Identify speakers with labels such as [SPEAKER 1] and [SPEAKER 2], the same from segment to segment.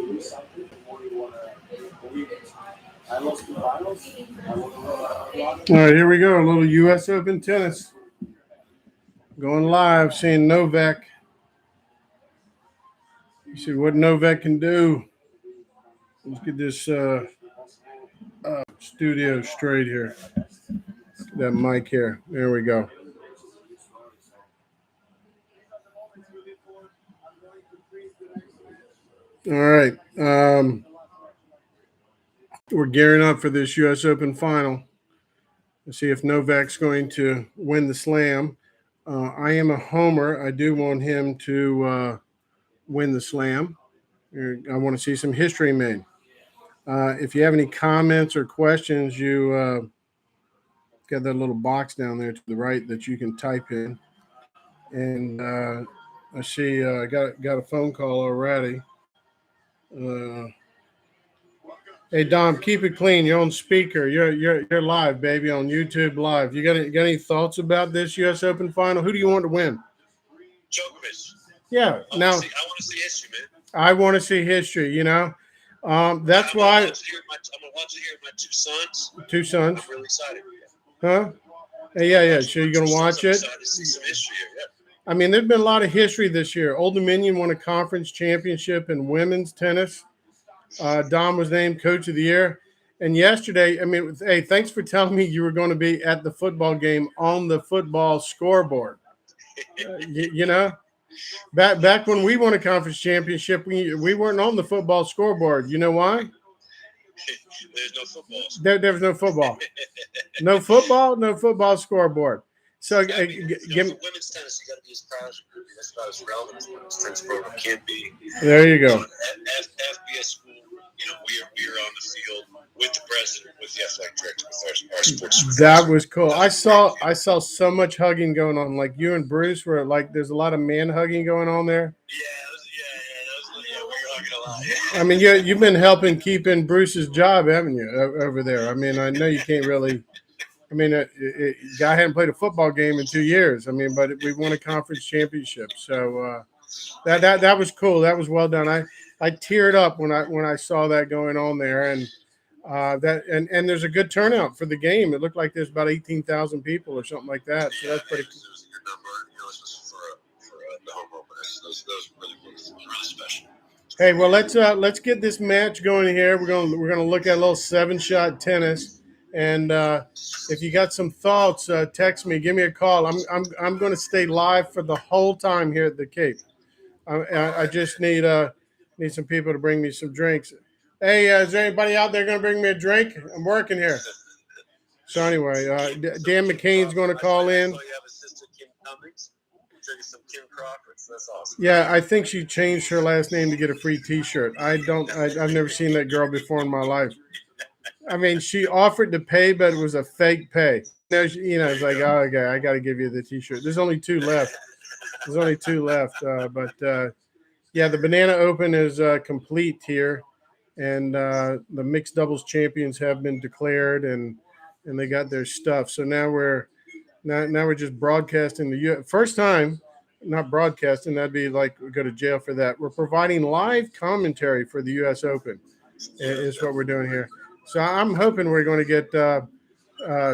[SPEAKER 1] All right, here we go. A little U.S. Open tennis. Going live, seeing Novak. You see what Novak can do. Let's get this studio straight here. That mic here. There we go. All right. We're gearing up for this U.S. Open final. Let's see if Novak's going to win the slam. I am a homer. I do want him to win the slam. I want to see some history made. If you have any comments or questions, you got that little box down there to the right that you can type in. And I see I got a phone call already. Hey Dom, keep it clean. You're on speaker. You're live, baby, on YouTube Live. You got any thoughts about this U.S. Open final? Who do you want to win?
[SPEAKER 2] Djokovic.
[SPEAKER 1] Yeah.
[SPEAKER 2] I want to see history, man.
[SPEAKER 1] I want to see history. You know, that's why.
[SPEAKER 2] I'm going to watch it here with my two sons.
[SPEAKER 1] Two sons.
[SPEAKER 2] I'm really excited.
[SPEAKER 1] Huh? Hey, yeah. So you're gonna watch it?
[SPEAKER 2] I'm excited to see some history here. Yeah.
[SPEAKER 1] I mean, there's been a lot of history this year. Old Dominion won a conference championship in women's tennis. Dom was named Coach of the Year. And yesterday, I mean, hey, thanks for telling me you were going to be at the football game on the football scoreboard. You know, back when we won a conference championship, we weren't on the football scoreboard. You know why?
[SPEAKER 2] There's no football.
[SPEAKER 1] There was no football. No football, no football scoreboard. So,
[SPEAKER 2] for women's tennis, you got to be as proud as you could be. That's about as relevant as women's tennis program can be.
[SPEAKER 1] There you go.
[SPEAKER 2] As FBS school, you know, we are on the field with the president, with the athletic director, with our sports.
[SPEAKER 1] That was cool. I saw so much hugging going on. Like you and Bruce were like, there's a lot of man hugging going on there.
[SPEAKER 2] We were hugging a lot. Yeah.
[SPEAKER 1] I mean, you've been helping keeping Bruce's job, haven't you, over there? I mean, I know you can't really. I mean, guy hadn't played a football game in 2 years. I mean, but we won a conference championship, so that was cool. That was well done. I teared up when I saw that going on there, and and there's a good turnout for the game. It looked like there's about 18,000 people or something like that. So that's pretty cool.
[SPEAKER 2] It was a good number. You know, especially for the home openers. Those really special.
[SPEAKER 1] Hey, well let's get this match going here. We're gonna look at a little 7-shot tennis. And if you got some thoughts, text me. Give me a call. I'm going to stay live for the whole time here at the Cape. I just need some people to bring me some drinks. Hey, is there anybody out there going to bring me a drink? I'm working here. So anyway, Dan McCain's going to call in.
[SPEAKER 2] You have a sister, Kim Cummings. Drinking some Kim Crawfords. That's awesome.
[SPEAKER 1] Yeah, I think she changed her last name to get a free T-shirt. I've never seen that girl before in my life. I mean, she offered to pay, but it was a fake pay. It's like, oh, okay, I got to give you the T-shirt. There's only 2 left. Yeah, the Banana Open is complete here, and the mixed doubles champions have been declared, and they got their stuff. So now we're just broadcasting the first time, not broadcasting. That'd be like we go to jail for that. We're providing live commentary for the U.S. Open. Is what we're doing here. So I'm hoping we're going to get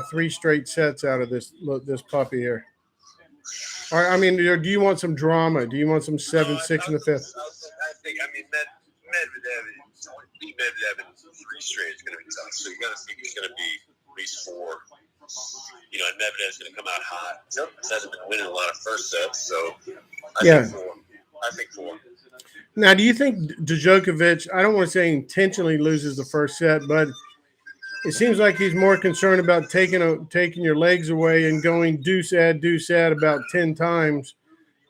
[SPEAKER 1] 3 straight sets out of this puppy here. Or, I mean, do you want some drama? Do you want some 7-6 in the 5th?
[SPEAKER 2] I think Medvedev in 3 straight is going to be tough. So you got to think he's going to be at least 4. You know, and Medvedev's going to come out hot. He hasn't been winning a lot of first sets, so I think 4.
[SPEAKER 1] Now, do you think Djokovic, I don't want to say intentionally loses the first set, but it seems like he's more concerned about taking your legs away and going deuce ad about 10 times.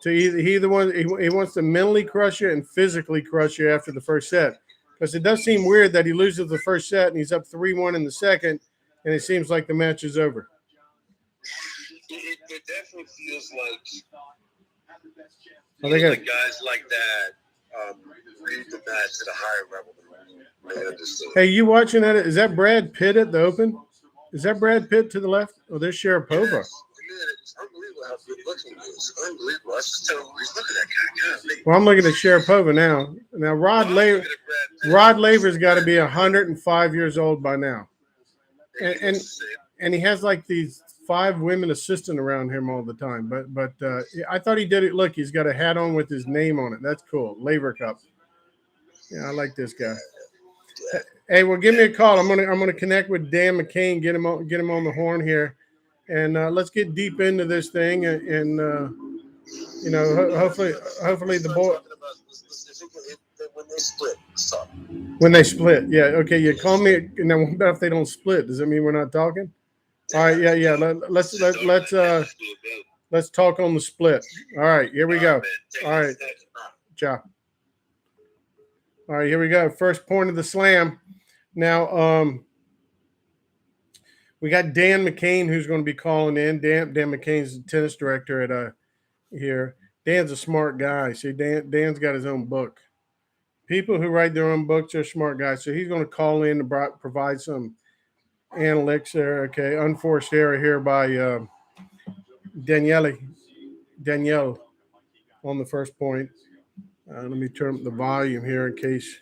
[SPEAKER 1] So he wants to mentally crush you and physically crush you after the first set. Because it does seem weird that he loses the first set and he's up 3-1 in the second, and it seems like the match is over.
[SPEAKER 2] It definitely feels like guys like that read the match at a higher level than they understood.
[SPEAKER 1] Hey, you watching that? Is that Brad Pitt at the Open? Is that Brad Pitt to the left? Oh, there's Sharapova.
[SPEAKER 2] It's unbelievable how good looking he is. Unbelievable. I was just telling him, he's looking at that guy.
[SPEAKER 1] Well, I'm looking at Sharapova now. Now, Rod Laver.
[SPEAKER 2] Brad
[SPEAKER 1] Rod Laver's got to be 105 years old by now, and he has like these 5 women assistant around him all the time. But I thought he did it. Look, he's got a hat on with his name on it. That's cool. Laver Cup. Yeah, I like this guy. Hey, well, give me a call. I'm gonna connect with Dan McCain, get him on the horn here, and let's get deep into this thing. And hopefully the boy. When they split, yeah, okay. You call me. Now, what about if they don't split? Does that mean we're not talking? All right, yeah. Let's talk on the split. All right, here we go. All right, ciao. All right, here we go. First point of the slam. Now, we got Dan McCain who's going to be calling in. Dan McCain's the tennis director at here. Dan's a smart guy. See, Dan's got his own book. People who write their own books are smart guys. So he's going to call in to provide some analytics there. Okay, unforced error here by Danielle on the first point. Let me turn up the volume here in case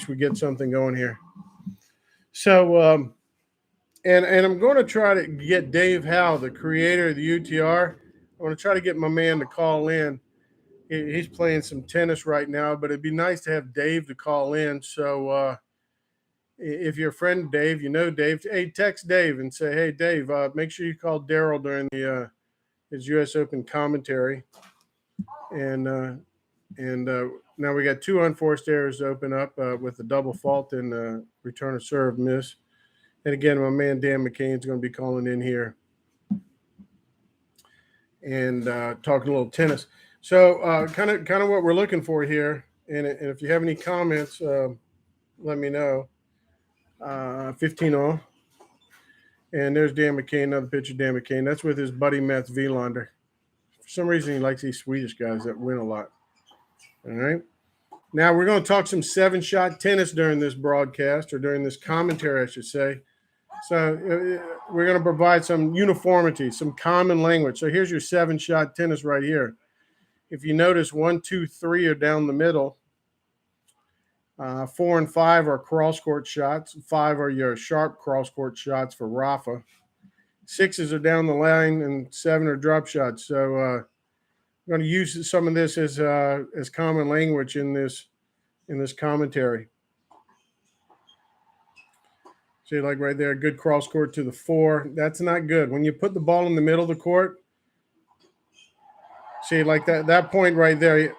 [SPEAKER 1] we get something going here. So, and I'm going to try to get Dave Howe, the creator of the UTR. I'm going to try to get my man to call in. He's playing some tennis right now, but it'd be nice to have Dave to call in. So if you're a friend of Dave, you know Dave, hey, text Dave and say, hey, Dave, make sure you call Darryl during his U.S. Open commentary. And now we got 2 unforced errors to open up with a double fault and return of serve miss. And again, my man Dan McCain is going to be calling in here and talking a little tennis. So kind of what we're looking for here. And if you have any comments, let me know. 15 all. And there's Dan McCain, another pitcher, Dan McCain. That's with his buddy Mats Wilander. For some reason, he likes these Swedish guys that win a lot. All right. Now we're going to talk some 7-shot tennis during this broadcast, or during this commentary, I should say. So we're going to provide some uniformity, some common language. So here's your 7-shot tennis right here. If you notice, 1, 2, 3 are down the middle. 4 and 5 are cross-court shots. 5 are your sharp cross-court shots for Rafa. 6s are down the line, and 7 are drop shots. So I'm going to use some of this as common language in this commentary. See, like right there, good cross court to the 4. That's not good. When you put the ball in the middle of the court, see, like that point right there,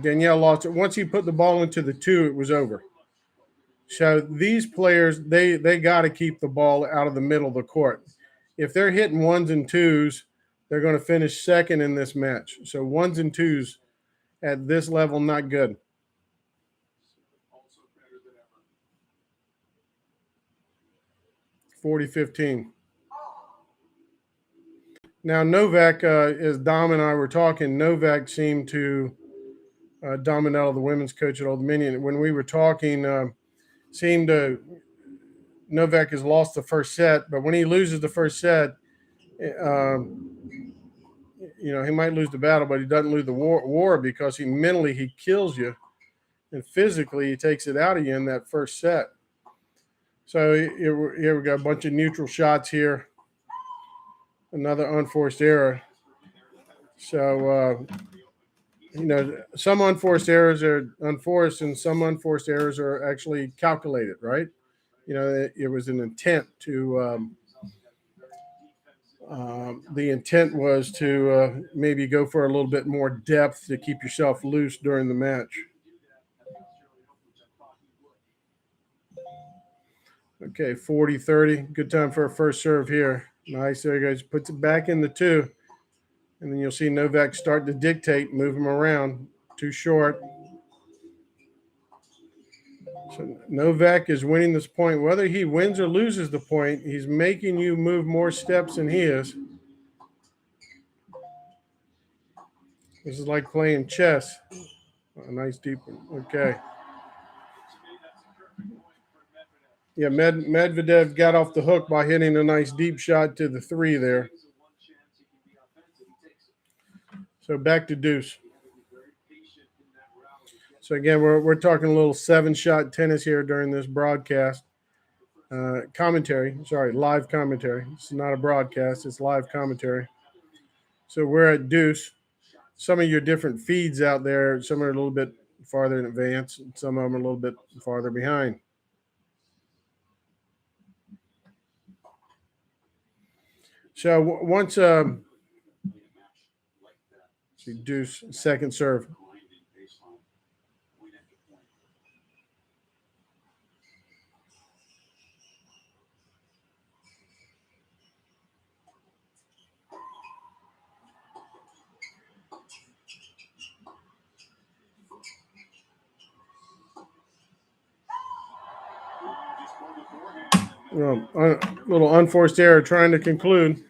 [SPEAKER 1] Danielle lost it. Once he put the ball into the 2, it was over. So these players, they got to keep the ball out of the middle of the court. If they're hitting 1s and 2s, they're going to finish second in this match. So 1s and 2s at this level, not good. (40-15). Now, Novak, as Dom and I were talking, Novak seemed to, Dom and the women's coach at Old Dominion, when we were talking, Novak has lost the first set, but when he loses the first set, he might lose the battle, but he doesn't lose the war because he kills you, and physically he takes it out of you in that first set. So here we got a bunch of neutral shots here. Another unforced error. So, some unforced errors are unforced and some unforced errors are actually calculated, right? It was an intent to the intent was to maybe go for a little bit more depth to keep yourself loose during the match. Okay, 40-30. Good time for a first serve here. Nice. There he goes. Puts it back in the 2. And then you'll see Novak start to dictate, move him around. Too short. So Novak is winning this point. Whether he wins or loses the point, he's making you move more steps than he is. This is like playing chess. A nice deep one. Okay. Yeah, Medvedev got off the hook by hitting a nice deep shot to the 3 there. So back to deuce. So again, we're talking a little 7-shot tennis here during this broadcast. Commentary, sorry, live commentary. It's not a broadcast, it's live commentary. So we're at deuce. Some of your different feeds out there, some are a little bit farther in advance, and some of them are a little bit farther behind. So once deuce, second serve. A little unforced error trying to conclude.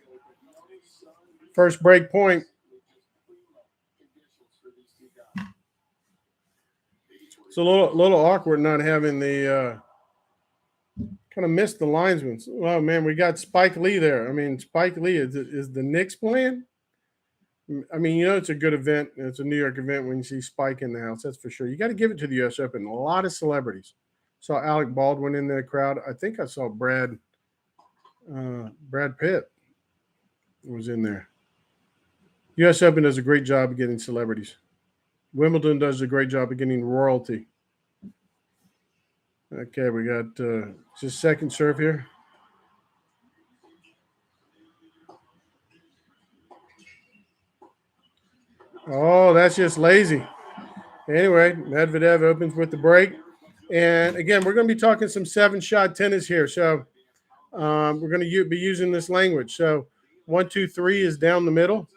[SPEAKER 1] First break point. It's a little awkward not having the kind of missed the linesman. Oh man, we got Spike Lee there. I mean, Spike Lee is the Knicks playing. I mean, it's a good event. It's a New York event when you see Spike in the house. That's for sure. You got to give it to the U.S. Open. A lot of celebrities. Saw Alec Baldwin in the crowd. I think I saw Brad Pitt was in there. U.S. Open does a great job of getting celebrities. Wimbledon does a great job of getting royalty. Okay, we got just second serve here. Oh, that's just lazy. Anyway, Medvedev opens with the break. And again, we're going to be talking some 7-shot tennis here. So we're going to be using this language. So 1, 2, 3 is down the middle.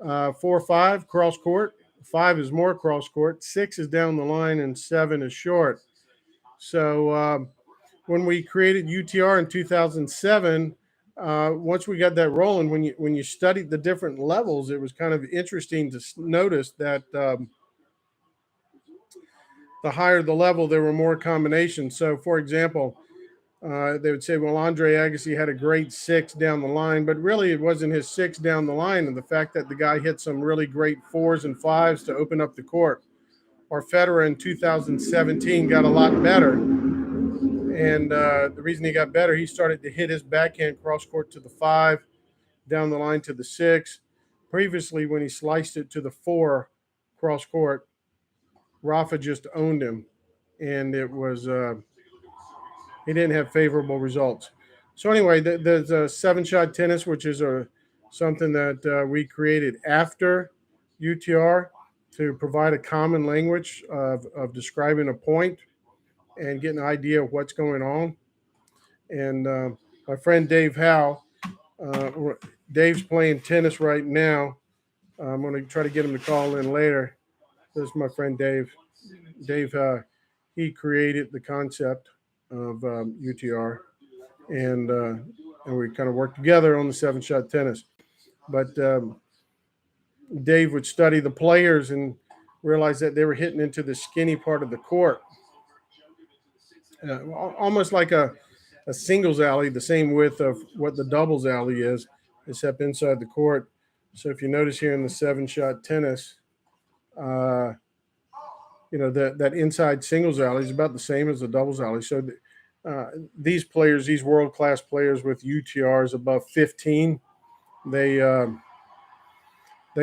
[SPEAKER 1] 4, 5, cross court. 5 is more cross court. 6 is down the line, and 7 is short. So when we created UTR in 2007, once we got that rolling, when you studied the different levels, it was kind of interesting to notice that the higher the level, there were more combinations. So, for example, they would say, well, Andre Agassi had a great 6 down the line, but really it wasn't his 6 down the line, and the fact that the guy hit some really great 4s and 5s to open up the court. Or Federer in 2017 got a lot better. And the reason he got better, he started to hit his backhand cross court to the 5, down the line to the 6. Previously, when he sliced it to the 4 cross court, Rafa just owned him, and it was he didn't have favorable results. So anyway, there's a 7-shot tennis, which is something that we created after UTR to provide a common language of describing a point and getting an idea of what's going on. And my friend Dave Howe, Dave's playing tennis right now. I'm going to try to get him to call in later. This is my friend Dave. Dave, he created the concept of UTR, and we kind of worked together on the 7-shot tennis. But Dave would study the players and realize that they were hitting into the skinny part of the court, almost like a singles alley, the same width of what the doubles alley is, except inside the court. So if you notice here in the 7-shot tennis, that inside singles alley is about the same as the doubles alley. So these players, these world-class players with UTRs above 15, they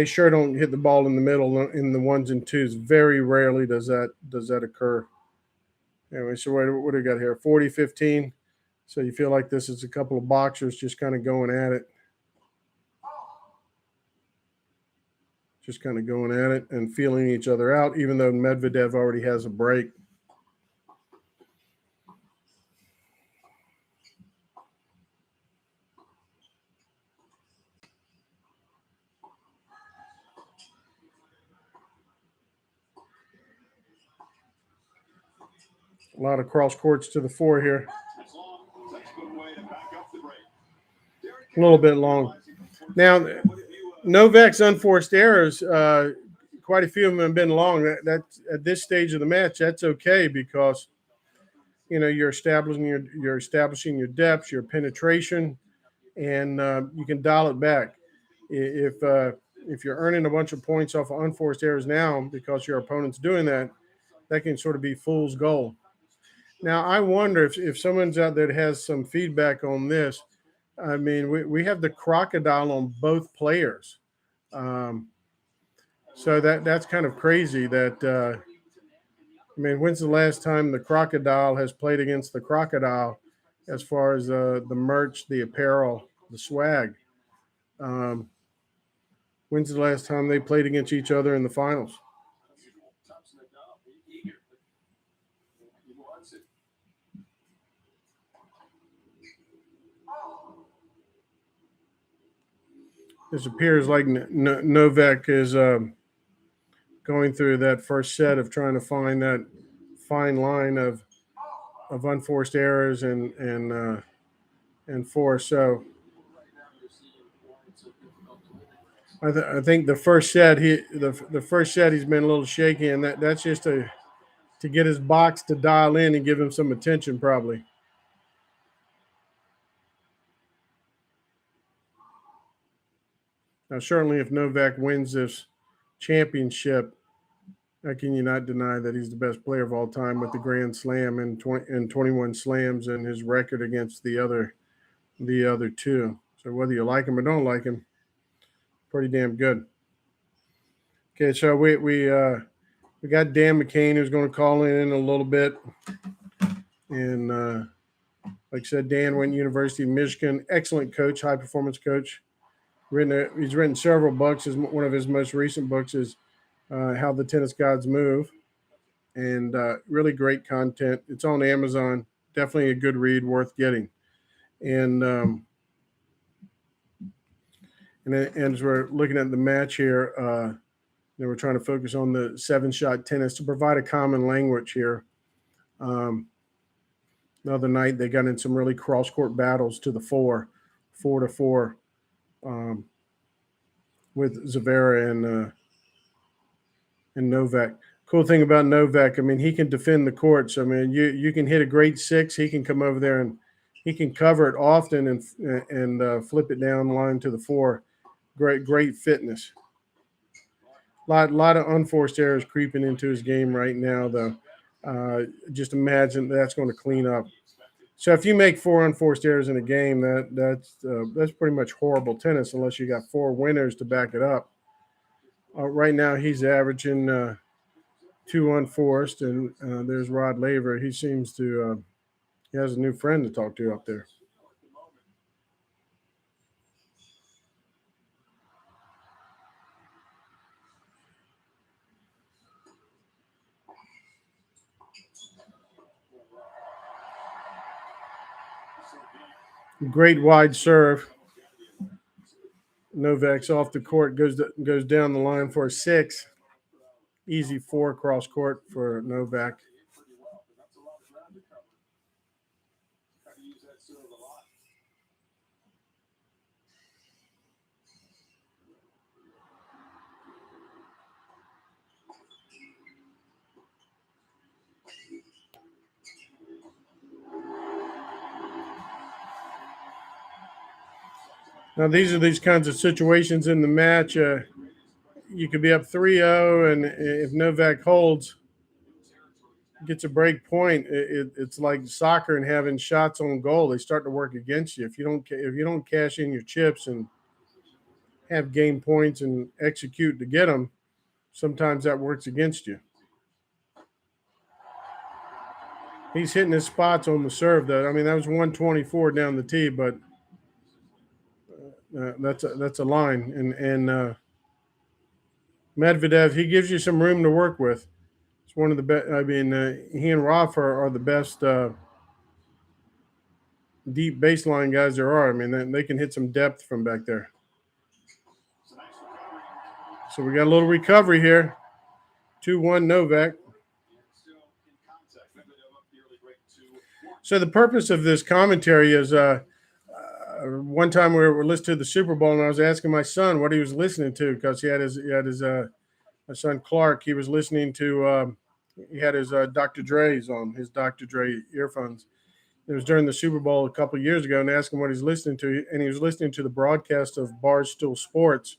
[SPEAKER 1] sure don't hit the ball in the middle in the 1s and 2s. Very rarely does that occur. Anyway, so what do we got here? 40-15. So you feel like this is a couple of boxers just kind of going at it. Just kind of going at it and feeling each other out, even though Medvedev already has a break. A lot of cross courts to the 4 here. A little bit long. Now, Novak's unforced errors, quite a few of them have been long. That at this stage of the match, that's okay because you're establishing your depth, your penetration, and you can dial it back. If if you're earning a bunch of points off of unforced errors now because your opponent's doing that, that can sort of be fool's gold. Now, I wonder if someone's out there that has some feedback on this. I mean, we have the crocodile on both players. So that's kind of crazy that, I mean, when's the last time the crocodile has played against the crocodile as far as the merch, the apparel, the swag? When's the last time they played against each other in the finals? This appears like Novak is going through that first set of trying to find that fine line of unforced errors and force. So I think the first set the first set he's been a little shaky, and that's just to get his box to dial in and give him some attention probably. Now, certainly, if Novak wins this championship, how can you not deny that he's the best player of all time with the Grand Slam and 21 slams and his record against the other two? So whether you like him or don't like him, pretty damn good. Okay, so we got Dan McCain who's going to call in a little bit, and like I said, Dan went to University of Michigan, excellent coach, high performance coach. He's written several books. One of his most recent books is How the Tennis Gods Move, and really great content. It's on Amazon. Definitely a good read, worth getting. And as we're looking at the match here, we're trying to focus on the 7-shot tennis to provide a common language here. The other night they got in some really cross-court battles to the 4-4, with Zavera and Novak. Cool thing about Novak, I mean, he can defend the courts. I mean, you can hit a great 6, he can come over there and he can cover it often and flip it down the line to the 4. Great fitness. Lot of unforced errors creeping into his game right now, though. Just imagine that's going to clean up. So if you make 4 unforced errors in a game, that's pretty much horrible tennis unless you got 4 winners to back it up. Right now he's averaging 2 unforced, and there's Rod Laver. He seems to he has a new friend to talk to up there. Great wide serve. Novak's off the court, goes down the line for a 6. Easy 4 cross court for Novak. Now, these kinds of situations in the match. You could be up 3-0, and if Novak holds, gets a break point, it's like soccer and having shots on goal. They start to work against you if you don't cash in your chips and have game points and execute to get them. Sometimes that works against you. He's hitting his spots on the serve, though. I mean, that was 124 down the tee, but that's a line. And Medvedev, he gives you some room to work with. It's one of the best. I mean, he and Rafa are the best deep baseline guys there are. I mean, they can hit some depth from back there. So we got a little recovery here. 2-1 Novak. So the purpose of this commentary is one time we were listening to the Super Bowl, and I was asking my son what he was listening to because he had his my son Clark. He was listening to he had his Dr. Dre's on, his Dr. Dre earphones. It was during the Super Bowl a couple of years ago, and I asked him what he's listening to, and he was listening to the broadcast of Barstool Sports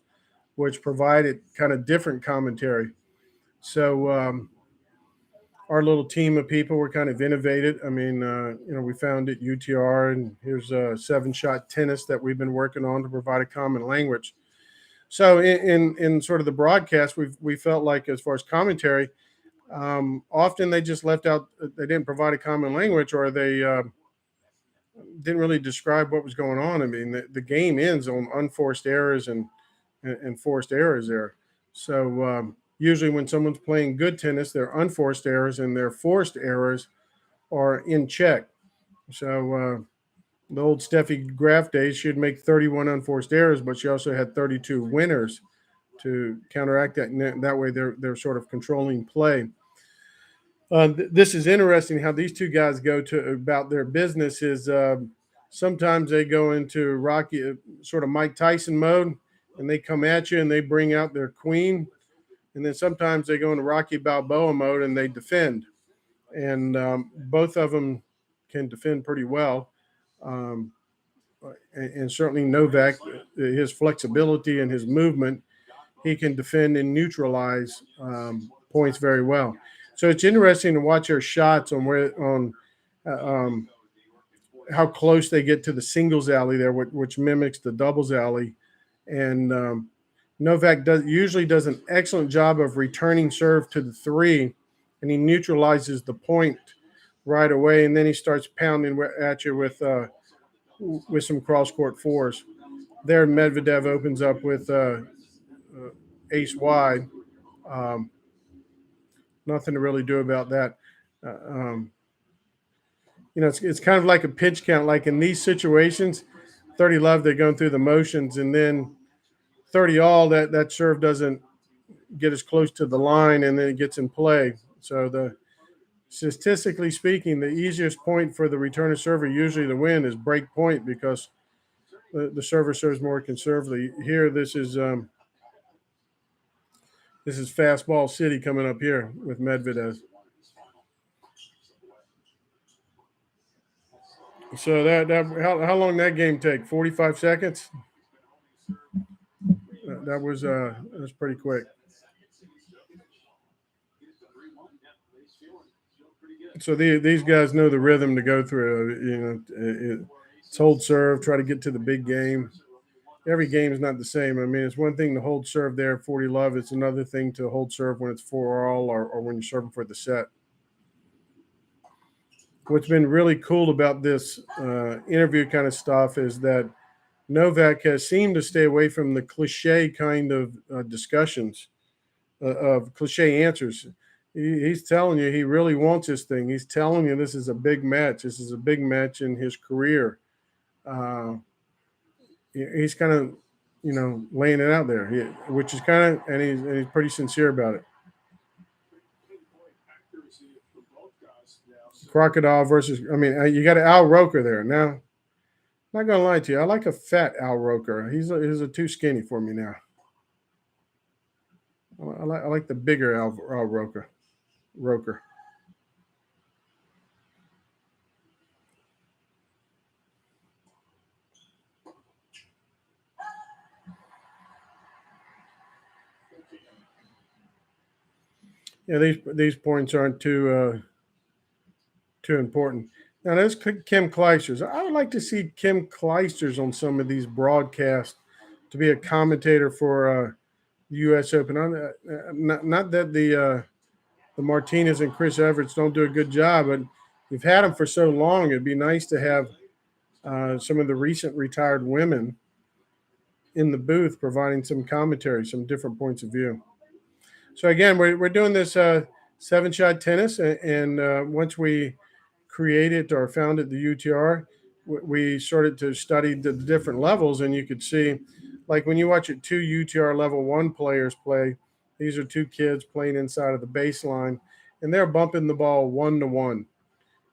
[SPEAKER 1] which provided kind of different commentary. So our little team of people were kind of innovated. I mean, we founded UTR, and here's a 7-shot tennis that we've been working on to provide a common language. So in sort of the broadcast, we felt like, as far as commentary, often they just left out, they didn't provide a common language, or they didn't really describe what was going on. I mean, the game ends on unforced errors and forced errors there. So usually when someone's playing good tennis, their unforced errors and their forced errors are in check. So the old Steffi Graf days, she'd make 31 unforced errors, but she also had 32 winners to counteract that. And that way they're sort of controlling play. This is interesting how these two guys go to about their business. Is sometimes they go into Rocky, sort of Mike Tyson mode, and they come at you and they bring out their queen. And then sometimes they go into Rocky Balboa mode and they defend. And both of them can defend pretty well. And certainly Novak, his flexibility and his movement, he can defend and neutralize points very well. So it's interesting to watch their shots on how close they get to the singles alley there, which mimics the doubles alley. And Novak usually does an excellent job of returning serve to the three, and he neutralizes the point right away, and then he starts pounding at you with some cross court fours. There, Medvedev opens up with ace wide. Nothing to really do about that. It's kind of like a pitch count. Like in these situations, 30 love, they're going through the motions, and then 30 all, that serve doesn't get as close to the line, and then it gets in play. So statistically speaking, the easiest point for the returner server usually to win is break point, because the server serves more conservatively. Here, this is fastball city coming up here with Medvedev. So how long that game take? 45 seconds. That was pretty quick. So these guys know the rhythm to go through. It's hold serve, try to get to the big game. Every game is not the same. I mean, it's one thing to hold serve there at 40 love. It's another thing to hold serve when it's 4-all or when you're serving for the set. What's been really cool about this interview kind of stuff is that Novak has seemed to stay away from the cliche kind of discussions, of cliche answers. He's telling you he really wants this thing. He's telling you this is a big match. This is a big match in his career. He's kind of, laying it out there, which is kind of, and he's pretty sincere about it. Crocodile versus, you got an Al Roker there. Now, not going to lie to you, I like a fat Al Roker. He's a too skinny for me now. I like the bigger Al Roker. Yeah, these points aren't too important. Now, there's Kim Clijsters. I would like to see Kim Clijsters on some of these broadcasts to be a commentator for the U.S. Open. Not that the Martinez and Chris Everts don't do a good job, but you've had them for so long. It'd be nice to have some of the recent retired women in the booth providing some commentary, some different points of view. So again, we're doing this 7-shot tennis, and once we created or founded the UTR, we started to study the different levels, and you could see, like when you watch 2 UTR level 1 players play, these are 2 kids playing inside of the baseline, and they're bumping the ball 1-to-1.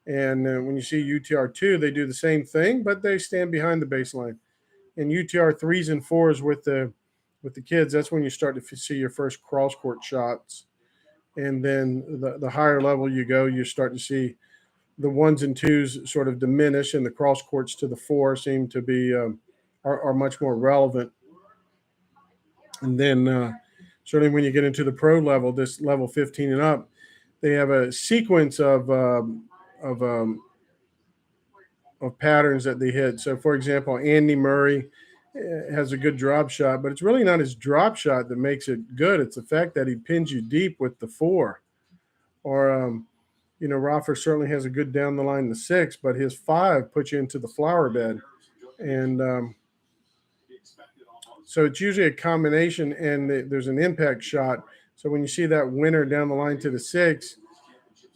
[SPEAKER 1] And when you see UTR 2, they do the same thing, but they stand behind the baseline. And UTR 3s and 4s with the kids, that's when you start to see your first cross court shots. And then the higher level you go, you start to see the 1s and 2s sort of diminish, and the cross courts to the 4 seem to be are much more relevant. And then certainly when you get into the pro level, this level 15 and up, they have a sequence of um, of patterns that they hit. So, for example, Andy Murray has a good drop shot, but it's really not his drop shot that makes it good. It's the fact that he pins you deep with the 4. Or Roffer certainly has a good down the line the 6, but his 5 puts you into the flower bed. And so it's usually a combination, and there's an impact shot. So when you see that winner down the line to the 6,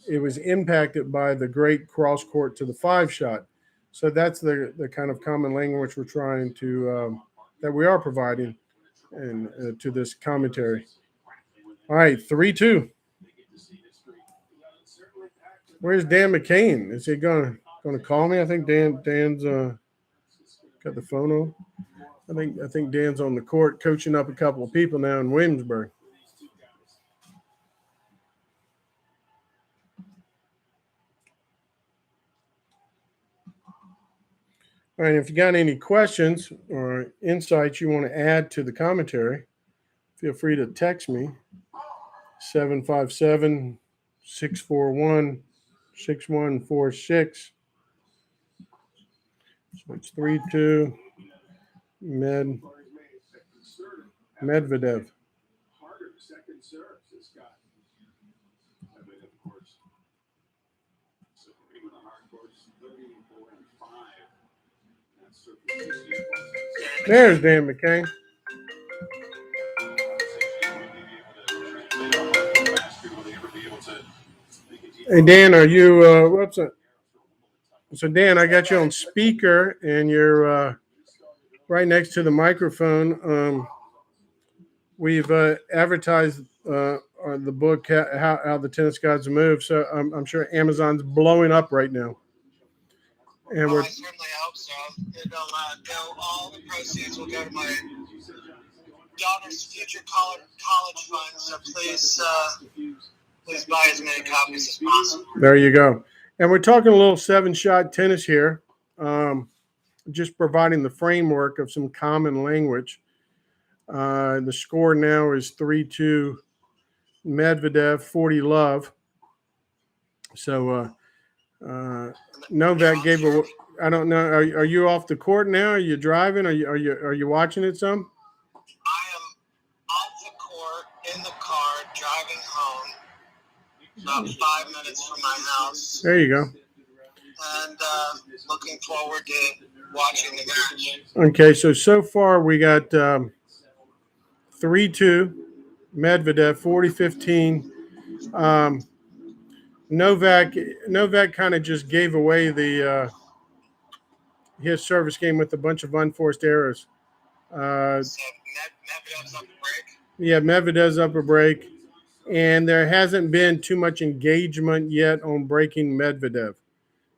[SPEAKER 1] it was impacted by the great cross court to the 5 shot. So that's the kind of common language we're trying to that we are providing and to this commentary. All right, 3-2. Where's Dan McCain? Is he going to call me? I think Dan's got the phone on. I think Dan's on the court coaching up a couple of people now in Williamsburg. All right, if you got any questions or insights you want to add to the commentary, feel free to text me, 757-641-6146. So it's 3-2 Medvedev. There's Dan McCain. Hey, Dan, are you, what's it? So, Dan, I got you on speaker, and you're right next to the microphone. We've advertised the book, How the Tennis Gods Move, so I'm sure Amazon's blowing up right now.
[SPEAKER 2] And I certainly hope so. All the proceeds will go to my daughter's future college fund, so please buy as many copies as possible.
[SPEAKER 1] There you go. And we're talking a little 7-shot tennis here, just providing the framework of some common language. The score now is 3-2 Medvedev, 40 love. So Novak gave a. I don't know. Are you off the court now? Are you driving? Are you watching it some?
[SPEAKER 2] I am off the court in the car driving home. About 5 minutes from my house.
[SPEAKER 1] There you go.
[SPEAKER 2] And looking forward to watching the match.
[SPEAKER 1] Okay, so far we got 3-2 Medvedev, 40-15. Novak kind of just gave away the his service game with a bunch of unforced errors.
[SPEAKER 2] So Medvedev's up a break?
[SPEAKER 1] Yeah, Medvedev's up a break. And there hasn't been too much engagement yet on breaking Medvedev.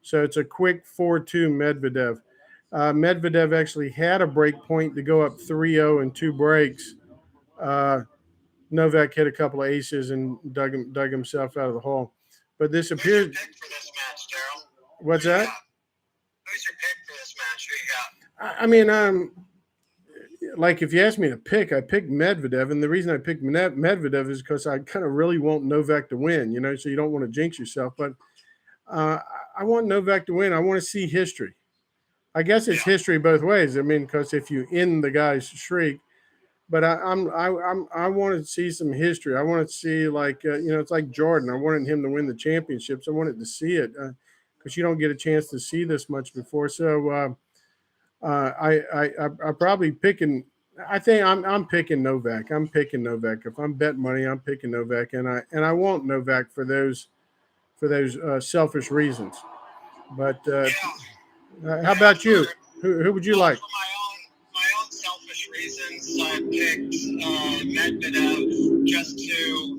[SPEAKER 1] So it's a quick 4-2 Medvedev. Medvedev actually had a break point to go up 3-0 in 2 breaks. Novak hit a couple of aces and dug himself out of the hole. But this appears.
[SPEAKER 2] Who's your pick for this match, Darryl?
[SPEAKER 1] What's that?
[SPEAKER 2] Who's your pick for this match? Who you got?
[SPEAKER 1] I mean, like if you ask me to pick, I pick Medvedev, and the reason I picked Medvedev is because I kind of really want Novak to win. So you don't want to jinx yourself, but I want Novak to win. I want to see history. I guess it's history both ways. I mean, because if you end the guy's streak, but I want to see some history. I want to see it's like Jordan. I wanted him to win the championships. I wanted to see it because you don't get a chance to see this much before. So I'm probably picking. I think I'm picking Novak. I'm picking Novak. If I'm betting money, I'm picking Novak, and I want Novak for those selfish reasons. But how about you? Who would you like?
[SPEAKER 2] For my own selfish reasons, I picked Medvedev just to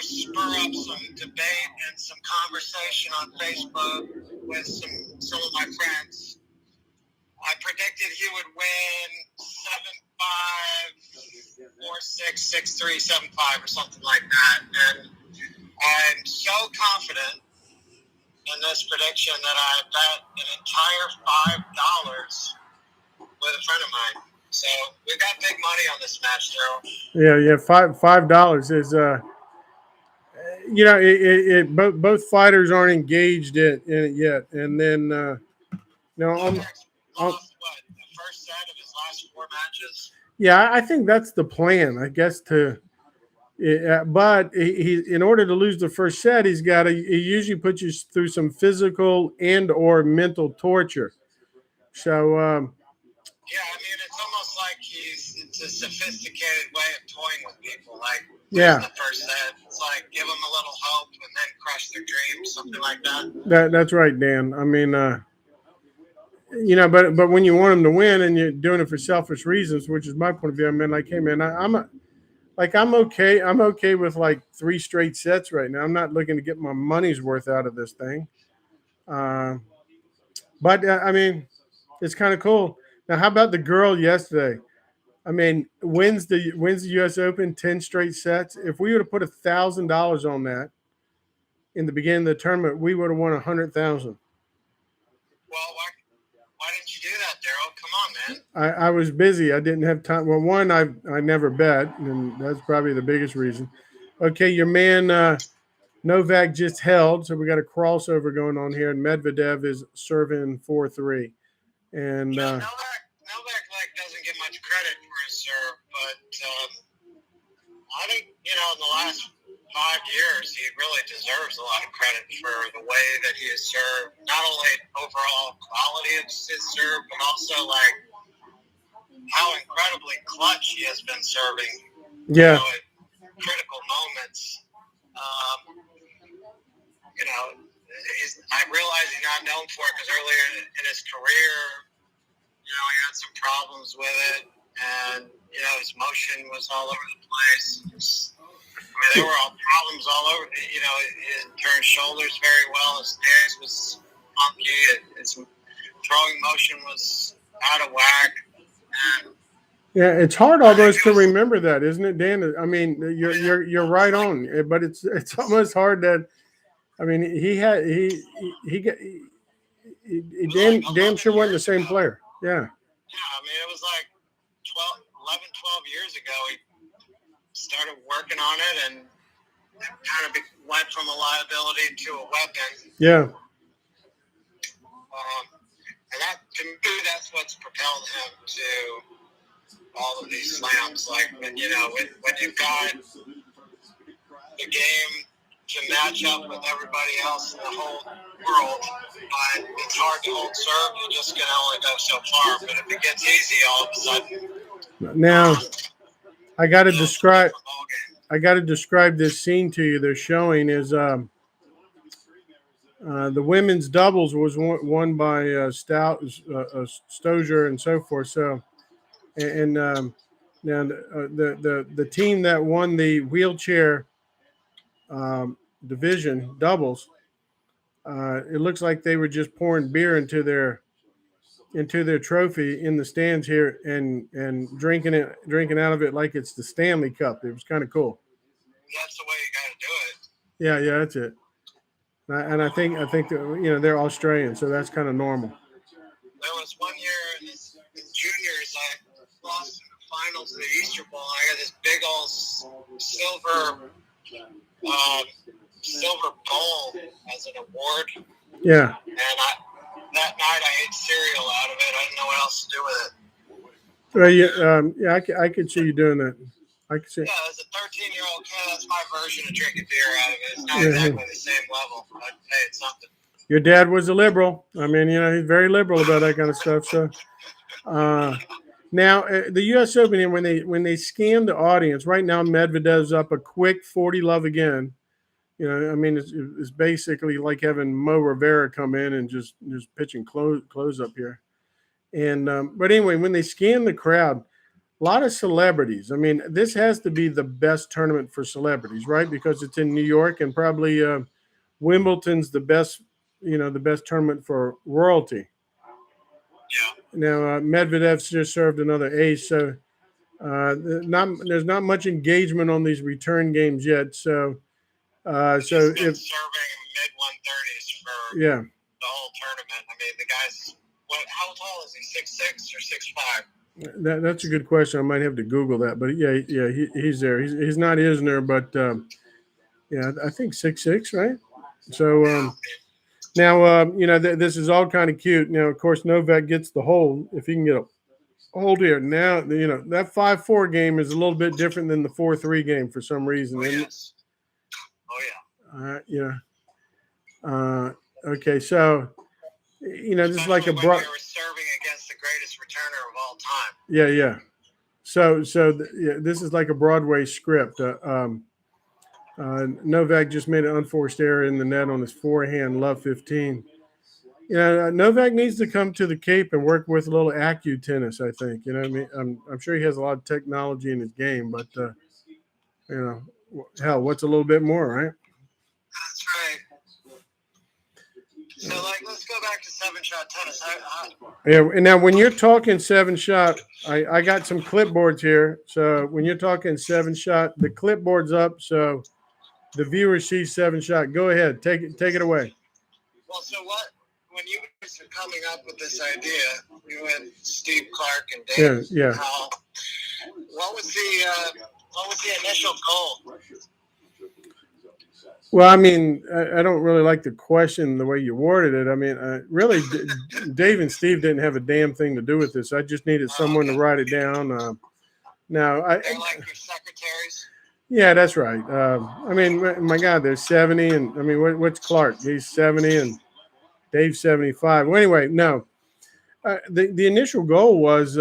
[SPEAKER 2] spur up some debate and some conversation on Facebook with some of my friends. I predicted he would win 7-5, 4-6, 6-3, 7-5, or something like that. And I'm so confident in this prediction that I bet an entire $5 with a friend of mine.
[SPEAKER 3] So we got big money on this match, Daryl.
[SPEAKER 1] Yeah. $5 is both fighters aren't engaged in it yet, and then
[SPEAKER 3] Novak's lost what, the first set of his last 4 matches.
[SPEAKER 1] yeah, I think that's the plan, I guess. But he in order to lose the first set, he usually puts you through some physical and or mental torture. So
[SPEAKER 3] yeah, I mean, it's almost like it's a sophisticated way of toying with people. Like,
[SPEAKER 1] yeah,
[SPEAKER 3] the first set, it's like give them a little hope and then crush their dreams, something like that.
[SPEAKER 1] That's right, Dan. I mean, but when you want them to win and you're doing it for selfish reasons, which is my point of view, I mean, like, hey, man, I'm okay. I'm okay with like 3 straight sets right now. I'm not looking to get my money's worth out of this thing. But I mean, it's kind of cool. Now, how about the girl yesterday? I mean, wins the U.S. Open 10 straight sets. If we would have put $1,000 on that in the beginning of the tournament, we would have won 100,000.
[SPEAKER 3] Well, why didn't you do that, Daryl? Come on, man.
[SPEAKER 1] I was busy. I didn't have time. Well, one, I never bet, and that's probably the biggest reason. Okay, your man Novak just held, so we got a crossover going on here, and Medvedev is serving 4-3. And
[SPEAKER 3] Novak like doesn't get much credit for his serve, but I think in the last 5 years he really deserves a lot of credit for the way that he has served. Not only overall quality of his serve, but also like how incredibly clutch he has been serving.
[SPEAKER 1] Yeah.
[SPEAKER 3] At critical moments. I realize he's not known for it because earlier in his career, he had some problems with it, and his motion was all over the place. There were all problems all over. He turned shoulders very well. His stance was funky. His throwing motion was out of whack. And
[SPEAKER 1] yeah, it's hard almost to remember that, isn't it, Dan? I mean, you're right on, but it's almost hard that. I mean, he damn sure wasn't the same player. Yeah.
[SPEAKER 3] Yeah, I mean, it was like 12 years ago. He started working on it and kind of went from a liability to a weapon.
[SPEAKER 1] Yeah.
[SPEAKER 3] And that, to me, that's what's propelled him to all of these slams. Like, when you've got the game to match up with everybody else in the whole world, but it's hard to hold serve. You just can only go so far. But if it gets easy, all of a sudden.
[SPEAKER 1] Now, I got to describe this scene to you. They're showing is the women's doubles was won by Stozier and so forth. So, and now the team that won the wheelchair division doubles, it looks like they were just pouring beer into their trophy in the stands here and drinking out of it like it's the Stanley Cup. It was kind of cool.
[SPEAKER 3] That's the way you got to do it.
[SPEAKER 1] Yeah, that's it. And I think that, they're Australian, so that's kind of normal.
[SPEAKER 3] There was one year in the juniors, I lost in the finals of the Easter Bowl. I got this big old silver bowl as an award.
[SPEAKER 1] Yeah.
[SPEAKER 3] And that night I ate cereal out of it. I didn't know what else to do with it.
[SPEAKER 1] I could see you doing that. I could see.
[SPEAKER 3] Yeah, as a 13-year-old kid, that's my version of drinking beer out of it. It's not exactly the same level, but hey, it's something.
[SPEAKER 1] Your dad was a liberal. I mean, he's very liberal about that kind of stuff. So, now the U.S. Open, when they scan the audience right now, Medvedev's up a quick 40-love again. I mean, it's basically like having Mo Rivera come in and just pitching close up here. And but anyway, when they scan the crowd, a lot of celebrities. I mean, this has to be the best tournament for celebrities, right? Because it's in New York, and probably Wimbledon's the best, the best tournament for royalty.
[SPEAKER 3] Yeah.
[SPEAKER 1] Now Medvedev's just served another ace, so there's not much engagement on these return games yet. So.
[SPEAKER 3] He's been serving mid 130s for the whole tournament. I mean, the guy's how tall is he? 6'6" or 6'5"?
[SPEAKER 1] That's a good question. I might have to Google that, but yeah, he's there. He's not Isner, but yeah, I think 6'6", right? So now this is all kind of cute. Now, of course, Novak gets the hold if he can get a hold here. Now, that 5-4 game is a little bit different than the 4-3 game for some reason.
[SPEAKER 3] Oh, yes. Oh,
[SPEAKER 1] yeah. Okay, so this is like a
[SPEAKER 3] when you're serving against the greatest returner of all time.
[SPEAKER 1] Yeah. So this is like a Broadway script. Novak just made an unforced error in the net on his forehand, love 15. Novak needs to come to the Cape and work with a little acu tennis, I think. I'm sure he has a lot of technology in his game, but hell, what's a little bit more, right?
[SPEAKER 3] That's right. So, let's go back to 7-shot tennis.
[SPEAKER 1] Yeah, and now when you're talking 7-shot, I got some clipboards here. So when you're talking 7-shot, the clipboard's up, so the viewer sees 7-shot. Go ahead, take it away.
[SPEAKER 3] Well, so when you guys were coming up with this idea, you and Steve Clark and Dave Howell, what was the initial goal?
[SPEAKER 1] Well, I mean, I don't really like the question the way you worded it. I mean, really, Dave and Steve didn't have a damn thing to do with this. I just needed someone to write it down.
[SPEAKER 3] They're like your secretaries?
[SPEAKER 1] Yeah, that's right. I mean, my God, they're 70, and I mean, what's Clark? He's 70, and Dave's 75. Well, anyway, no. The initial goal was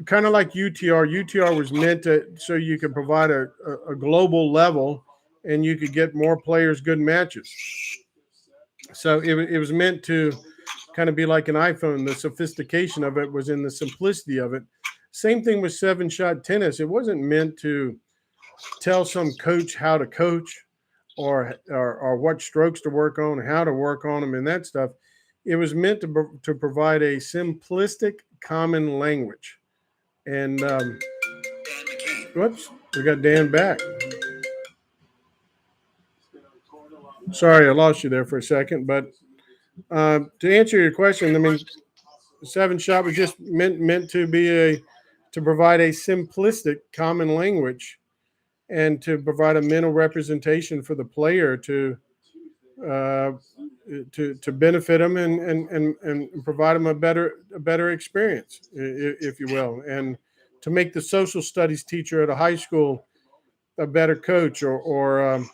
[SPEAKER 1] kind of like UTR. UTR was meant so you could provide a global level, and you could get more players good matches. So it was meant to kind of be like an iPhone. The sophistication of it was in the simplicity of it. Same thing with 7-shot tennis. It wasn't meant to tell some coach how to coach or what strokes to work on, how to work on them, and that stuff. It was meant to provide a simplistic, common language. And whoops, we got Dan back. Sorry, I lost you there for a second. But to answer your question, I mean, 7-shot was just meant to provide a simplistic, common language, and to provide a mental representation for the player to benefit them and provide them a better experience, if you will, and to make the social studies teacher at a high school a better coach, or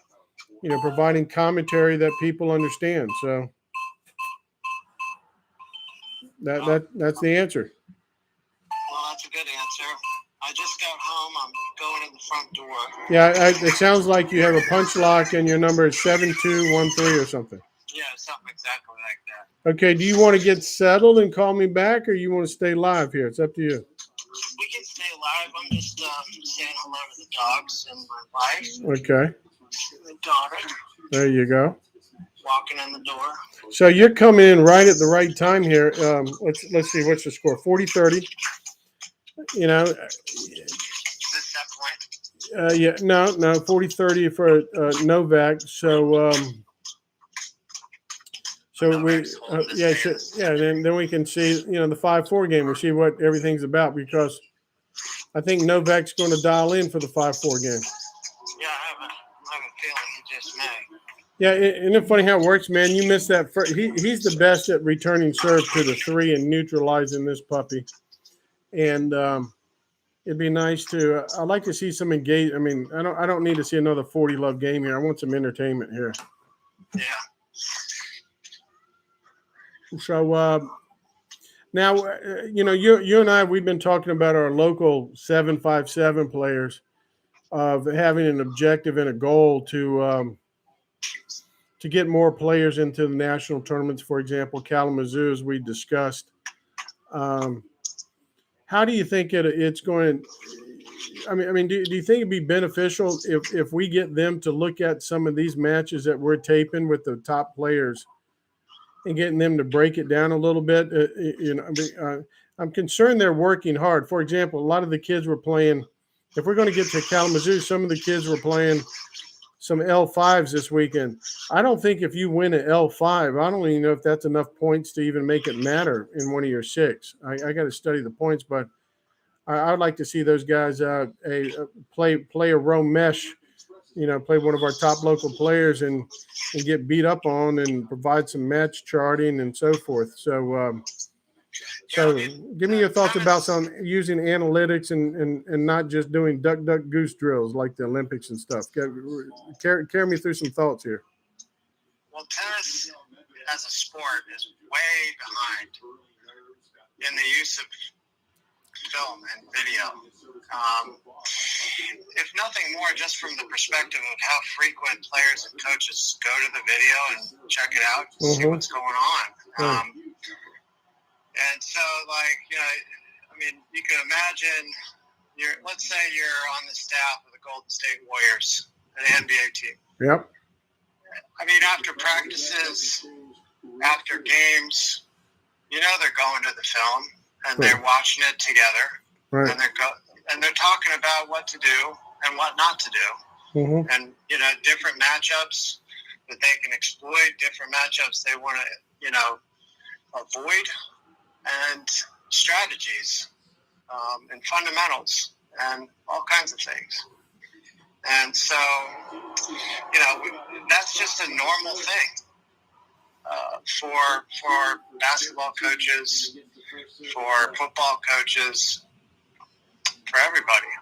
[SPEAKER 1] providing commentary that people understand. So that's the answer.
[SPEAKER 3] Well, that's a good answer. I just got home. I'm going in the front door.
[SPEAKER 1] Yeah, it sounds like you have a punch lock and your number is 7213 or something.
[SPEAKER 3] Yeah, something exactly like that.
[SPEAKER 1] Okay, do you want to get settled and call me back, or you want to stay live here? It's up to you.
[SPEAKER 3] We can stay live. I'm just saying hello to the dogs and my wife.
[SPEAKER 1] Okay.
[SPEAKER 3] And daughter.
[SPEAKER 1] There you go.
[SPEAKER 3] Walking in the door.
[SPEAKER 1] So you're coming in right at the right time here. Let's see, what's the score? 40-30.
[SPEAKER 3] Is this that point?
[SPEAKER 1] Yeah, no, 40-30 for Novak. So then we can see, the 5-4 game. We'll see what everything's about, because I think Novak's going to dial in for the 5-4 game.
[SPEAKER 3] Yeah, I have a feeling he just may.
[SPEAKER 1] Yeah, isn't it funny how it works, man? You missed that first. He's the best at returning serve to the 3 and neutralizing this puppy. And it'd be nice to. I'd like to see some engage. I mean, I don't need to see another 40-love game here. I want some entertainment here.
[SPEAKER 3] Yeah.
[SPEAKER 1] So now, you and I, we've been talking about our local 757 players, of having an objective and a goal to get more players into the national tournaments. For example, Kalamazoo, as we discussed. How do you think it's going? I mean, do you think it'd be beneficial if we get them to look at some of these matches that we're taping with the top players, and getting them to break it down a little bit? I'm concerned they're working hard. For example, a lot of the kids were playing. If we're going to get to Kalamazoo, some of the kids were playing some L5s this weekend. I don't think if you win an L5, I don't even know if that's enough points to even make it matter in one of your 6. I got to study the points, but I would like to see those guys play a row mesh, play one of our top local players and get beat up on and provide some match charting and so forth. So give me your thoughts about using analytics and not just doing duck, goose drills like the Olympics and stuff. Carry me through some thoughts here.
[SPEAKER 3] Well, tennis as a sport is way behind in the use of film and video. If nothing more, just from the perspective of how frequent players and coaches go to the video and check it out to see what's going on. And so, you can imagine, let's say you're on the staff of the Golden State Warriors, an NBA team.
[SPEAKER 1] Yep.
[SPEAKER 3] After practices, after games, they're going to the film and they're watching it together,
[SPEAKER 1] right.
[SPEAKER 3] And they're talking about what to do and what not to do, and different matchups that they can exploit, different matchups they want to avoid, and strategies and fundamentals and all kinds of things. And so, that's just a normal thing for basketball coaches, for football coaches, for everybody.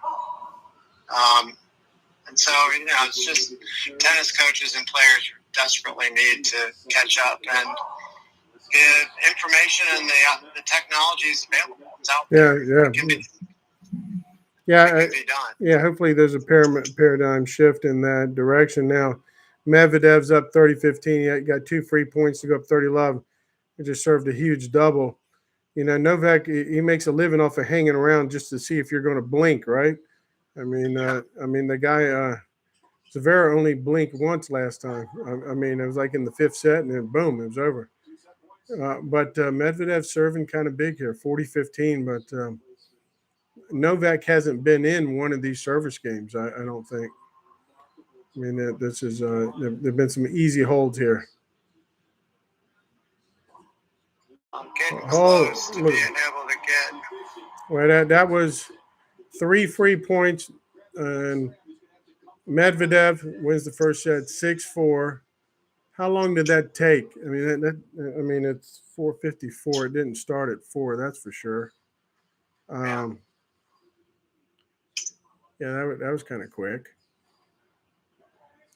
[SPEAKER 3] And so, it's just tennis coaches and players desperately need to catch up, and the information and the technology is available. It's out there.
[SPEAKER 1] Yeah.
[SPEAKER 3] It can be done.
[SPEAKER 1] Yeah, hopefully there's a paradigm shift in that direction. Now, Medvedev's up 30-15. He got 2 free points to go up 30-11. He just served a huge double. Novak, he makes a living off of hanging around just to see if you're going to blink, right? The guy, Severa only blinked once last time. It was like in the 5th set, and then boom, it was over. But Medvedev serving kind of big here, 40-15. But Novak hasn't been in one of these service games, I don't think. This is there've been some easy holds here.
[SPEAKER 3] I'm getting close to being able to get.
[SPEAKER 1] Well, that was 3 free points, and Medvedev wins the first set 6-4. How long did that take? It's 4:54. It didn't start at 4. That's for sure. That was kind of quick.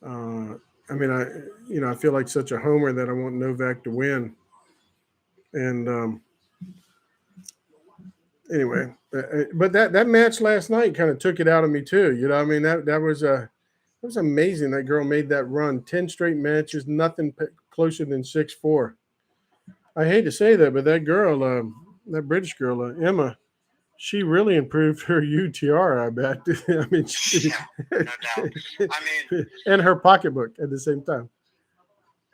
[SPEAKER 1] I feel like such a homer that I want Novak to win. And anyway, but that match last night kind of took it out of me too. That was amazing. That girl made that run, 10 straight matches, nothing closer than 6-4. I hate to say that, but that girl, that British girl, Emma, she really improved her UTR, I bet.
[SPEAKER 3] No doubt.
[SPEAKER 1] And her pocketbook at the same time.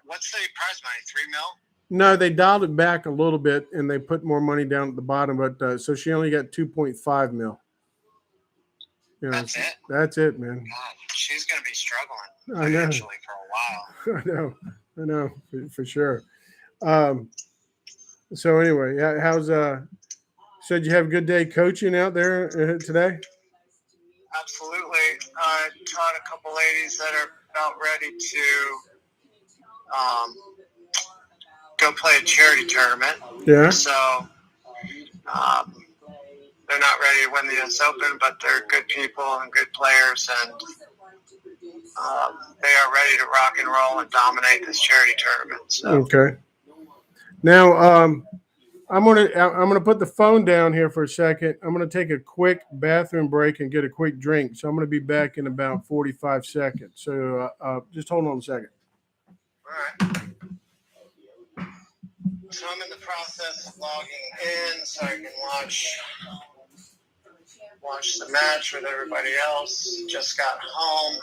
[SPEAKER 3] What's the prize money? $3 million?
[SPEAKER 1] No, they dialed it back a little bit, and they put more money down at the bottom. But so she only got $2.5 million.
[SPEAKER 3] That's it.
[SPEAKER 1] That's it, man.
[SPEAKER 3] God, she's going to be struggling financially for a while.
[SPEAKER 1] I know, for sure. So anyway, how's so did you have a good day coaching out there today?
[SPEAKER 3] Absolutely. I taught a couple ladies that are about ready to go play a charity tournament.
[SPEAKER 1] Yeah.
[SPEAKER 3] So they're not ready to win the US Open, but they're good people and good players, and they are ready to rock and roll and dominate this charity tournament. So.
[SPEAKER 1] Okay. Now, I'm gonna put the phone down here for a second. I'm gonna take a quick bathroom break and get a quick drink. So I'm gonna be back in about 45 seconds. So just hold on a second.
[SPEAKER 3] All right. So I'm in the process of logging in so I can watch the match with everybody else. Just got home.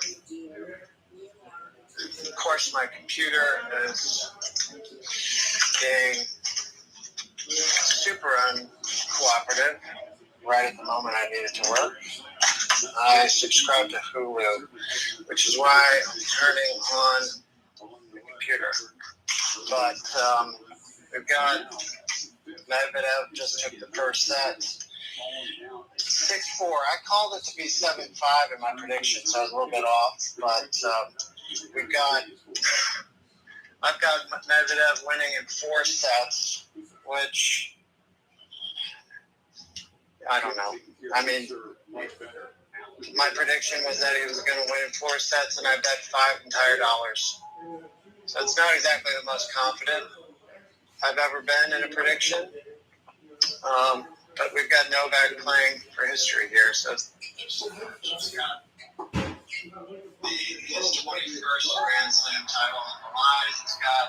[SPEAKER 3] Of course, my computer is being super uncooperative right at the moment I need it to work. I subscribe to Hulu, which is why I'm turning on the computer. But we've got Medvedev just took the first set. 6-4. I called it to be 7-5 in my prediction, so I was a little bit off. But I've got Medvedev winning in 4 sets, which I don't know. I mean, my prediction was that he was going to win in 4 sets, and I bet $5 entire dollars. So it's not exactly the most confident I've ever been in a prediction. But we've got Novak playing for history here, so he's got his 21st Grand Slam title on the line. He's got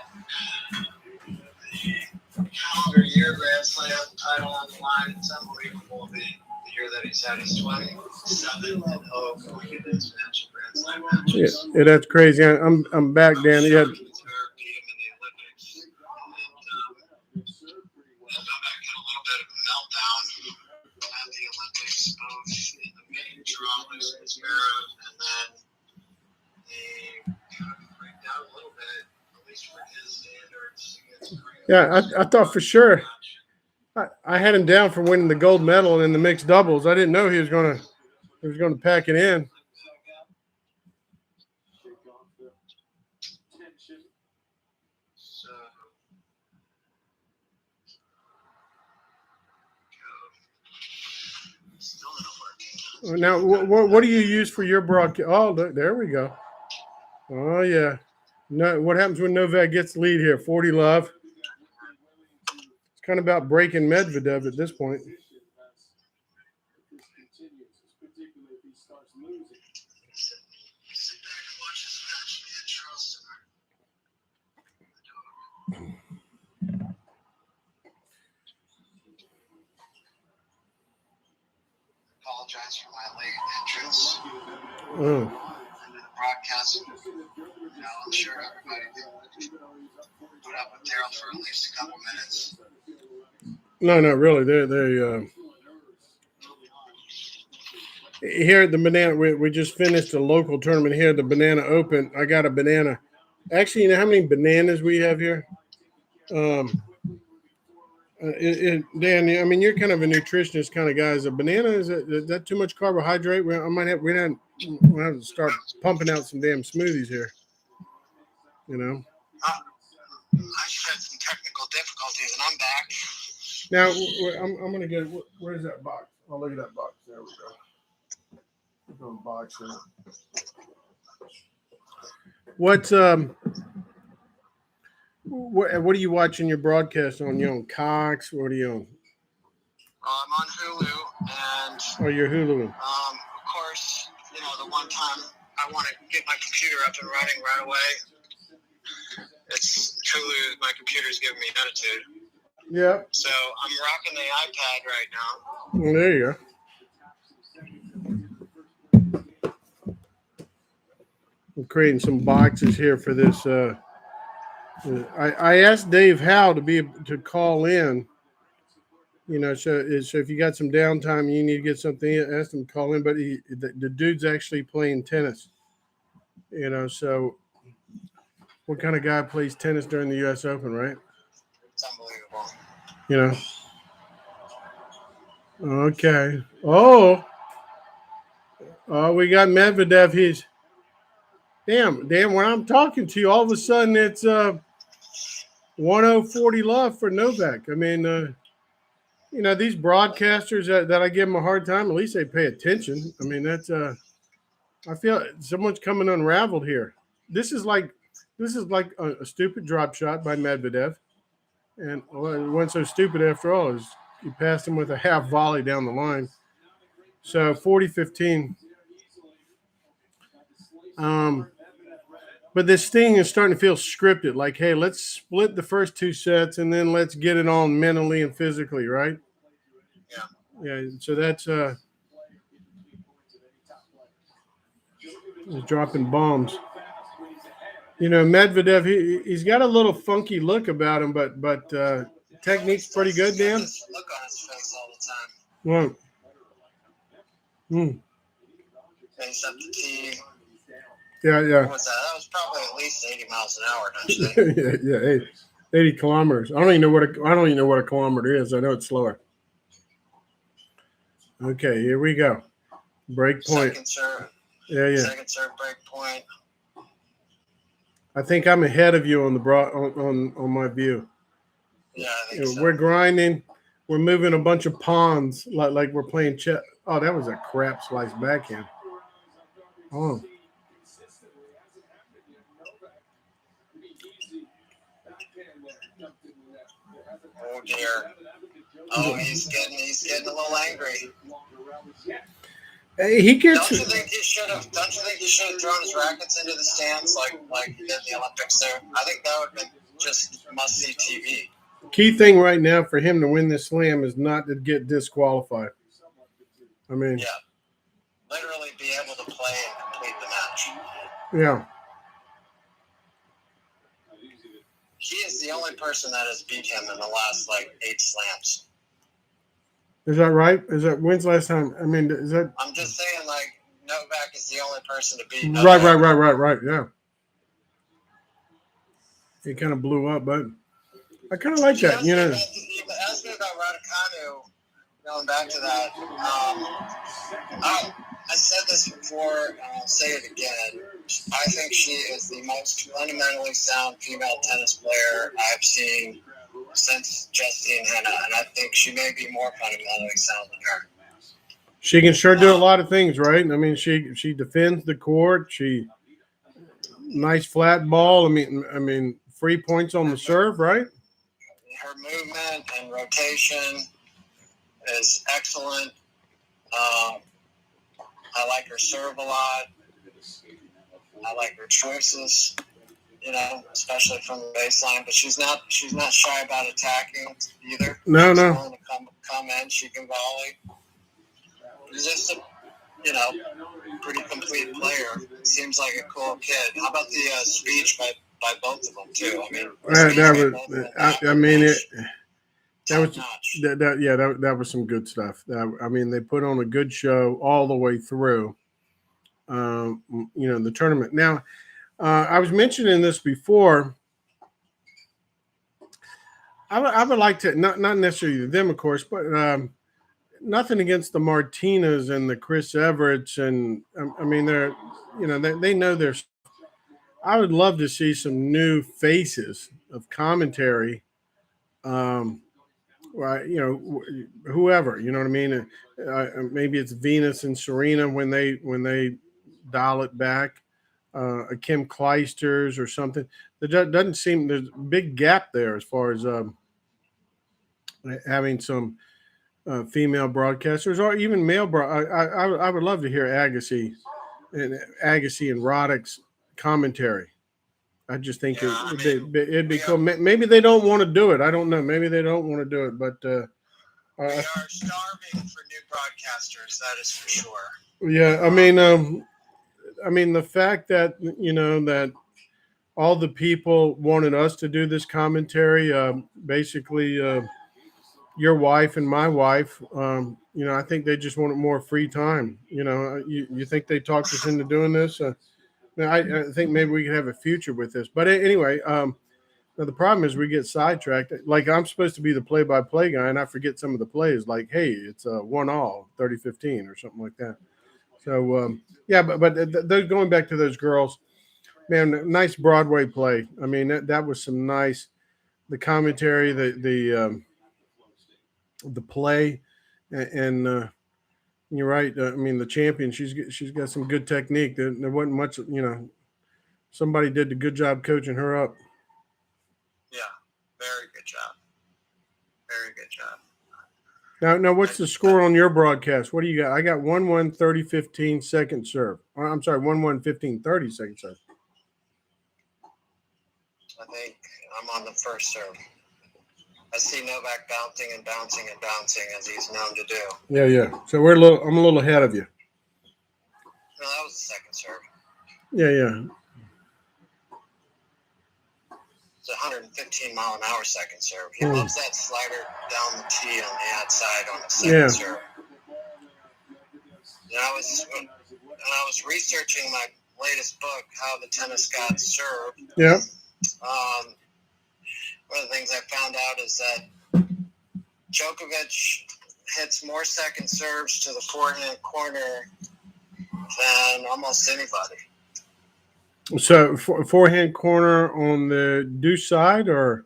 [SPEAKER 3] the calendar year Grand Slam title on the line. It's unbelievable the year that he's had. He's 27-0 going into his match Grand Slam matches.
[SPEAKER 1] Yeah, that's crazy. I'm back, Dan. Yeah. Yeah, I thought for sure I had him down for winning the gold medal in the mixed doubles. I didn't know he was gonna pack it in. Now, what do you use for your broadcast? Oh, there we go. Oh yeah. No, what happens when Novak gets the lead here? 40 love. It's kind of about breaking Medvedev at this point.
[SPEAKER 3] Apologize for my late entrance.
[SPEAKER 1] Oh.
[SPEAKER 3] Into the broadcast. I'm sure everybody did put up with Darryl for at least a couple minutes.
[SPEAKER 1] No, not really. They here at the Banana, we just finished a local tournament here, the Banana Open. I got a banana. Actually, you know how many bananas we have here? Dan, I mean, you're kind of a nutritionist kind of guy. Is a banana, is that too much carbohydrate? We'll have to start pumping out some damn smoothies here. You know?
[SPEAKER 3] I had some technical difficulties, and I'm back.
[SPEAKER 1] Now, I'm going to get, where's that box? Oh, look at that box. There we go. Look at the box here. What are you watching your broadcast on? You on Cox? What are you on?
[SPEAKER 3] I'm on Hulu, and
[SPEAKER 1] oh, you're Hulu.
[SPEAKER 3] Of course, the one time I want to get my computer up and running right away, it's Hulu. My computer's giving me attitude.
[SPEAKER 1] Yeah.
[SPEAKER 3] So I'm rocking the iPad right now.
[SPEAKER 1] Well, there you go. I'm creating some boxes here for this. I asked Dave Howe to call in. So if you got some downtime and you need to get something, ask him to call in. But the dude's actually playing tennis. So what kind of guy plays tennis during the U.S. Open, right?
[SPEAKER 3] It's unbelievable.
[SPEAKER 1] Okay. Oh, we got Medvedev. He's damn. When I'm talking to you, all of a sudden it's 1040 love for Novak. I mean, these broadcasters that I give them a hard time, at least they pay attention. I mean, that's I feel someone's coming unraveled here. This is like a stupid drop shot by Medvedev, and it wasn't so stupid after all. He passed him with a half volley down the line. So 40-15. But this thing is starting to feel scripted. Like, hey, let's split the first 2 sets and then let's get it on mentally and physically, right?
[SPEAKER 3] Yeah.
[SPEAKER 1] Yeah. So that's he's dropping bombs. Medvedev, he's got a little funky look about him, but technique's pretty good, Dan.
[SPEAKER 3] Look on his face all the time.
[SPEAKER 1] Well,
[SPEAKER 3] Face up the tee.
[SPEAKER 1] Yeah.
[SPEAKER 3] What was that? That was probably at least 80 miles an hour, don't you think?
[SPEAKER 1] yeah. 80 kilometers. I don't even know what a kilometer is. I know it's slower. Okay, here we go. Break point.
[SPEAKER 3] Second serve.
[SPEAKER 1] Yeah.
[SPEAKER 3] Second serve break point.
[SPEAKER 1] I think I'm ahead of you on the on my view.
[SPEAKER 3] Yeah, I think so.
[SPEAKER 1] We're grinding. We're moving a bunch of pawns like we're playing chess. Oh, that was a crap slice backhand. Oh.
[SPEAKER 3] Oh dear. Oh, he's getting a little angry.
[SPEAKER 1] Hey, he gets.
[SPEAKER 3] Don't you think he should have thrown his rackets into the stands like he did in the Olympics there? I think that would have been just must see TV.
[SPEAKER 1] Key thing right now for him to win this slam is not to get disqualified. I mean,
[SPEAKER 3] yeah, literally be able to play and complete the match.
[SPEAKER 1] Yeah.
[SPEAKER 3] He is the only person that has beat him in the last 8 slams.
[SPEAKER 1] Is that right? When's the last time? I mean, is that?
[SPEAKER 3] I'm just saying, Novak is the only person to beat.
[SPEAKER 1] Right. Yeah. He kind of blew up, but I kind of like that.
[SPEAKER 3] You asked me about Raducanu. Going back to that, I said this before, and I'll say it again. I think she is the most fundamentally sound female tennis player I've seen since Justine Henna, and I think she may be more fundamentally sound than her.
[SPEAKER 1] She can sure do a lot of things, right? I mean, she defends the court. She nice flat ball. I mean, free points on the serve, right?
[SPEAKER 3] Her movement and rotation is excellent. I like her serve a lot. I like her choices, especially from the baseline. But she's not shy about attacking either.
[SPEAKER 1] No.
[SPEAKER 3] She's willing to come in. She can volley. She's just a pretty complete player. Seems like a cool kid. How about the speech by both of them too? I mean, that was some good stuff. They put on a good show all the way through. The tournament. Now, I was mentioning this before. I
[SPEAKER 1] would like to not necessarily them, of course, but nothing against the Martinas and the Chris Everetts, and they're they know their. I would love to see some new faces of commentary. Whoever, you know what I mean? Maybe it's Venus and Serena when they dial it back, a Kim Clijsters or something. There doesn't seem there's a big gap there as far as having some female broadcasters or even male. I would love to hear Agassi and Roddick's commentary. I just think it'd be cool. Maybe they don't want to do it. I don't know. Maybe they don't want to do it, but
[SPEAKER 3] we are starving for new broadcasters. That is for sure.
[SPEAKER 1] Yeah, the fact that that all the people wanted us to do this commentary, basically, your wife and my wife, I think they just wanted more free time. You think they talked us into doing this? I think maybe we could have a future with this. But anyway, now the problem is we get sidetracked. Like I'm supposed to be the play-by-play guy, and I forget some of the plays. Like, hey, it's a 1-all, 30-15 or something like that. So, but they're going back to those girls. Man, nice Broadway play. I mean, that was some nice – the commentary, the play, and you're right. The champion, she's got some good technique. There wasn't much, somebody did a good job coaching her up.
[SPEAKER 3] Yeah, very good job. Very good job.
[SPEAKER 1] Now, what's the score on your broadcast? What do you got? I got 1-1, 30-15 second serve. I'm sorry, 1-1, 15-30 second serve.
[SPEAKER 3] I think I'm on the first serve. I see Novak bouncing as he's known to do.
[SPEAKER 1] Yeah. So I'm a little ahead of you.
[SPEAKER 3] No, that was the second serve.
[SPEAKER 1] Yeah.
[SPEAKER 3] It's a 115-mile-an-hour second serve. He loves that slider down the tee on the outside on the second serve. I was researching my latest book, How the Tennis Gods Serve.
[SPEAKER 1] Yeah.
[SPEAKER 3] One of the things I found out is that Djokovic hits more second serves to the forehand corner than almost anybody.
[SPEAKER 1] So forehand corner on the deuce side or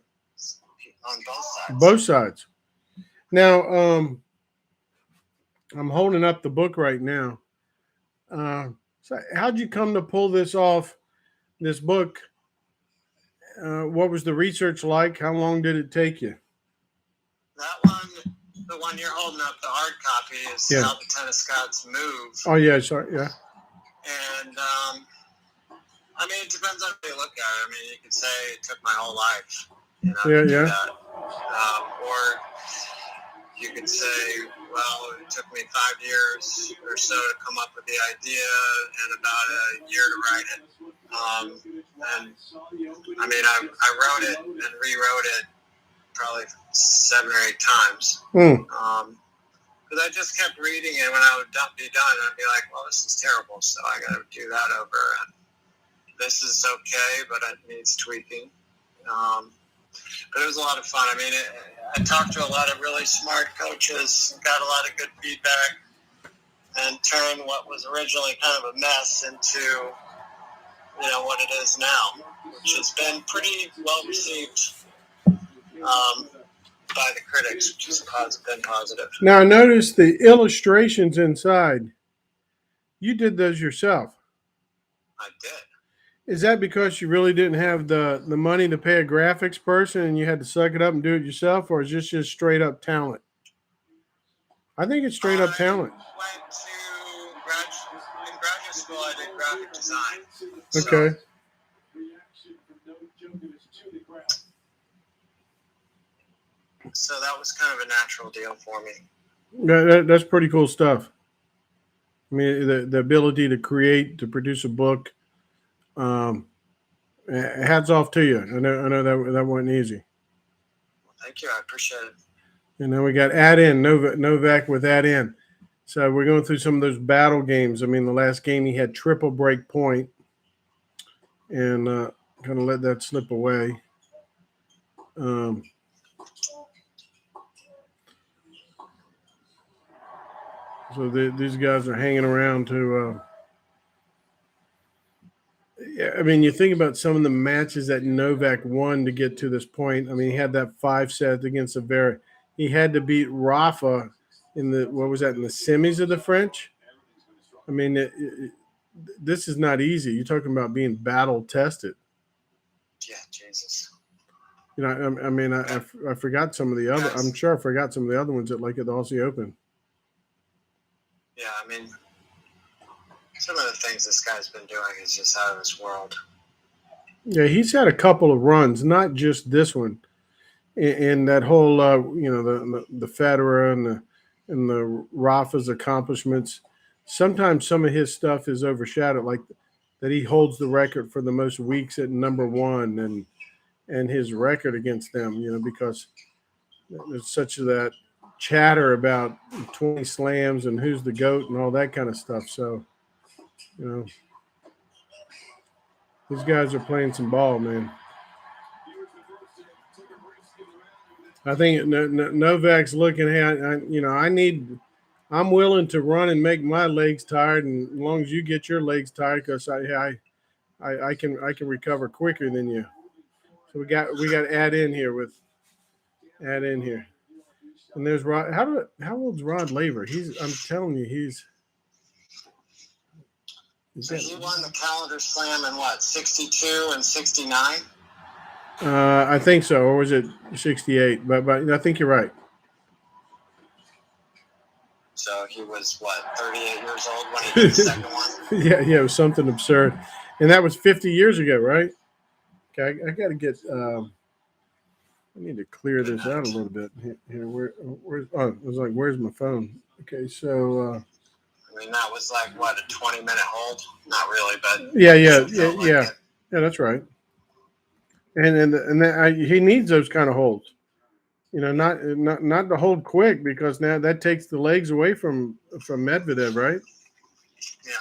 [SPEAKER 3] On both sides.
[SPEAKER 1] both sides. Now, I'm holding up the book right now. So how'd you come to pull this off, this book? What was the research like? How long did it take you?
[SPEAKER 3] That one, the one you're holding up, the hard copy, is
[SPEAKER 1] Yeah.
[SPEAKER 3] How the Tennis Gods Move.
[SPEAKER 1] Oh, yeah, sorry, yeah.
[SPEAKER 3] And, I mean, it depends on how you look at it. I mean, you could say it took my whole life, you know,
[SPEAKER 1] Yeah,
[SPEAKER 3] to do
[SPEAKER 1] yeah.
[SPEAKER 3] that. Or you could say, well, it took me 5 years or so to come up with the idea and about a year to write it. And I mean, I wrote it and rewrote it probably 7 or 8 times. Because I just kept reading it. When I would be done, I'd be like, well, this is terrible, so I got to do that over. And this is okay, but it needs tweaking. But it was a lot of fun. I mean, I talked to a lot of really smart coaches, got a lot of good feedback, and turned what was originally kind of a mess into, you know, what it is now, which has been pretty well received by the critics, which has been positive.
[SPEAKER 1] Now, I noticed the illustrations inside. You did those yourself.
[SPEAKER 3] I did.
[SPEAKER 1] Is that because you really didn't have the money to pay a graphics person and you had to suck it up and do it yourself, or is this just straight up talent? I think it's straight up talent.
[SPEAKER 3] I went to in graduate school, I did graphic design.
[SPEAKER 1] Okay.
[SPEAKER 3] So that was kind of a natural deal for me.
[SPEAKER 1] That's pretty cool stuff. I mean, the ability to create, to produce a book. Hats off to you. I know that wasn't easy.
[SPEAKER 3] Well, thank you. I appreciate it.
[SPEAKER 1] And then we got add in Novak with add in. So we're going through some of those battle games. I mean, the last game he had triple break point, and kind of let that slip away. So these guys are hanging around to. I mean, you think about some of the matches that Novak won to get to this point. I mean, he had that 5 set against Avera. He had to beat Rafa in the in the semis of the French. I mean, this is not easy. You're talking about being battle tested.
[SPEAKER 3] Yeah, Jesus.
[SPEAKER 1] You know, I mean, I forgot some of the other. I'm sure I forgot some of the other ones at the Aussie Open.
[SPEAKER 3] Yeah, I mean, some of the things this guy's been doing is just out of this world.
[SPEAKER 1] Yeah, he's had a couple of runs, not just this one. And that whole, the Federer and the Rafa's accomplishments. Sometimes some of his stuff is overshadowed, like that he holds the record for the most weeks at number 1, and his record against them. You know, because there's such that chatter about 20 slams and who's the GOAT and all that kind of stuff. So, you know, these guys are playing some ball, man. I think Novak's looking at, I'm willing to run and make my legs tired, and as long as you get your legs tired, because I can recover quicker than you. So we got to add in here. And there's Rod. How old's Rod Laver? I'm telling you,
[SPEAKER 3] So he won the calendar slam in what, 62 and 69?
[SPEAKER 1] I think so, or was it 68? But I think you're right.
[SPEAKER 3] So he was, 38 years old when he did the second one?
[SPEAKER 1] Yeah, it was something absurd. And that was 50 years ago, right? Okay, I got to get I need to clear this out a little bit. Here, where's my phone? Okay, so
[SPEAKER 3] I mean, that was like, a 20-minute hold? Not really, but...
[SPEAKER 1] Yeah, that's right. And he needs those kind of holds. You know, not to hold quick, because now that takes the legs away from Medvedev, right?
[SPEAKER 3] Yeah.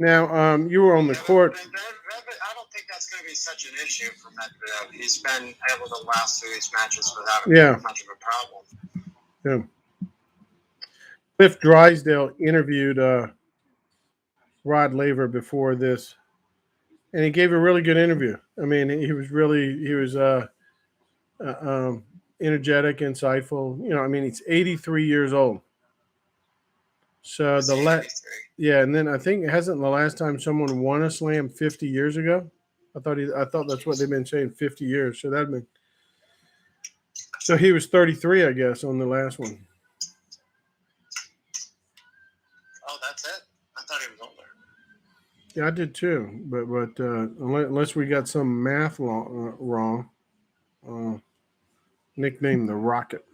[SPEAKER 1] Now, you were on the court.
[SPEAKER 3] I don't think that's going to be such an issue for Medvedev. He's been able to last through these matches without much of a problem.
[SPEAKER 1] Yeah. Cliff Drysdale interviewed Rod Laver before this, and he gave a really good interview. I mean, he was energetic, insightful. You know, I mean, he's 83 years old. So and then I think hasn't the last time someone won a slam 50 years ago? I thought that's what they've been saying, 50 years. So he was 33, I guess, on the last one.
[SPEAKER 3] Oh, that's it? I thought he was older.
[SPEAKER 1] Yeah, I did too. But unless we got some math wrong, nicknamed the Rocket.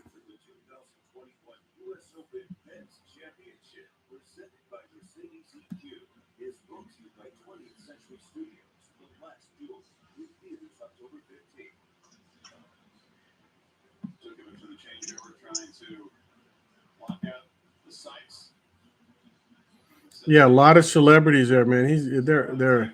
[SPEAKER 1] Yeah, a lot of celebrities there, man. They're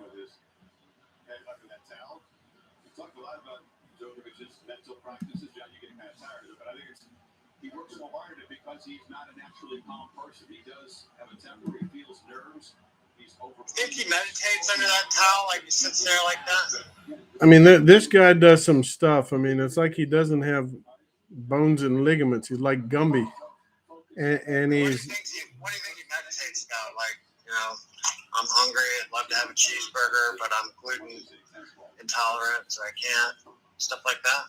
[SPEAKER 3] Think he meditates under that towel, like he sits there like that?
[SPEAKER 1] I mean, this guy does some stuff. I mean, it's like he doesn't have bones and ligaments. He's like Gumby, and he's.
[SPEAKER 3] What do you think he meditates about? Like, you know, I'm hungry. I'd love to have a cheeseburger, but I'm gluten intolerant, so I can't. Stuff like that.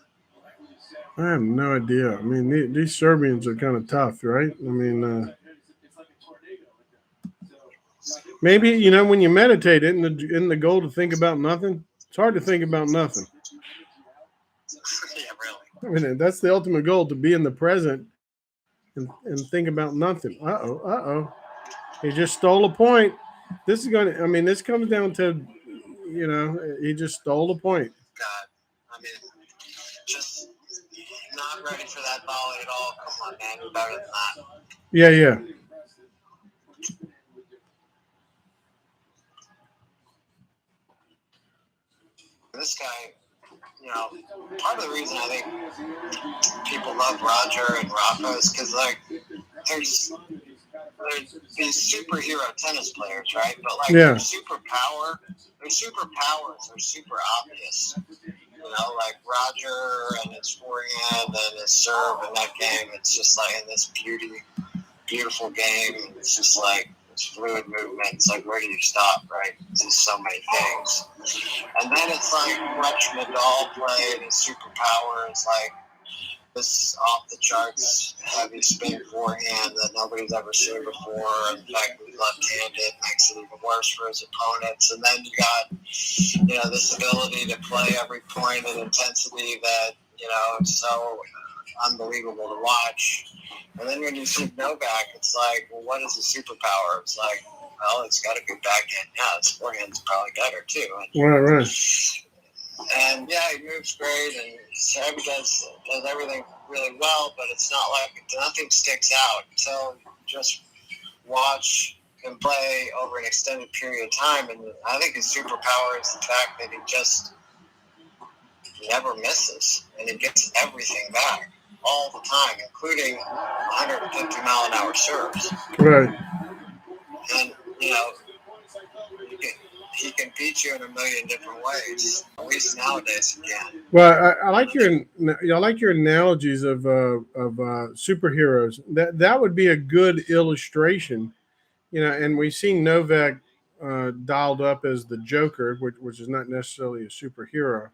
[SPEAKER 1] I have no idea. I mean, these Serbians are kind of tough, right? I mean, maybe when you meditate, isn't the goal to think about nothing? It's hard to think about nothing.
[SPEAKER 3] Yeah, really.
[SPEAKER 1] I mean, that's the ultimate goal, to be in the present and think about nothing. Uh-oh. He just stole a point. This comes down to, he just stole a point.
[SPEAKER 3] God, I mean, just not ready for that volley at all. Come on, man, you're better than that.
[SPEAKER 1] Yeah.
[SPEAKER 3] This guy, part of the reason I think people love Roger and Rafa is because, like, there's these superhero tennis players, right? But, like, their superpowers are super obvious. Like Roger and his forehand and his serve in that game, it's just like in this beautiful game. It's just like it's fluid movement. It's like, where do you stop, right? It's just so many things. And then it's like Rutsch Nadal play, and his superpower is like this off the charts heavy spin forehand that nobody's ever seen before. In fact, he's left-handed, makes it even worse for his opponents. And then you got, this ability to play every point and intensity that, is so unbelievable to watch. And then when you see Novak, it's like, well, what is his superpower? It's like, well, it's got a good backhand. Yeah, his forehand's probably better too.
[SPEAKER 1] Right.
[SPEAKER 3] And yeah, he moves great, and he does everything really well. But it's not like nothing sticks out. So just watch him play over an extended period of time, and I think his superpower is the fact that he just never misses, and he gets everything back all the time, including 150-mile-an-hour serves.
[SPEAKER 1] Right.
[SPEAKER 3] And he can beat you in a million different ways. At least nowadays he can.
[SPEAKER 1] Well, I like your analogies of superheroes. That would be a good illustration, And we've seen Novak dialed up as the Joker, which is not necessarily a superhero.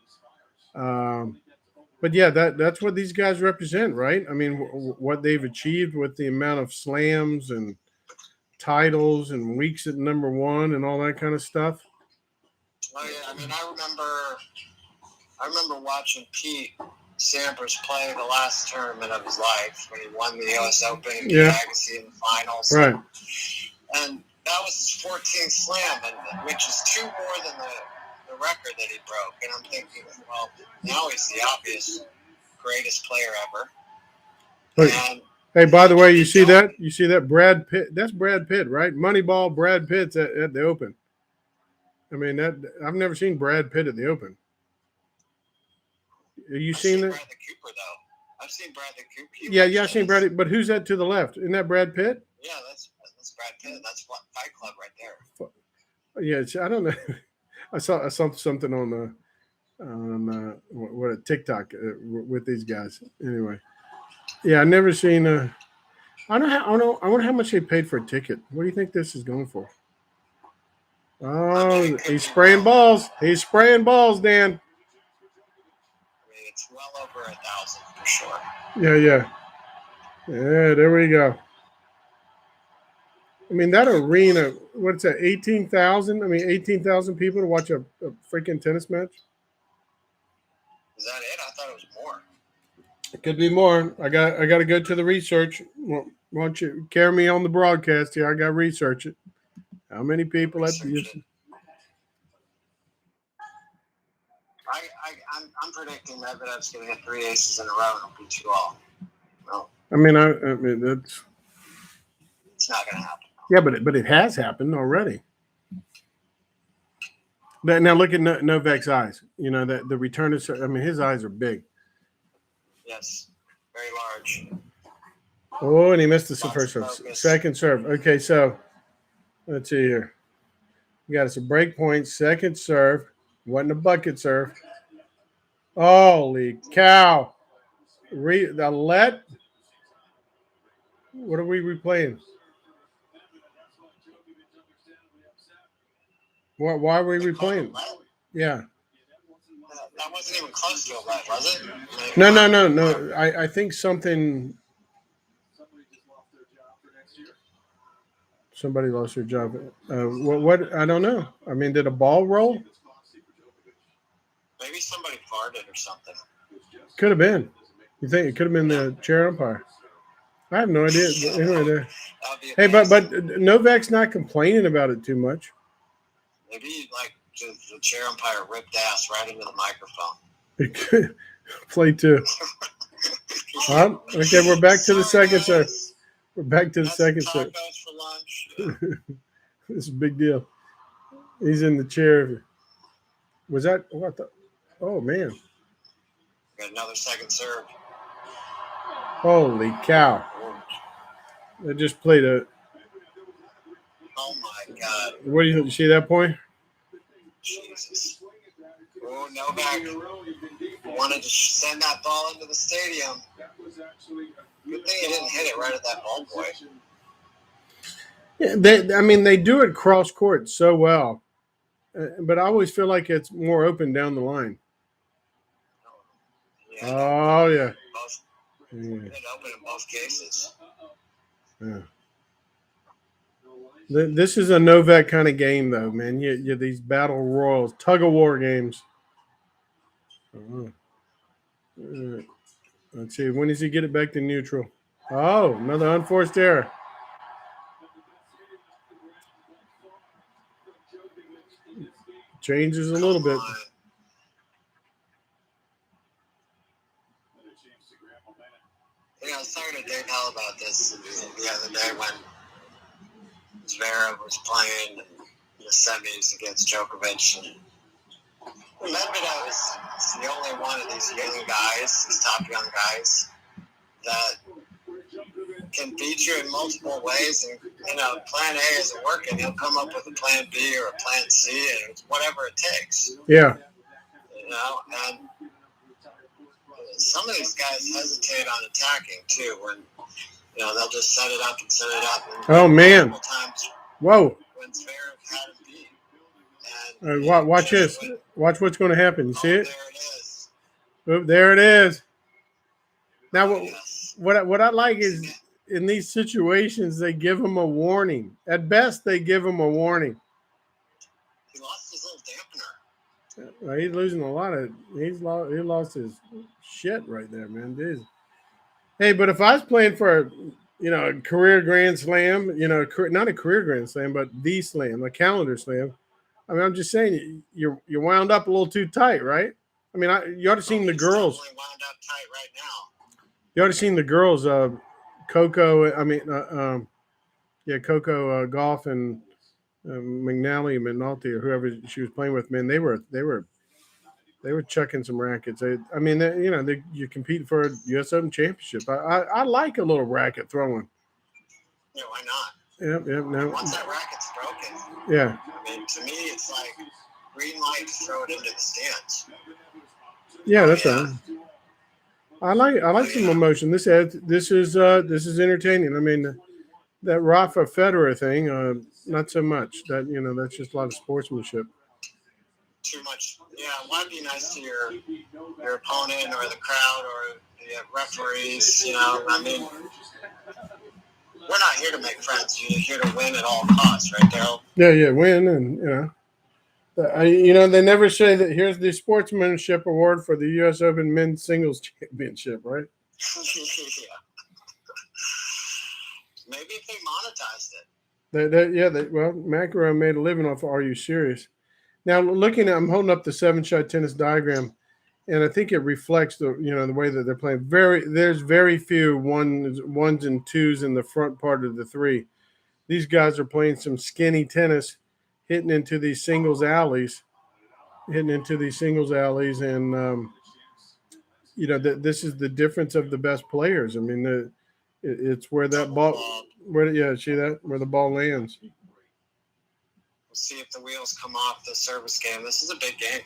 [SPEAKER 1] But yeah, that's what these guys represent, right? I mean, what they've achieved with the amount of slams and titles and weeks at number one and all that kind of stuff.
[SPEAKER 3] Oh yeah, I mean, I remember watching Pete Sampras play the last tournament of his life when he won the U.S. Open and beat Agassi in the finals.
[SPEAKER 1] Right.
[SPEAKER 3] And that was his 14th slam, which is two more than the record that he broke. And I'm thinking, well, now he's the obvious greatest player ever.
[SPEAKER 1] And hey, by the way, you see that Brad Pitt? That's Brad Pitt, right? Moneyball Brad Pitt's at the Open. I mean, that I've never seen Brad Pitt at the Open. Have you
[SPEAKER 3] I've
[SPEAKER 1] seen that?
[SPEAKER 3] Bradley Cooper though. I've seen Bradley Cooper.
[SPEAKER 1] Yeah, I've seen Bradley. But who's that to the left? Isn't that Brad Pitt?
[SPEAKER 3] Yeah, that's Brad Pitt. That's Fight Club right there.
[SPEAKER 1] Yeah, I don't know. I saw something on what a TikTok with these guys. Anyway, yeah, I never seen. I don't know. I wonder how much they paid for a ticket. What do you think this is going for? Oh, he's spraying balls. He's spraying balls, Dan.
[SPEAKER 3] I mean, it's well over 1,000 for sure.
[SPEAKER 1] Yeah. There we go. I mean, that arena, what's that, 18,000? I mean, 18,000 people to watch a freaking tennis match?
[SPEAKER 3] Is that it? I thought it was more.
[SPEAKER 1] It could be more. I got to go to the research. Why don't you carry me on the broadcast here? I got to research it. How many people at the...
[SPEAKER 3] I'm predicting Medvedev's going to get 3 aces in a row and he'll beat you all. No.
[SPEAKER 1] I mean, that's...
[SPEAKER 3] It's not going to happen.
[SPEAKER 1] Yeah, but it has happened already. Now look at Novak's eyes. You know, the return is... I mean, his eyes are big.
[SPEAKER 3] Yes, very large.
[SPEAKER 1] Oh, and he missed the first serve. Second serve. Okay, so let's see here. We got us a break point, second serve. Wasn't a bucket serve. Holy cow. The let. What are we replaying? Why are we replaying? Yeah.
[SPEAKER 3] That wasn't even close to a let, was it?
[SPEAKER 1] No. I think something. Somebody lost their job. What? I don't know. I mean, did a ball roll?
[SPEAKER 3] Maybe somebody farted or something.
[SPEAKER 1] Could have been. You think it could have been the chair umpire? I have no idea. Anyway, hey, but Novak's not complaining about it too much.
[SPEAKER 3] Maybe like the chair umpire ripped ass right into the microphone.
[SPEAKER 1] It could play two. Okay, we're back to the second serve. We're back to the second serve.
[SPEAKER 3] For lunch.
[SPEAKER 1] This is a big deal. He's in the chair. Was that what the? Oh man!
[SPEAKER 3] Got another second serve.
[SPEAKER 1] Holy cow! They just played a.
[SPEAKER 3] Oh my God!
[SPEAKER 1] What do you see that point?
[SPEAKER 3] Jesus! Oh, Novak wanted to send that ball into the stadium. Good thing he didn't hit it right at that ball boy.
[SPEAKER 1] Yeah, they do it cross court so well, but I always feel like it's more open down the line.
[SPEAKER 3] Yeah,
[SPEAKER 1] oh yeah.
[SPEAKER 3] It open in both cases.
[SPEAKER 1] Yeah. This is a Novak kind of game, though, man. You these battle royals, tug of war games. Let's see. When does he get it back to neutral? Oh, another unforced error. Changes a little bit.
[SPEAKER 3] Yeah, I was talking to Dave Hell about this the other day when Zverev was playing in the semis against Djokovic. And Medvedev is the only one of these young guys, these top young guys, that can beat you in multiple ways. And, plan A isn't working. He'll come up with a plan B or a plan C and whatever it takes.
[SPEAKER 1] Yeah.
[SPEAKER 3] And some of these guys hesitate on attacking, too, when, they'll just set it up and set it up. And
[SPEAKER 1] oh, man.
[SPEAKER 3] Times
[SPEAKER 1] whoa.
[SPEAKER 3] When Zverev had him beat.
[SPEAKER 1] Watch this. Watch what's going to happen. You see it?
[SPEAKER 3] There it is.
[SPEAKER 1] Oh, there it is. Now, what I like is in these situations, they give him a warning. At best, they give him a warning.
[SPEAKER 3] He lost his little dampener.
[SPEAKER 1] He's losing a lot of. He lost his shit right there, man. Dude. Hey, but if I was playing for a career Grand Slam, not a career Grand Slam, but the Slam, a calendar Slam. I mean, I'm just saying you wound up a little too tight, right? I mean, you ought to seen the girls.
[SPEAKER 3] Definitely wound up tight right now.
[SPEAKER 1] You ought to seen the girls. Coco. Coco Golf and McNally and McNulty or whoever she was playing with, man, they were chucking some rackets. I mean, you're competing for a U.S. Open championship. I like a little racket throwing.
[SPEAKER 3] Yeah, why not?
[SPEAKER 1] Yep,
[SPEAKER 3] And
[SPEAKER 1] no,
[SPEAKER 3] once that racket's broken,
[SPEAKER 1] yeah,
[SPEAKER 3] I mean, to me, it's like green light to throw it into the stands.
[SPEAKER 1] yeah,
[SPEAKER 3] Oh,
[SPEAKER 1] that's
[SPEAKER 3] yeah.
[SPEAKER 1] right. I like some emotion. This is entertaining. I mean, that Rafa Federer thing, not so much. That's just a lot of sportsmanship.
[SPEAKER 3] Too much. Yeah, it might be nice to your opponent or the crowd or the referees. I mean, we're not here to make friends. You're here to win at all costs, right, Darryl?
[SPEAKER 1] Yeah, win, and they never say that here's the sportsmanship award for the U.S. Open men's singles championship, right?
[SPEAKER 3] Yeah. Maybe if they monetized it.
[SPEAKER 1] Well, McEnroe made a living off of Are You Serious? Now, I'm holding up the 7-shot tennis diagram, and I think it reflects the way that they're playing. There's very few ones and twos in the front part of the three. These guys are playing some skinny tennis, hitting into these singles alleys, and this is the difference of the best players. I mean, it's where that ball, see that where the ball lands.
[SPEAKER 3] We'll see if the wheels come off the service game. This is a big game.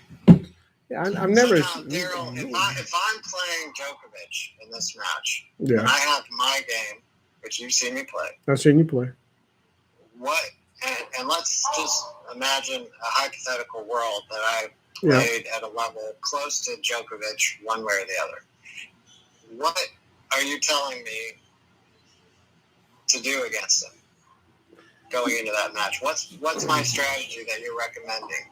[SPEAKER 1] Yeah, I've never.
[SPEAKER 3] So now, Darryl, if I'm playing Djokovic in this match,
[SPEAKER 1] Yeah.
[SPEAKER 3] and I have my game, which you've seen me play.
[SPEAKER 1] I've seen you play.
[SPEAKER 3] What? And let's just imagine a hypothetical world that I played at a level close to Djokovic, one way or the other. What are you telling me to do against him going into that match? What's my strategy that you're recommending?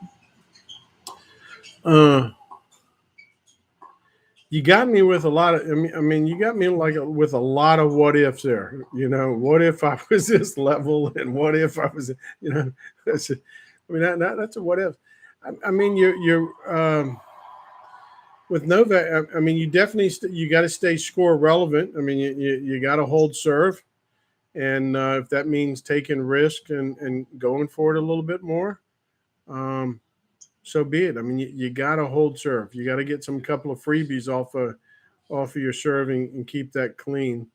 [SPEAKER 1] You got me with a lot of. I mean, you got me with a lot of what ifs there. What if I was this level, and what if I was, that's a what if. I mean, you're with Novak. I mean, you definitely you got to stay score relevant. I mean, you got to hold serve, and if that means taking risk and going for it a little bit more, so be it. I mean, you got to hold serve. You got to get some couple of freebies off of your serving and keep that clean.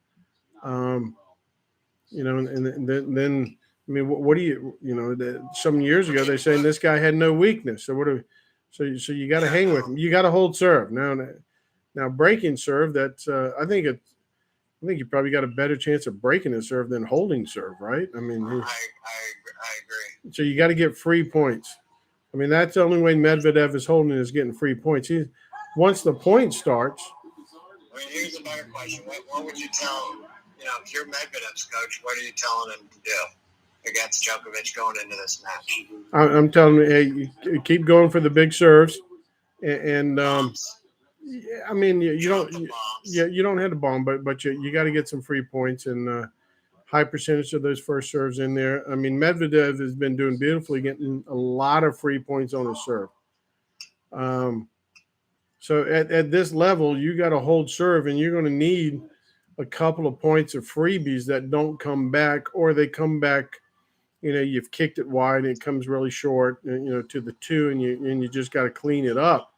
[SPEAKER 1] And then I mean, what do some years ago they saying this guy had no weakness. So you got to hang with him. You got to hold serve. Now breaking serve. That's I think you probably got a better chance of breaking a serve than holding serve, right? I mean,
[SPEAKER 3] I agree.
[SPEAKER 1] So you got to get free points. I mean, that's the only way Medvedev is holding is getting free points. Once the point starts.
[SPEAKER 3] I mean, here's a better question. What would you tell, if you're Medvedev's coach, what are you telling him to do against Djokovic going into this match?
[SPEAKER 1] I'm telling him, hey, you keep going for the big serves. And I mean, you don't have to bomb, but you got to get some free points and high percentage of those first serves in there. I mean, Medvedev has been doing beautifully, getting a lot of free points on his serve. So at this level, you got to hold serve, and you're going to need a couple of points of freebies that don't come back, or they come back. You've kicked it wide, and it comes really short. To the two, and you just got to clean it up.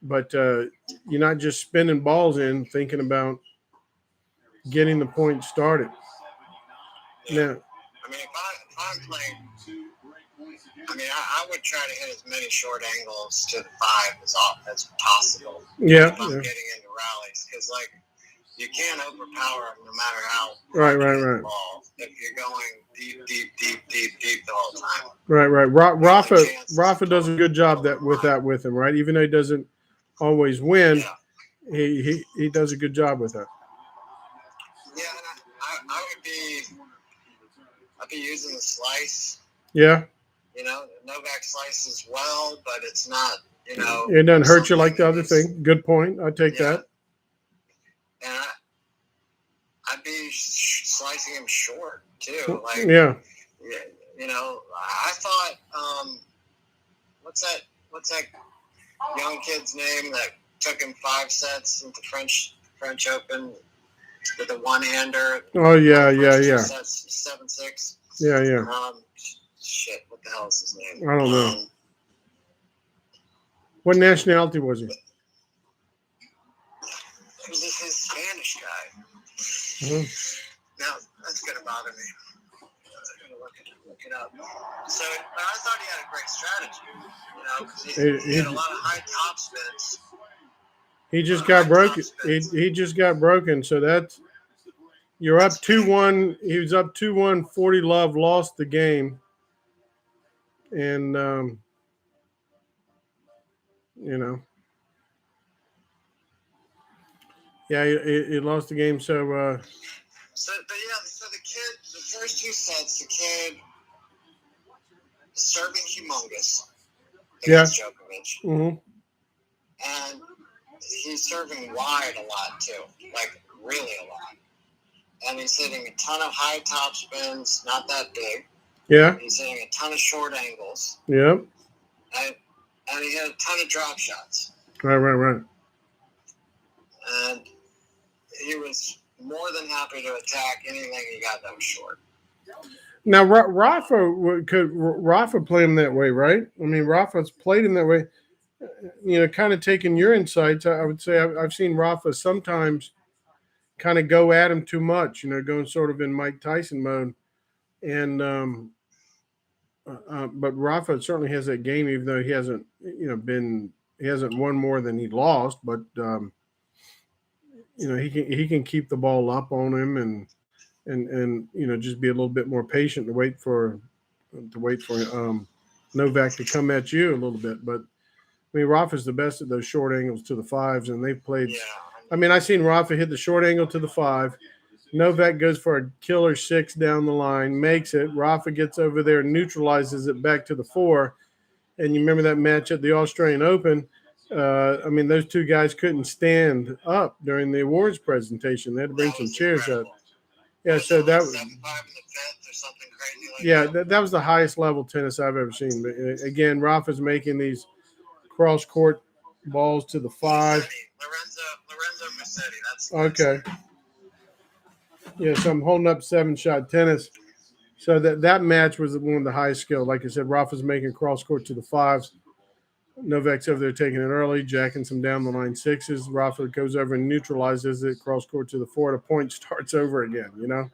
[SPEAKER 1] But you're not just spinning balls in, thinking about getting the point started.
[SPEAKER 3] Yeah. Now, I mean, if I'm playing, I mean, I would try to hit as many short angles to the 5 as possible.
[SPEAKER 1] Yeah.
[SPEAKER 3] If I'm getting into rallies, because you can't overpower them no matter how.
[SPEAKER 1] Right.
[SPEAKER 3] Ball if you're going deep the whole time.
[SPEAKER 1] Right. Rafa does a good job with him, right? Even though he doesn't always win, he does a good job with that.
[SPEAKER 3] Yeah, I'd be using the slice.
[SPEAKER 1] Yeah.
[SPEAKER 3] Novak slice as well, but it's not,
[SPEAKER 1] it doesn't hurt you like the other thing. Good point. I take that.
[SPEAKER 3] And I'd be slicing him short too.
[SPEAKER 1] Yeah.
[SPEAKER 3] I thought, what's that young kid's name that took him 5 sets into French Open with a one-hander?
[SPEAKER 1] Oh yeah.
[SPEAKER 3] Sets, 7-6.
[SPEAKER 1] Yeah.
[SPEAKER 3] Shit, what the hell is his name?
[SPEAKER 1] I don't know. What nationality was he?
[SPEAKER 3] It was this Spanish guy.
[SPEAKER 1] Mhm.
[SPEAKER 3] Now, that's going to bother me. I'm going to look it up. So, but I thought he had a great strategy, because he had a lot of high top spins.
[SPEAKER 1] He just got broken. He just got broken. So that's you're up 2-1. He was up 2-1. 40 love lost the game, and yeah, he lost the game. So
[SPEAKER 3] so the kid, the first two sets, the kid is serving humongous against Djokovic,
[SPEAKER 1] mm-hmm.
[SPEAKER 3] and he's serving wide a lot too, like really a lot. And he's hitting a ton of high top spins, not that big.
[SPEAKER 1] Yeah.
[SPEAKER 3] He's hitting a ton of short angles.
[SPEAKER 1] Yeah.
[SPEAKER 3] And he had a ton of drop shots.
[SPEAKER 1] Right.
[SPEAKER 3] And he was more than happy to attack anything he got that was short.
[SPEAKER 1] Now, Rafa play him that way, right? I mean, Rafa's played him that way. Kind of taking your insights, I would say I've seen Rafa sometimes kind of go at him too much, going sort of in Mike Tyson mode. And but Rafa certainly has that game, even though he hasn't, he hasn't won more than he lost. But he can keep the ball up on him and just be a little bit more patient to wait for Novak to come at you a little bit. But I mean, Rafa's the best at those short angles to the fives, and they've played. Yeah. I mean, I've seen Rafa hit the short angle to the 5. Novak goes for a killer 6 down the line, makes it. Rafa gets over there, neutralizes it back to the 4. And you remember that match at the Australian Open? I mean, those two guys couldn't stand up during the awards presentation. They had to bring some chairs up. Yeah, so that was 7-5 in the 5th or something crazy like that. That was the highest level tennis I've ever seen. But again, Rafa's making these cross court balls to the 5.
[SPEAKER 3] Lorenzo Musetti. That's
[SPEAKER 1] okay. Yeah, so I'm holding up 7-shot tennis. So that match was one of the highest skill. Like I said, Rafa's making cross court to the 5s. Novak's over there taking it early, jacking some down the line 6s. Rafa goes over and neutralizes it, cross court to the 4. The point starts over again,
[SPEAKER 3] Yeah, it really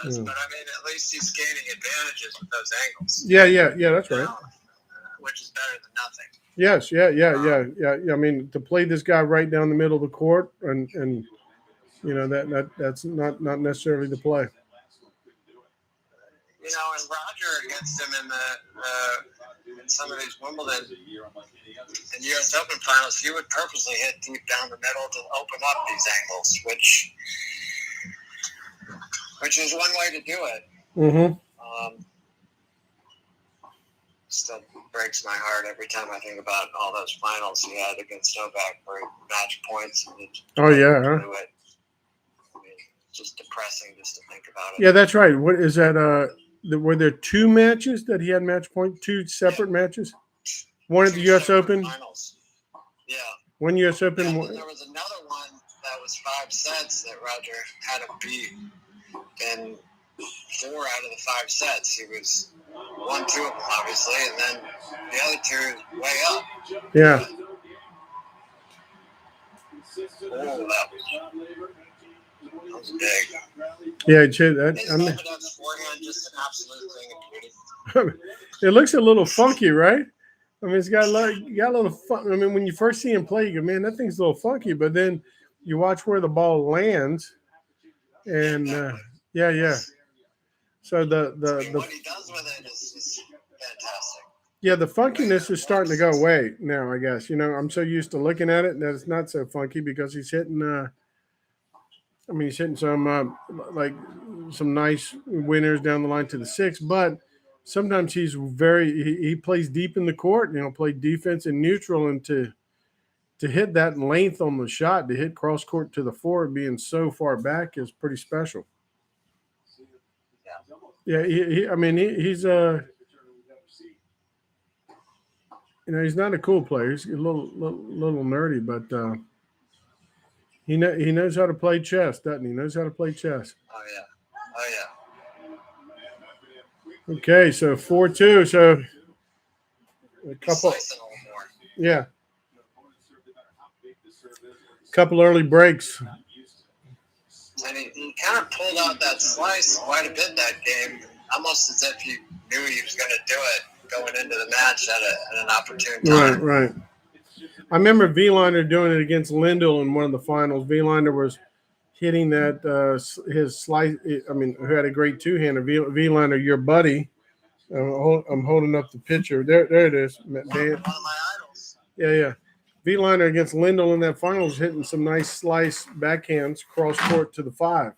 [SPEAKER 3] does. Yeah. But I mean, at least he's gaining advantages with those angles.
[SPEAKER 1] Yeah, that's right.
[SPEAKER 3] Which is better than nothing.
[SPEAKER 1] Yes, yeah. I mean, to play this guy right down the middle of the court and that's not necessarily the play.
[SPEAKER 3] And Roger against him in some of these Wimbledon and U.S. Open finals, he would purposely hit deep down the middle to open up these angles, which is one way to do it.
[SPEAKER 1] Mm-hmm.
[SPEAKER 3] Still breaks my heart every time I think about all those finals he had against Novak for match points. And blew it. I mean, it's just depressing just to think about it.
[SPEAKER 1] Yeah, that's right. What is that? Were there 2 matches that he had match point? 2 separate matches? One at the U.S. Open?
[SPEAKER 3] Finals. Yeah.
[SPEAKER 1] One U.S. Open?
[SPEAKER 3] And then there was another one that was 5 sets that Roger had to beat. And 4 out of the 5 sets, he was 1-2 of them, obviously, and then the other 2 way up.
[SPEAKER 1] Yeah.
[SPEAKER 3] Oh, that was big.
[SPEAKER 1] Yeah,
[SPEAKER 3] His forehand just an absolute thing of beauty.
[SPEAKER 1] It looks a little funky, right? I mean, it's got a little fun. I mean, when you first see him play, you go, man, that thing's a little funky. But then you watch where the ball lands, and yeah. So
[SPEAKER 3] what he does with it is fantastic.
[SPEAKER 1] Yeah, the funkiness is starting to go away now, I guess. I'm so used to looking at it that it's not so funky because he's hitting. He's hitting some some nice winners down the line to the 6, but sometimes he plays deep in the court and he'll play defense and neutral, and to hit that length on the shot, to hit cross court to the 4 being so far back is pretty special. Yeah, he's he's not a cool player. He's a little nerdy, but he knows how to play chess, doesn't he? He knows how to play chess.
[SPEAKER 3] Oh yeah.
[SPEAKER 1] Okay, so 4-2. So a couple,
[SPEAKER 3] Slice it a little more.
[SPEAKER 1] yeah, couple early breaks.
[SPEAKER 3] And he kind of pulled out that slice quite a bit that game, almost as if he knew he was going to do it going into the match at an opportune time.
[SPEAKER 1] Right. I remember Vielander doing it against Lindell in one of the finals. Vielander was hitting that his slice. I mean, who had a great two-hander. Vielander, your buddy. I'm holding up the picture. There it is.
[SPEAKER 3] One of my idols.
[SPEAKER 1] Yeah. Vielander against Lindell in that finals, hitting some nice slice backhands cross court to the 5.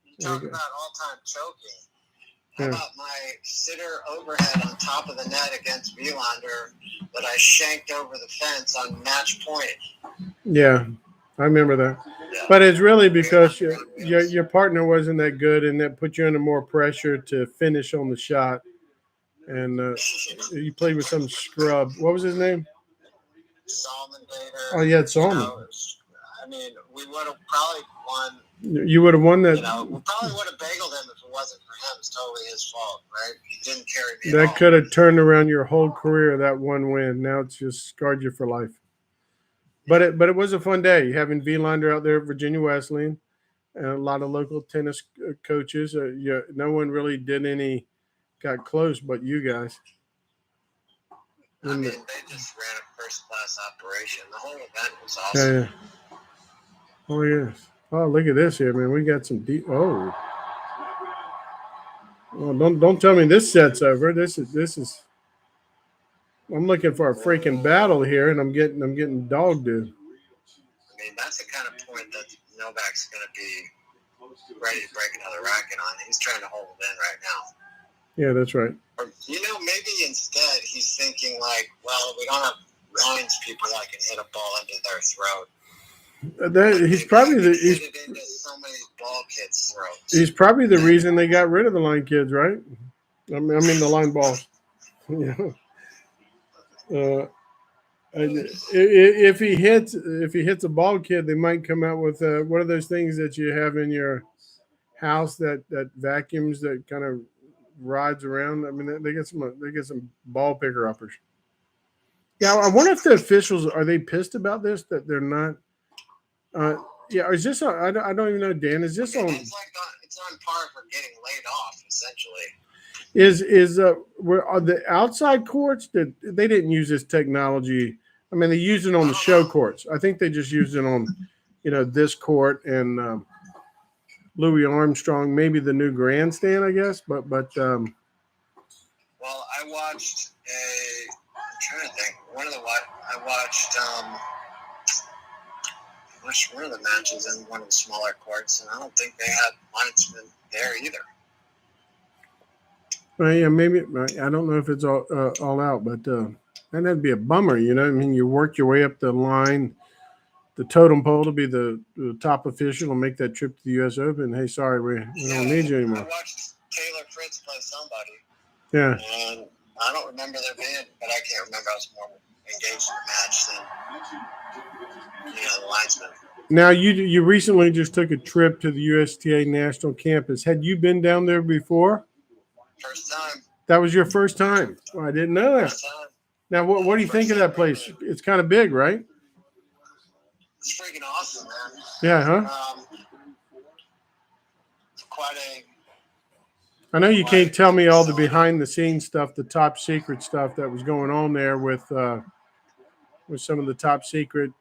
[SPEAKER 3] You talk about all-time choking. How about my sitter overhead on top of the net against Vielander that I shanked over the fence on match point?
[SPEAKER 1] Yeah, I remember that. Yeah. But it's really because your partner wasn't that good, and that put you under more pressure to finish on the shot. And you played with some scrub. What was his name?
[SPEAKER 3] Solomon Bader.
[SPEAKER 1] Oh, yeah, Solomon.
[SPEAKER 3] I mean, we would have probably won.
[SPEAKER 1] You would have won that.
[SPEAKER 3] We probably would have bageled him if it wasn't for him. It's totally his fault, right? He didn't carry me.
[SPEAKER 1] That could have turned around your whole career, that one win. Now it's just scarred you for life. But it was a fun day having Vielander out there at Virginia Wesleyan, and a lot of local tennis coaches. No one really got close, but you guys.
[SPEAKER 3] I mean, they just ran a first-class operation. The whole event was awesome.
[SPEAKER 1] Yeah. Oh, yes. Oh, look at this here, man. We got some deep. Oh, don't tell me this set's over. This is. I'm looking for a freaking battle here, and I'm getting dog doo.
[SPEAKER 3] I mean, that's the kind of point that Novak's going to be ready to break another racket on. He's trying to hold it in right now.
[SPEAKER 1] Yeah, that's right.
[SPEAKER 3] Or, maybe instead he's thinking like, well, we don't have lines people that can hit a ball into their throat.
[SPEAKER 1] He's probably the
[SPEAKER 3] into so many ball kids' throats.
[SPEAKER 1] He's probably the reason they got rid of the line kids, right? I mean the line balls. Yeah. If he hits a ball kid, they might come out with what are those things that you have in your house that vacuums that kind of rides around. I mean, they get some ball picker uppers. Yeah, I wonder if the officials are they pissed about this that they're not. Yeah, is this? I don't even know, Dan. Is this on?
[SPEAKER 3] It's on par for getting laid off, essentially.
[SPEAKER 1] Are the outside courts that they didn't use this technology? I mean, they used it on the show courts. I think they just used it on, this court and Louis Armstrong, maybe the new grandstand, I guess. But
[SPEAKER 3] well, I watched I'm trying to think. I watched one of the matches in one of the smaller courts, and I don't think they had linesmen there either.
[SPEAKER 1] Yeah, maybe I don't know if it's all out, but that'd be a bummer, I mean, you work your way up the line, the totem pole to be the top official and make that trip to the U.S. Open. Hey, sorry, we don't need you anymore.
[SPEAKER 3] I watched Taylor Fritz play somebody.
[SPEAKER 1] Yeah.
[SPEAKER 3] And I don't remember there being, but I can't remember. I was more engaged in the match than the linesman.
[SPEAKER 1] Now, you recently just took a trip to the USTA National Campus. Had you been down there before?
[SPEAKER 3] First time.
[SPEAKER 1] That was your first time? Well, I didn't know that.
[SPEAKER 3] First time.
[SPEAKER 1] Now, what do you think of that place? It's kind of big, right?
[SPEAKER 3] It's freaking awesome, man.
[SPEAKER 1] Yeah, huh?
[SPEAKER 3] Quite a...
[SPEAKER 1] I know you can't tell me all the behind-the-scenes stuff, the top secret stuff that was going on there with some of the top secret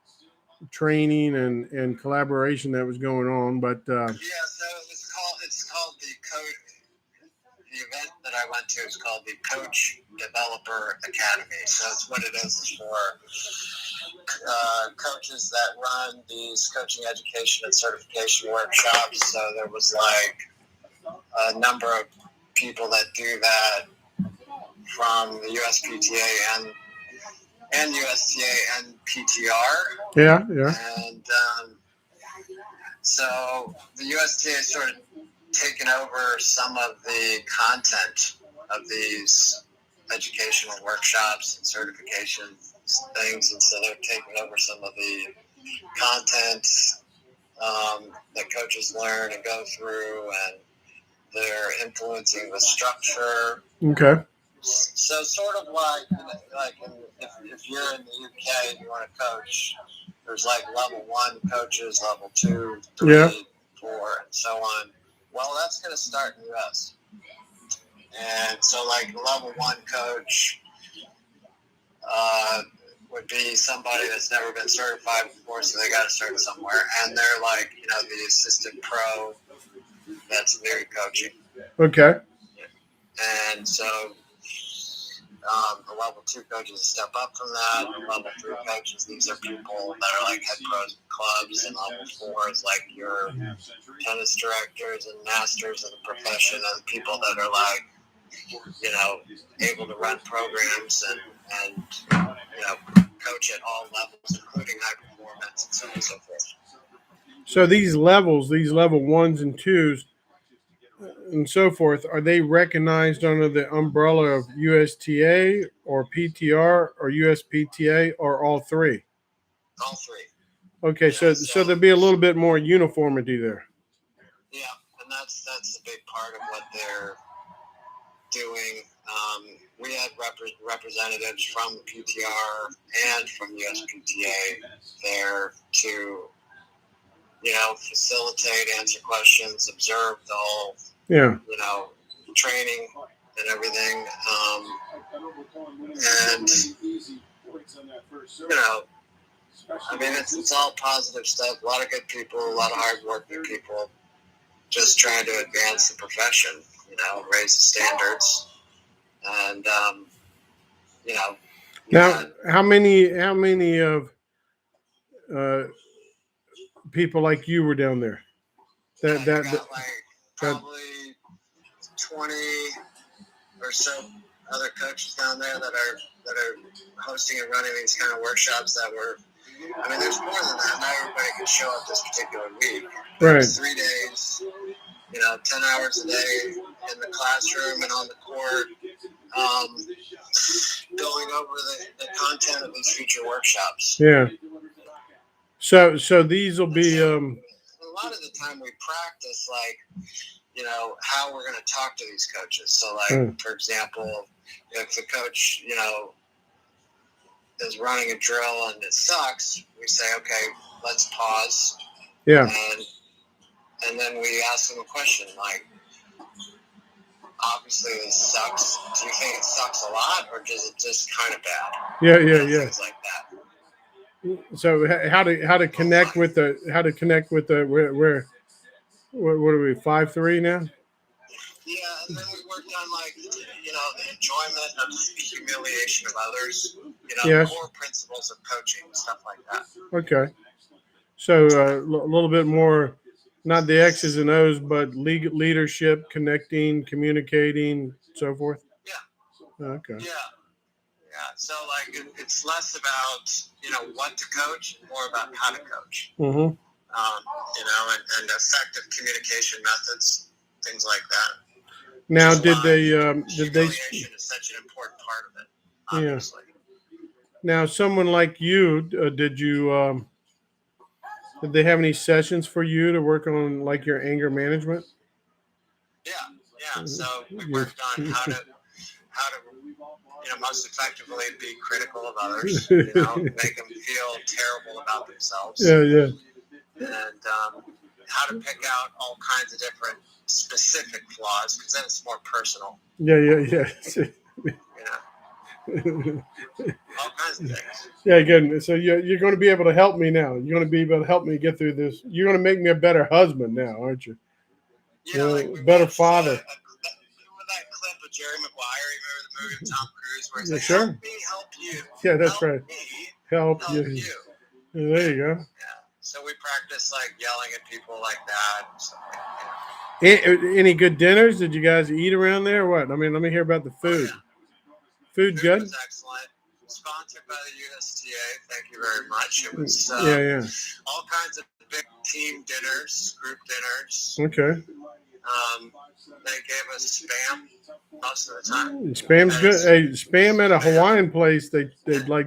[SPEAKER 1] training and collaboration that was going on, but
[SPEAKER 3] so it's called the coach. The event that I went to is called the Coach Developer Academy. So that's what it is for coaches that run these coaching education and certification workshops. So there was a number of people that do that from the USPTA and USTA and PTR.
[SPEAKER 1] Yeah.
[SPEAKER 3] And so the USTA is sort of taken over some of the content of these educational workshops and certification things, and so they're taking over some of the content that coaches learn and go through, and They're influencing the structure.
[SPEAKER 1] Okay.
[SPEAKER 3] So sort of like if you're in the UK and you want to coach, there's like level 1 coaches, level 2, 3,
[SPEAKER 1] Yeah.
[SPEAKER 3] 4, and so on. Well, that's going to start in the US. And so like level 1 coach would be somebody that's never been certified before, so they got to start somewhere. And they're like, the assistant pro that's new coaching.
[SPEAKER 1] Okay.
[SPEAKER 3] And so the level 2 coaches step up from that. The level 3 coaches, these are people that are like head pros of clubs. And level 4 is like your tennis directors and masters of the profession, and people that are like, able to run programs and coach at all levels, including high performance and so on and so forth.
[SPEAKER 1] So these levels, these level 1s and 2s and so forth, are they recognized under the umbrella of USTA or PTR or USPTA or all three?
[SPEAKER 3] All 3.
[SPEAKER 1] Okay, so there'll be a little bit more uniformity there.
[SPEAKER 3] Yeah, and that's the big part of what they're doing. We had representatives from the PTR and from USPTA there to, facilitate, answer questions, observe the whole, training and everything. And, it's all positive stuff. A lot of good people, a lot of hard-working people just trying to advance the profession, raise the standards. And,
[SPEAKER 1] now, how many of people like you were down there?
[SPEAKER 3] Probably 20 or so other coaches down there that are hosting and running these kind of workshops that were. There's more than that. Not everybody can show up this particular week.
[SPEAKER 1] Right.
[SPEAKER 3] It's 3 days, 10 hours a day in the classroom and on the court, going over the content of these future workshops.
[SPEAKER 1] Yeah. So these will be.
[SPEAKER 3] A lot of the time we practice, how we're going to talk to these coaches. So, for example, if the coach, is running a drill and it sucks, we say, okay, let's pause.
[SPEAKER 1] Yeah.
[SPEAKER 3] And then we ask them a question like, obviously this sucks. Do you think it sucks a lot, or does it just kind of bad?
[SPEAKER 1] Yeah.
[SPEAKER 3] Things like that.
[SPEAKER 1] So how to connect with the where what are we 5-3 now?
[SPEAKER 3] Yeah, and then we worked on the enjoyment of the humiliation of others.
[SPEAKER 1] Yes.
[SPEAKER 3] Core principles of coaching, stuff like that.
[SPEAKER 1] Okay. So a little bit more, not the X's and O's, but leadership, connecting, communicating, so forth.
[SPEAKER 3] Yeah.
[SPEAKER 1] Okay.
[SPEAKER 3] Yeah. So it's less about what to coach and more about how to coach.
[SPEAKER 1] Mm-hmm.
[SPEAKER 3] And effective communication methods, things like that.
[SPEAKER 1] Now,
[SPEAKER 3] humiliation is such an important part of it, obviously.
[SPEAKER 1] Yeah. Now, someone like you, did they have any sessions for you to work on like your anger management?
[SPEAKER 3] Yeah. So we worked on how to most effectively be critical of others, make them feel terrible about themselves.
[SPEAKER 1] Yeah.
[SPEAKER 3] And how to pick out all kinds of different specific flaws, because then it's more personal.
[SPEAKER 1] Yeah.
[SPEAKER 3] All kinds of things.
[SPEAKER 1] Yeah, good. So you're going to be able to help me now. You're going to be able to help me get through this. You're going to make me a better husband now, aren't you?
[SPEAKER 3] Yeah,
[SPEAKER 1] better father.
[SPEAKER 3] Remember that clip of Jerry Maguire? Remember the movie with Tom Cruise where he's like,
[SPEAKER 1] sure.
[SPEAKER 3] "Help me, help you."
[SPEAKER 1] Yeah, that's
[SPEAKER 3] help
[SPEAKER 1] right.
[SPEAKER 3] Me,
[SPEAKER 1] help you. Yeah, there you go.
[SPEAKER 3] Yeah. So we practice yelling at people like that. So,
[SPEAKER 1] Any good dinners? Did you guys eat around there or what? Let me hear about the food.
[SPEAKER 3] Oh, yeah.
[SPEAKER 1] Food good?
[SPEAKER 3] Was excellent. Sponsored by the USTA. Thank you very much. It was all kinds of big team dinners, group dinners.
[SPEAKER 1] Okay.
[SPEAKER 3] They gave us Spam most of the time.
[SPEAKER 1] Spam's good. Hey, Spam at a Hawaiian place, they'd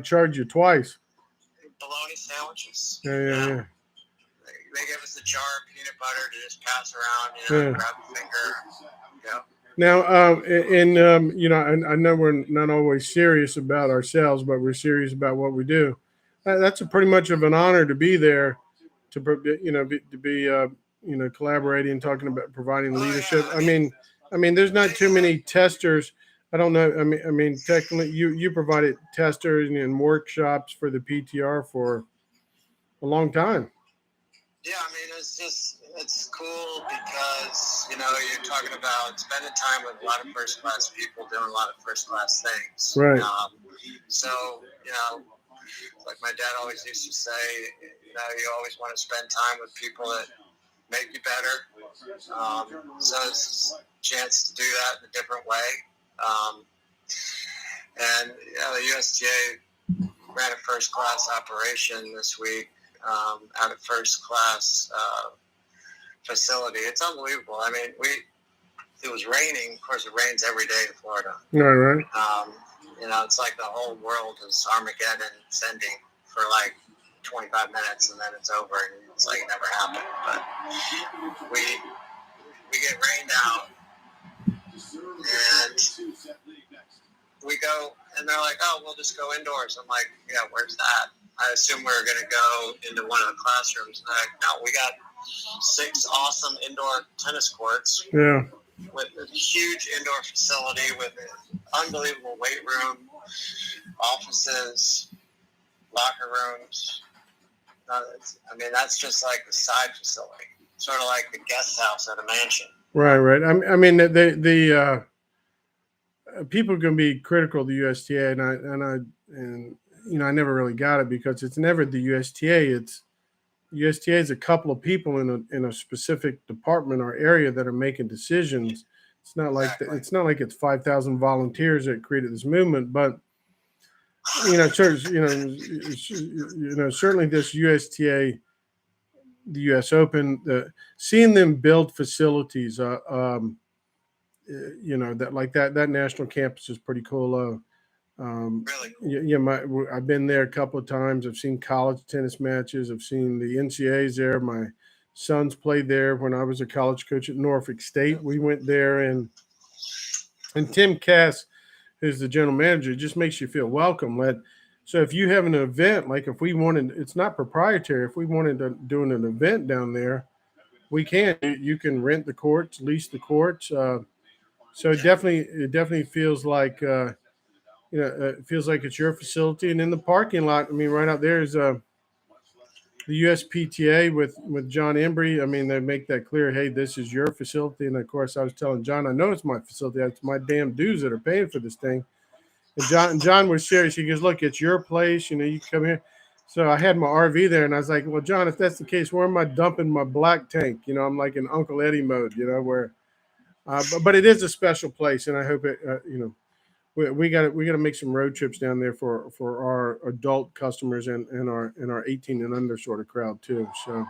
[SPEAKER 1] charge you twice.
[SPEAKER 3] Bologna sandwiches.
[SPEAKER 1] Yeah.
[SPEAKER 3] they give us a jar of peanut butter to just pass around, grab a finger. Yeah.
[SPEAKER 1] Now, I know we're not always serious about ourselves, but we're serious about what we do. That's a pretty much of an honor to be there, to be collaborating, talking about providing leadership.
[SPEAKER 3] Oh, yeah.
[SPEAKER 1] I mean, there's not too many testers. I don't know. I mean, technically, you provided testers and workshops for the PTR for a long time.
[SPEAKER 3] Yeah, I mean, it's cool because, you're talking about spending time with a lot of first class people doing a lot of first class things.
[SPEAKER 1] Right.
[SPEAKER 3] So, like my dad always used to say, you always want to spend time with people that make you better. So it's a chance to do that in a different way. And the USTA ran a first class operation this week at a first class facility. It's unbelievable. I mean, it was raining. Of course, it rains every day in Florida.
[SPEAKER 1] Right.
[SPEAKER 3] It's like the whole world is Armageddon sending for like 25 minutes and then it's over and it's like it never happened. But we get rained out and we go and they're like, oh, we'll just go indoors. I'm like, yeah, where's that? I assume we were going to go into one of the classrooms. And they're like, no, we got 6 awesome indoor tennis courts.
[SPEAKER 1] Yeah.
[SPEAKER 3] With a huge indoor facility with an unbelievable weight room, offices, locker rooms. That's just like the side facility, sort of like the guest house at a mansion.
[SPEAKER 1] Right. I mean, the people can be critical of the USTA, and I never really got it because it's never the USTA. It's USTA is a couple of people in a specific department or area that are making decisions. It's not like it's not like it's 5,000 volunteers that created this movement, but certainly this USTA, the U.S. Open, seeing them build facilities, that national campus is pretty cool.
[SPEAKER 3] Really cool.
[SPEAKER 1] I've been there a couple of times. I've seen college tennis matches. I've seen the NCAAs there. My sons played there when I was a college coach at Norfolk State. We went there, and Tim Cass, who's the general manager, just makes you feel welcome. So if you have an event, like if we wanted, it's not proprietary. If we wanted to do an event down there, we can. You can rent the courts, lease the courts. So it definitely feels like. It feels like it's your facility. And in the parking lot, I mean, right out there is the USPTA with John Embry. I mean, they make that clear. Hey, this is your facility. And of course, I was telling John, I know it's my facility. It's my damn dues that are paying for this thing. And John was serious. He goes, look, it's your place. You can come here. So I had my RV there, and I was like, well, John, if that's the case, where am I dumping my black tank? I'm like in Uncle Eddie mode, where. But it is a special place, and I hope it. We got to make some road trips down there for our adult customers and our 18 and under sort of crowd too. So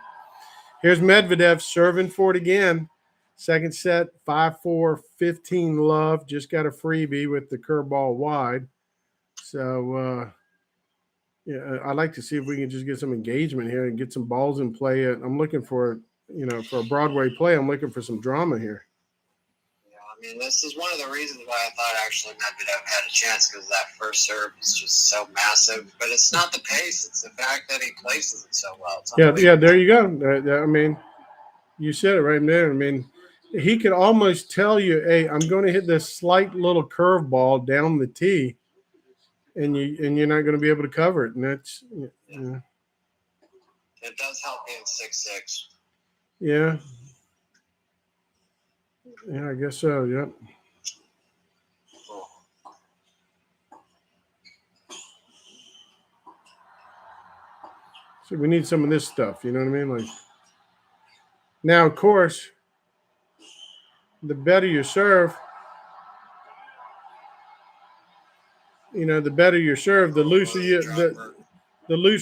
[SPEAKER 1] here's Medvedev serving for it again. Second set, 5-4, 15 love. Just got a freebie with the curveball wide. So I'd like to see if we can just get some engagement here and get some balls in play. I'm looking for a Broadway play. I'm looking for some drama here.
[SPEAKER 3] I mean, this is one of the reasons why I thought actually Medvedev had a chance, because that first serve is just so massive. But it's not the pace; it's the fact that he places it so well.
[SPEAKER 1] Yeah. There you go. I mean, you said it right there. I mean, he could almost tell you, "Hey, I'm going to hit this slight little curveball down the tee," and you're not going to be able to cover it. And that's
[SPEAKER 3] It does help being 6'6".
[SPEAKER 1] Yeah. Yeah, I guess so. Yep. So we need some of this stuff. You know what I mean? Like now, of course, the better you serve, the better you serve, the looser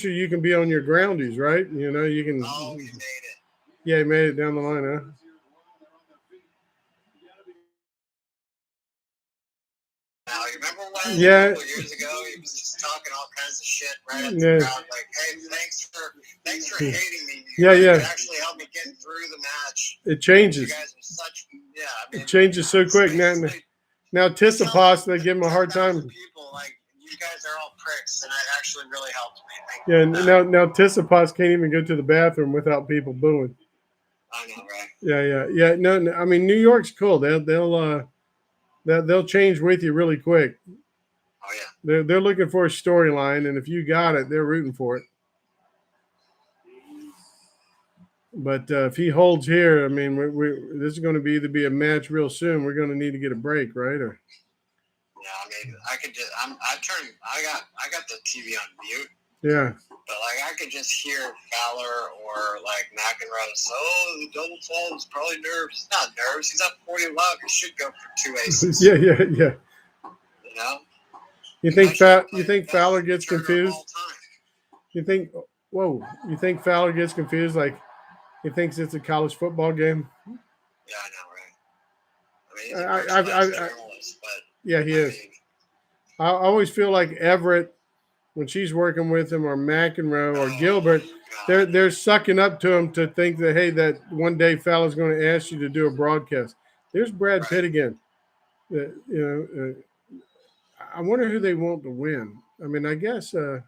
[SPEAKER 1] you can be on your groundies, right? You can.
[SPEAKER 3] Oh, he made it.
[SPEAKER 1] Yeah, he made it down the line, huh?
[SPEAKER 3] now. You remember when
[SPEAKER 1] Yeah.
[SPEAKER 3] a couple of years ago he was just talking all kinds of shit right at the
[SPEAKER 1] Yeah.
[SPEAKER 3] crowd, like, "Hey, thanks for hating me.
[SPEAKER 1] Yeah, yeah.
[SPEAKER 3] It actually helped me get through the match.
[SPEAKER 1] It
[SPEAKER 3] You
[SPEAKER 1] changes.
[SPEAKER 3] guys are such, yeah. I mean,
[SPEAKER 1] It changes so quick. Now Tissipas, they give him a hard
[SPEAKER 3] 10,000
[SPEAKER 1] time.
[SPEAKER 3] people, like, you guys are all pricks, and it actually really helped me. Thank
[SPEAKER 1] Yeah,
[SPEAKER 3] you for that.
[SPEAKER 1] now Tissipas can't even go to the bathroom without people booing.
[SPEAKER 3] I know, right?
[SPEAKER 1] Yeah. No, I mean New York's cool. They'll change with you really quick.
[SPEAKER 3] Oh yeah.
[SPEAKER 1] They're looking for a storyline, and if you got it, they're rooting for it. But if he holds here, I mean, this is going to be either be a match real soon. We're going to need to get a break, right? Or
[SPEAKER 3] Yeah, I mean, I could just, I got the TV on mute,
[SPEAKER 1] yeah,
[SPEAKER 3] but like I could just hear Fowler or like McEnroe. Oh, the double fall is probably nerves. He's not nerves. He's up 40 love. He should go for 2 aces.
[SPEAKER 1] yeah.
[SPEAKER 3] You know.
[SPEAKER 1] You think Fowler gets confused? You think Fowler gets confused? Like he thinks it's a college football game?
[SPEAKER 3] Yeah, I know, right? I mean, he's a first-class journalist, but
[SPEAKER 1] yeah, he is. I always feel like Everett, when she's working with him, or McEnroe or Gilbert, they're sucking up to him to think that, hey, that one day Fowler's going to ask you to do a broadcast. There's Brad Pitt again. I wonder who they want to win. I mean, I guess.
[SPEAKER 3] I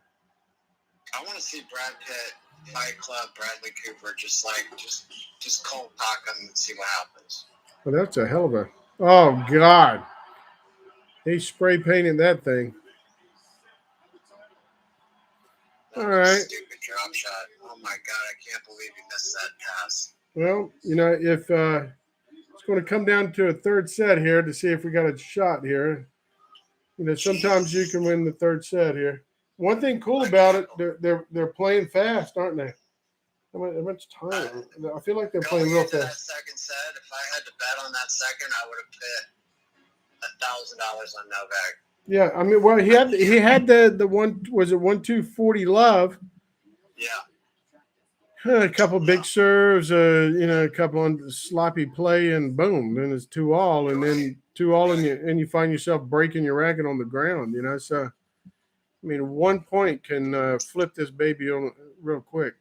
[SPEAKER 3] want to see Brad Pitt, Fight Club, Bradley Cooper, just cold cock him and see what happens.
[SPEAKER 1] Well, that's a hell of a. Oh God. He spray painted that thing. All right.
[SPEAKER 3] Stupid drop shot. Oh my God! I can't believe he missed that pass.
[SPEAKER 1] Well, if it's going to come down to a third set here to see if we got a shot here. Sometimes you can win the third set here. One thing cool about it, they're playing fast, aren't they? How much time? I feel like they're playing real fast.
[SPEAKER 3] That second set, if I had to bet on that second, I would have bet $1,000 on Novak.
[SPEAKER 1] Yeah, I mean, well, he had the one, was it 1-2-40 love?
[SPEAKER 3] Yeah.
[SPEAKER 1] A couple big serves, a couple on sloppy play, and boom, then it's 2-all, and then 2-all, and you find yourself breaking your racket on the ground. So I mean, 1 point can flip this baby on real quick.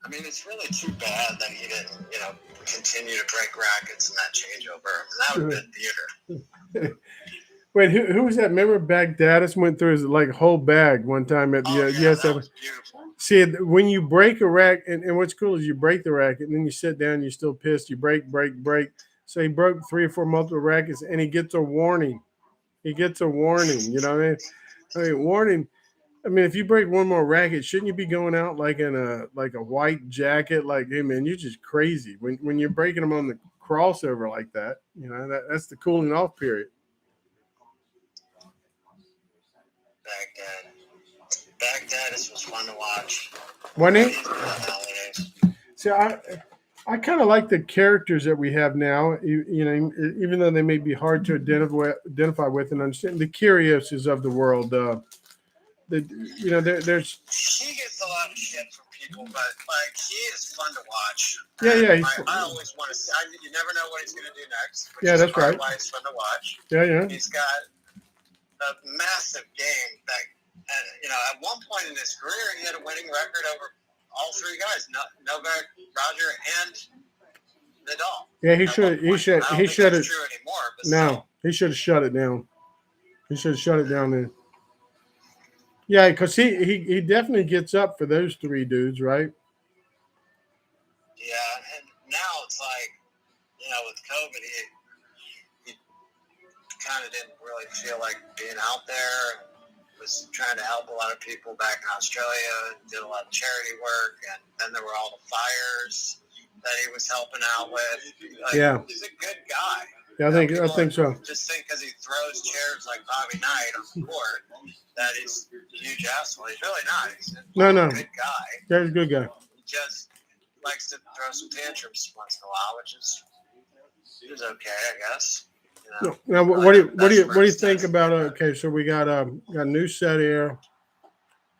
[SPEAKER 3] I mean, it's really too bad that he didn't, continue to break rackets in that changeover. That would have been theater.
[SPEAKER 1] Wait, who was that? Remember Baghdadis went through his whole bag one time at the
[SPEAKER 3] yes. That was beautiful.
[SPEAKER 1] See, when you break a racket, and what's cool is you break the racket, and then you sit down, you're still pissed. You break. So he broke 3 or 4 multiple rackets, and he gets a warning. You know what I mean? Warning. I mean, if you break one more racket, shouldn't you be going out like in a white jacket? Like, hey man, you're just crazy when you're breaking them on the crossover like that. That's the cooling off period.
[SPEAKER 3] Baghdadis was fun to watch.
[SPEAKER 1] Wasn't he? See, I kind of like the characters that we have now. Even though they may be hard to identify with and understand, the Kyrgioses of the world. There's.
[SPEAKER 3] He gets a lot of shit from people, but he is fun to watch.
[SPEAKER 1] Yeah.
[SPEAKER 3] I always want to see. You never know what he's going to do next.
[SPEAKER 1] Yeah, that's right.
[SPEAKER 3] Why it's fun to watch.
[SPEAKER 1] Yeah.
[SPEAKER 3] He's got a massive game that, at one point in his career, he had a winning record over all 3 guys: Novak, Roger, and Nadal.
[SPEAKER 1] Yeah, he should. He should.
[SPEAKER 3] I don't think that's true anymore. But
[SPEAKER 1] no, he should have shut it down. He should have shut it down then. Yeah, because he definitely gets up for those 3 dudes, right?
[SPEAKER 3] Yeah, and now it's like, with COVID, he kind of didn't really feel like being out there. Was trying to help a lot of people back in Australia, did a lot of charity work, and then there were all the fires that he was helping out with. He's a good guy.
[SPEAKER 1] Yeah, I think so.
[SPEAKER 3] Just think because he throws chairs like Bobby Knight on the court that he's a huge asshole. He's really not. He's a good guy.
[SPEAKER 1] Yeah, he's a good guy.
[SPEAKER 3] He just likes to throw some tantrums once in a while, which is okay, I guess.
[SPEAKER 1] Now, what do you think about? Okay, so we got a new set here.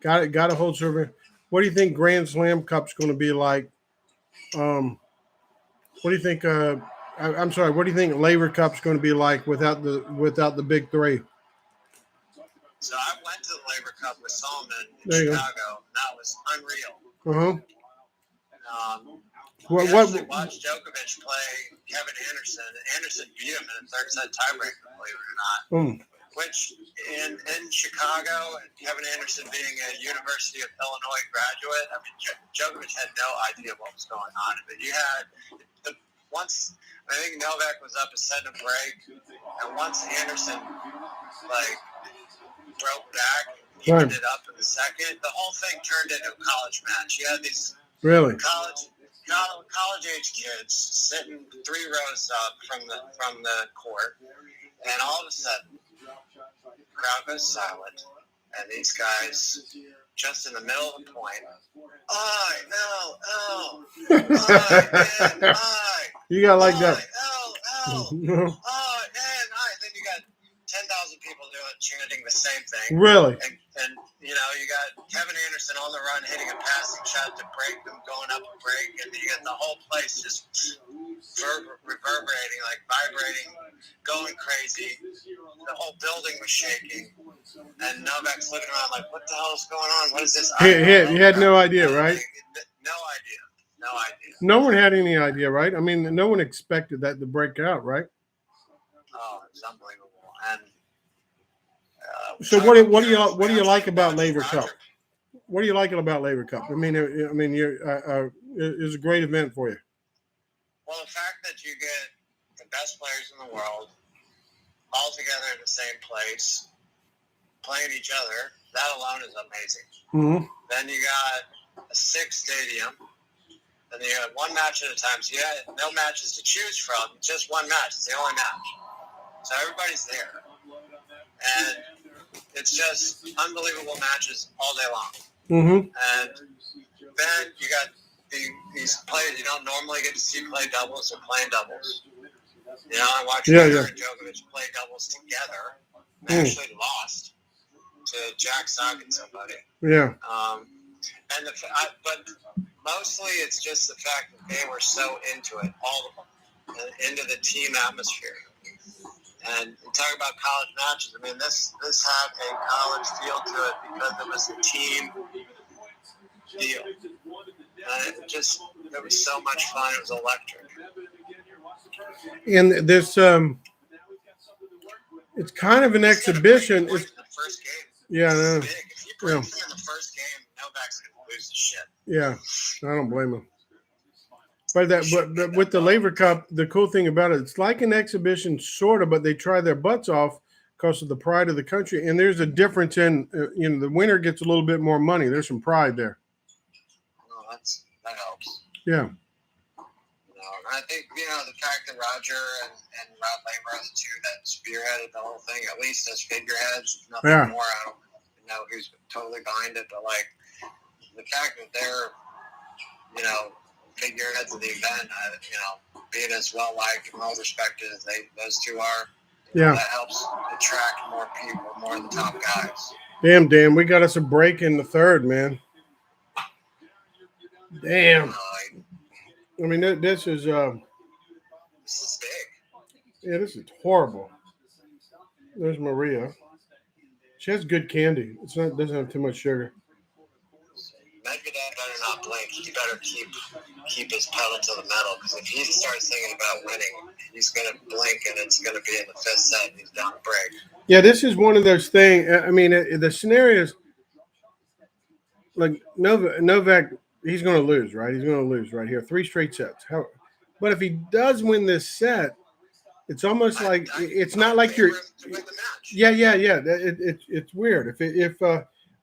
[SPEAKER 1] Got a hold server. What do you think Grand Slam Cup's going to be like? What do you think? I'm sorry. What do you think Laver Cup's going to be like without the big three?
[SPEAKER 3] So I went to the Labor Cup with Solomon in
[SPEAKER 1] There you go.
[SPEAKER 3] Chicago, and that was unreal.
[SPEAKER 1] What?
[SPEAKER 3] We actually watched Djokovic play Kevin Anderson. Anderson beat him in a third set tiebreaker, believe it or not. Which in Chicago, Kevin Anderson being a University of Illinois graduate, I mean, Djokovic had no idea what was going on. But you had once I think Novak was up a set and a break, and once Anderson broke back, evened it up in the second, the whole thing turned into a college match. You had these college age kids sitting 3 rows up from the court, and all of a sudden, the crowd goes silent, and these guys just in the middle of the point,
[SPEAKER 1] You got like that.
[SPEAKER 3] Then you got 10,000 people chanting the same thing.
[SPEAKER 1] Really?
[SPEAKER 3] And you got Kevin Anderson on the run hitting a passing shot to break them, going up a break, and you got the whole place just reverberating, vibrating, going crazy. The whole building was shaking, and Novak's looking around like, "What the hell is going on? What is this?"
[SPEAKER 1] You had no idea, right?
[SPEAKER 3] No idea. No idea.
[SPEAKER 1] No one had any idea, right? I mean, no one expected that to break out, right?
[SPEAKER 3] Oh, it's unbelievable. And
[SPEAKER 1] so, what do you like about Laver Cup? What do you like about Laver Cup? I mean, it's a great event for you.
[SPEAKER 3] Well, the fact that you get the best players in the world all together in the same place, playing each other, that alone is amazing.
[SPEAKER 1] Mm-hmm.
[SPEAKER 3] Then you got a 6 stadium, and you had one match at a time. So you had no matches to choose from, just one match. It's the only match. So everybody's there. And it's just unbelievable matches all day long.
[SPEAKER 1] Mm-hmm.
[SPEAKER 3] And then you got these players you don't normally get to see play doubles or playing doubles. I watched Federer and Djokovic play doubles together. They actually lost to Jack Sock and somebody.
[SPEAKER 1] Yeah.
[SPEAKER 3] But mostly it's just the fact that they were so into it, all of them, into the team atmosphere. And you talk about college matches. I mean, this had a college feel to it because it was a team deal. And it was so much fun. It was electric.
[SPEAKER 1] And this, it's kind of an exhibition. It's
[SPEAKER 3] the first game.
[SPEAKER 1] Yeah, no.
[SPEAKER 3] If you break in the first game, Novak's going to lose his shit.
[SPEAKER 1] Yeah, I don't blame him. But with the Laver Cup, the cool thing about it, it's like an exhibition, sort of, but they try their butts off because of the pride of the country. And there's a difference in, the winner gets a little bit more money. There's some pride there.
[SPEAKER 3] Well, that helps.
[SPEAKER 1] Yeah.
[SPEAKER 3] I think, the fact that Roger and Rod Laver are the two that spearheaded the whole thing, at least as figureheads, nothing more. I don't know who's totally behind it, but the fact that they're, figureheads of the event, being as well liked and well respected as those two are, that helps attract more people, more of the top guys.
[SPEAKER 1] Damn, Dan, we got us a break in the third, man. Damn. I mean, this is
[SPEAKER 3] big.
[SPEAKER 1] Yeah, this is horrible. There's Maria. She has good candy. Doesn't have too much sugar.
[SPEAKER 3] Medvedev better not blink. He better keep his pedal to the metal, because if he starts thinking about winning, he's going to blink, and it's going to be in the 5th set, and he's down the break.
[SPEAKER 1] Yeah, this is one of those things. I mean, the scenarios, like Novak, he's going to lose, right? He's going to lose right here. 3 straight sets. But if he does win this set, it's almost like it's not like you're. Yeah. It's weird. If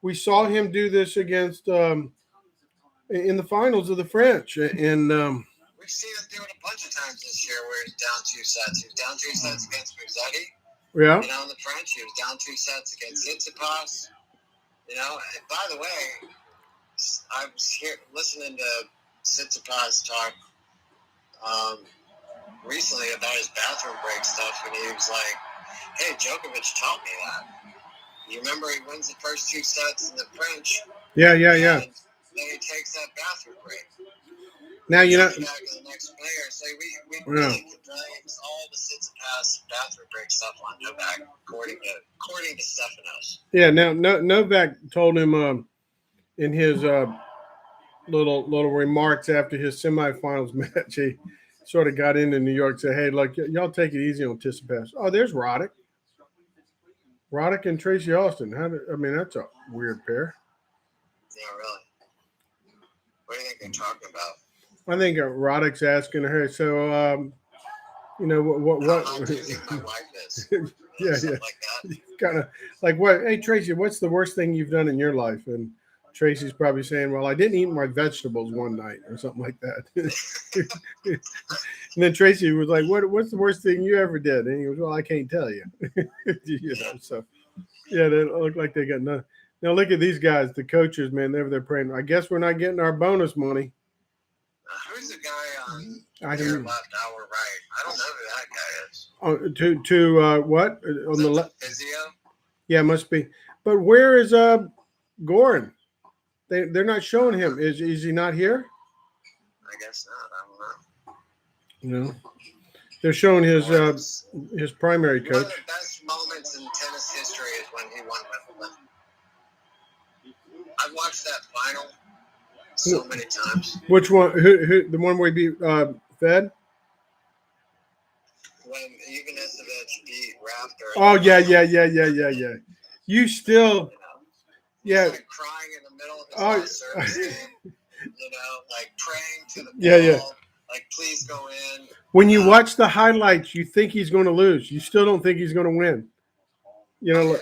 [SPEAKER 1] we saw him do this against in the finals of the French, and
[SPEAKER 3] we've seen him do it a bunch of times this year, where he's down 2 sets. He was down 2 sets against Musetti.
[SPEAKER 1] Yeah.
[SPEAKER 3] In the French, he was down 2 sets against Tsitsipas. And by the way, I was here listening to Tsitsipas talk recently about his bathroom break stuff, and he was like, "Hey, Djokovic taught me that. You remember he wins the first 2 sets in the French?
[SPEAKER 1] Yeah.
[SPEAKER 3] And then he takes that bathroom break."
[SPEAKER 1] Now you know.
[SPEAKER 3] Back to the next player. So we
[SPEAKER 1] Yeah.
[SPEAKER 3] really could blame all the sits and pass bathroom break stuff on Novak, according to Stefanos.
[SPEAKER 1] Yeah. Now Novak told him in his little remarks after his semifinals match, he sort of got into New York, said, "Hey, look, y'all take it easy on Tsitsipas." Oh, there's Roddick. Roddick and Tracy Austin. That's a weird pair.
[SPEAKER 3] Yeah, really. What do you think they're talking about?
[SPEAKER 1] I think Roddick's asking her, so what?
[SPEAKER 3] How do you think my wife is?
[SPEAKER 1] Yeah,
[SPEAKER 3] Something
[SPEAKER 1] yeah.
[SPEAKER 3] like that.
[SPEAKER 1] Kind of like what? Hey, Tracy, what's the worst thing you've done in your life? And Tracy's probably saying, "Well, I didn't eat my vegetables one night," or something like that. And then Tracy was like, "What's the worst thing you ever did?" And he goes, "Well, I can't tell you." So yeah, they look like they got nothing. Now look at these guys, the coaches, man. They're praying. I guess we're not getting our bonus money.
[SPEAKER 3] Who's the guy on
[SPEAKER 1] I
[SPEAKER 3] your
[SPEAKER 1] don't know.
[SPEAKER 3] left, our right? I don't know who that guy is.
[SPEAKER 1] Oh, to what on the left?
[SPEAKER 3] Physio?
[SPEAKER 1] Yeah, must be. But where is Goran? They're not showing him. Is he not here?
[SPEAKER 3] I guess not. I don't know.
[SPEAKER 1] No. They're showing his primary
[SPEAKER 3] One of
[SPEAKER 1] coach.
[SPEAKER 3] the best moments in tennis history is when he won Wimbledon. I've watched that final so many times.
[SPEAKER 1] Which one? Who? The one where he beat Fed?
[SPEAKER 3] When Ivanisevic beat Rafter.
[SPEAKER 1] Oh yeah. You still, yeah.
[SPEAKER 3] He's like crying in the middle of his last service game. Like praying to the ball.
[SPEAKER 1] Yeah.
[SPEAKER 3] Like, please go in.
[SPEAKER 1] When you watch the highlights, you think he's going to lose. You still don't think he's going to win. Yeah,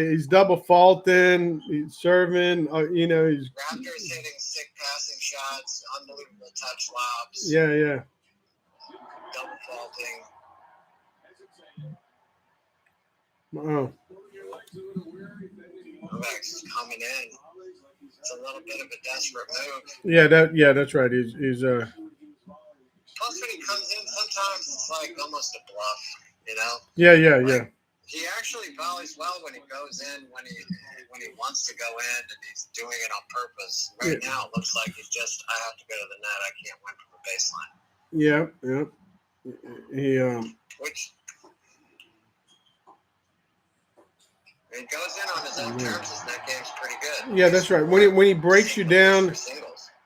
[SPEAKER 1] he's double faulting, he's serving. He's
[SPEAKER 3] Raptors hitting sick passing shots, unbelievable touch lobs.
[SPEAKER 1] Yeah.
[SPEAKER 3] Double faulting.
[SPEAKER 1] Oh.
[SPEAKER 3] Novak's coming in. It's a little bit of a desperate move.
[SPEAKER 1] Yeah, that's right. He's
[SPEAKER 3] Plus, when he comes in, sometimes it's like almost a bluff,
[SPEAKER 1] Yeah.
[SPEAKER 3] He actually volleys well when he goes in, when he wants to go in, and he's doing it on purpose. Right now, it looks like he's just, I have to go to the net. I can't win from the baseline.
[SPEAKER 1] Yeah.
[SPEAKER 3] Which when he goes in on his own terms, his net game's pretty good.
[SPEAKER 1] Yeah, that's right. When he breaks you down,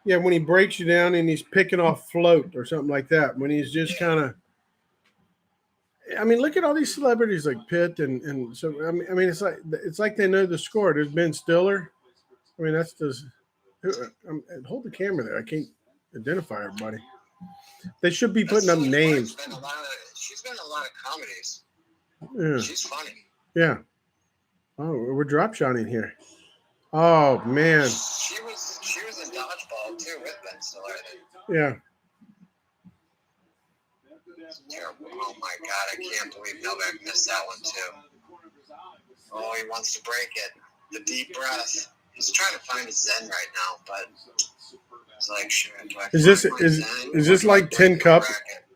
[SPEAKER 1] when he breaks you down and he's picking off float or something like that. When he's just kind of, look at all these celebrities like Pitt and so. It's like they know the score. There's Ben Stiller. That's just. Hold the camera there. I can't identify everybody. They should be putting up names.
[SPEAKER 3] She's been in a lot of comedies.
[SPEAKER 1] Yeah.
[SPEAKER 3] She's funny.
[SPEAKER 1] Yeah. Oh, we're drop shotting here. Oh man.
[SPEAKER 3] She was in dodgeball too with Ben Stiller.
[SPEAKER 1] Yeah.
[SPEAKER 3] Terrible. Oh my God, I can't believe Novak missed that one too. Oh, he wants to break it. The deep breath. He's trying to find his zen right now, but it's like, sure.
[SPEAKER 1] Is this like 10 cup?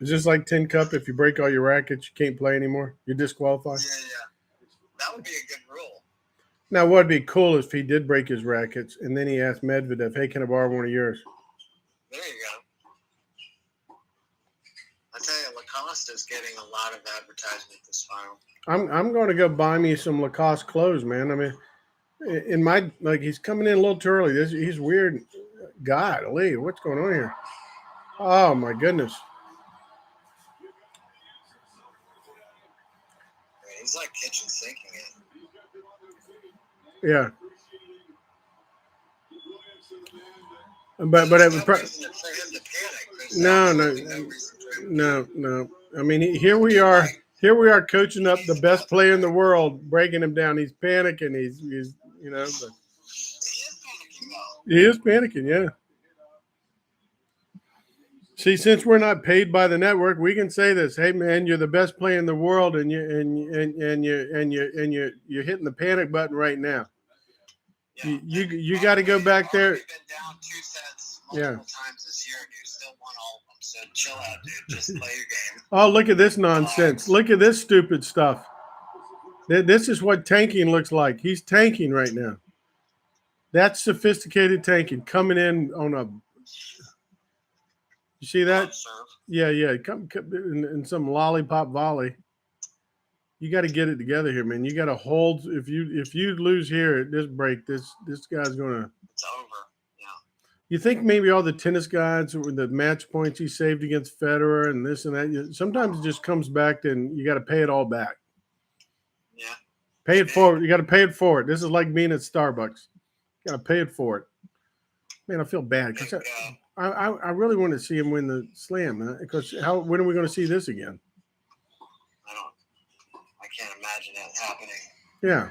[SPEAKER 1] Is this like 10 cup? If you break all your rackets, you can't play anymore. You're disqualified.
[SPEAKER 3] Yeah. That would be a good rule.
[SPEAKER 1] Now, what'd be cool if he did break his rackets and then he asked Medvedev, "Hey, can I borrow one of yours?"
[SPEAKER 3] There you go. I tell you, Lacoste is getting a lot of advertisement this final.
[SPEAKER 1] I'm going to go buy me some Lacoste clothes, man. He's coming in a little too early. He's weird. God, Lee, what's going on here? Oh my goodness.
[SPEAKER 3] He's like kitchen sinking it.
[SPEAKER 1] Yeah. But it was no. Here we are. Here we are coaching up the best player in the world, breaking him down. He's panicking. He's But he is panicking. Yeah. See, since we're not paid by the network, we can say this. Hey, man, you're the best player in the world, and you're hitting the panic button right now. Yeah. You got to go back there.
[SPEAKER 3] You've been down 2 sets multiple times this year, and you still won all of them. So chill out, dude. Just play your game.
[SPEAKER 1] Oh, look at this nonsense. Look at this stupid stuff. This is what tanking looks like. He's tanking right now. That's sophisticated tanking, coming in on a. You see that?
[SPEAKER 3] Love serve.
[SPEAKER 1] Yeah. Come in some lollipop volley. You got to get it together here, man. You got to hold. If you lose here at this break, this guy's gonna.
[SPEAKER 3] It's over. Yeah.
[SPEAKER 1] You think maybe all the tennis guys with the match points he saved against Federer and this and that. Sometimes it just comes back, to, and you got to pay it all back.
[SPEAKER 3] Yeah.
[SPEAKER 1] Pay it forward. You got to pay it forward. This is like being at Starbucks. You got to pay it forward. Man, I feel bad because I really want to see him win the slam. Because when are we going to see this again?
[SPEAKER 3] I can't imagine that happening.
[SPEAKER 1] Yeah.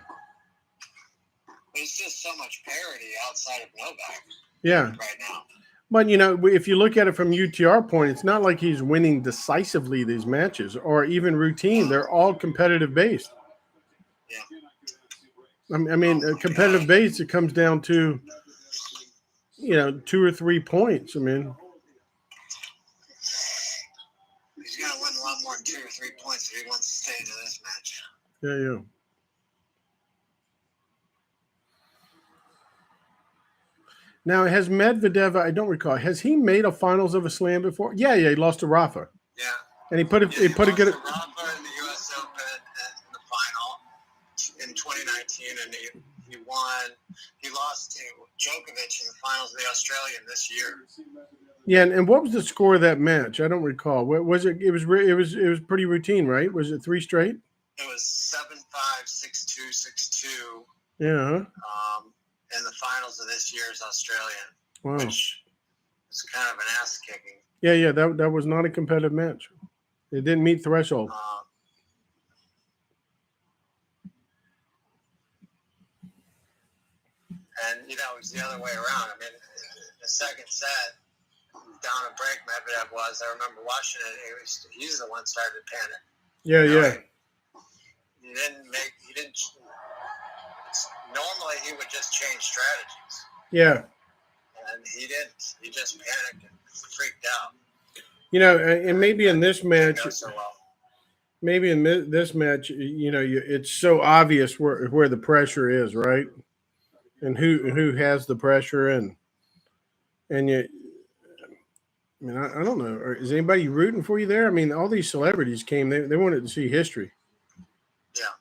[SPEAKER 3] But it's just so much parity outside of Novak.
[SPEAKER 1] Yeah.
[SPEAKER 3] Right now.
[SPEAKER 1] But, if you look at it from UTR point, it's not like he's winning decisively these matches or even routine. They're all competitive based.
[SPEAKER 3] Yeah.
[SPEAKER 1] I mean, competitive based, it comes down to, 2 or 3 points. I mean,
[SPEAKER 3] he's got to win a lot more than 2 or 3 points if he wants to stay into this match.
[SPEAKER 1] Yeah. Now, has Medvedev, I don't recall, has he made a finals of a slam before? Yeah, he lost to Rafa.
[SPEAKER 3] Yeah.
[SPEAKER 1] And he put a good.
[SPEAKER 3] Rafa in the U.S. Open in the final in 2019, and he won. He lost to Djokovic in the finals of the Australian this year.
[SPEAKER 1] Yeah, and what was the score of that match? I don't recall. What was it? It was pretty routine, right? Was it 3 straight?
[SPEAKER 3] It was 7-5, 6-2, 6-2.
[SPEAKER 1] Yeah.
[SPEAKER 3] In the finals of this year's Australian,
[SPEAKER 1] wow.
[SPEAKER 3] Which is kind of an ass kicking.
[SPEAKER 1] Yeah. That was not a competitive match. It didn't meet threshold.
[SPEAKER 3] And it was the other way around. I mean, the second set, down a break, Medvedev was. I remember watching it. He's the one started to panic.
[SPEAKER 1] Yeah.
[SPEAKER 3] He didn't. Normally, he would just change strategies.
[SPEAKER 1] Yeah.
[SPEAKER 3] And he didn't. He just panicked and freaked out.
[SPEAKER 1] And maybe in this match,
[SPEAKER 3] so well.
[SPEAKER 1] Maybe in this match, it's so obvious where the pressure is, right? And who has the pressure, and you. I mean, I don't know. Is anybody rooting for you there? I mean, all these celebrities came. They wanted to see history.
[SPEAKER 3] Yeah.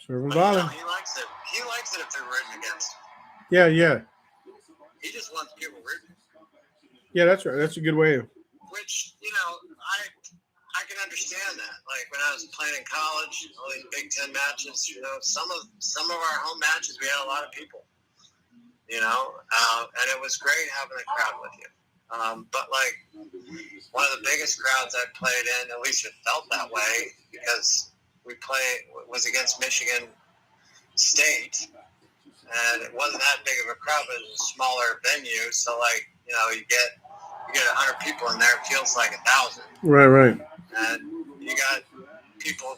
[SPEAKER 1] Serving
[SPEAKER 3] but
[SPEAKER 1] volley.
[SPEAKER 3] He likes it. He likes it if they're rooting against him.
[SPEAKER 1] Yeah.
[SPEAKER 3] He just wants people rooting.
[SPEAKER 1] Yeah, that's right. That's a good way.
[SPEAKER 3] Which, I can understand that. Like when I was playing in college, all these Big Ten matches, some of our home matches, we had a lot of people. And it was great having a crowd with you. But like one of the biggest crowds I played in, at least it felt that way, because was against Michigan State, and it wasn't that big of a crowd, but it was a smaller venue. So like, you get 100 people in there, it feels like 1,000.
[SPEAKER 1] Right.
[SPEAKER 3] And you got people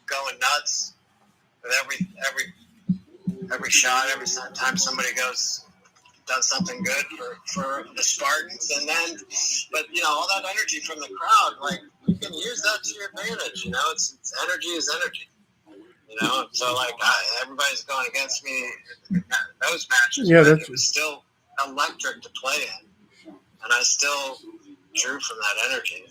[SPEAKER 3] going nuts with every shot, every time somebody does something good for the Spartans, but all that energy from the crowd, like you can use that to your advantage. It's energy is energy. So like everybody's going against me in those matches.
[SPEAKER 1] Yeah,
[SPEAKER 3] but it was still electric to play in, and I still drew from that energy.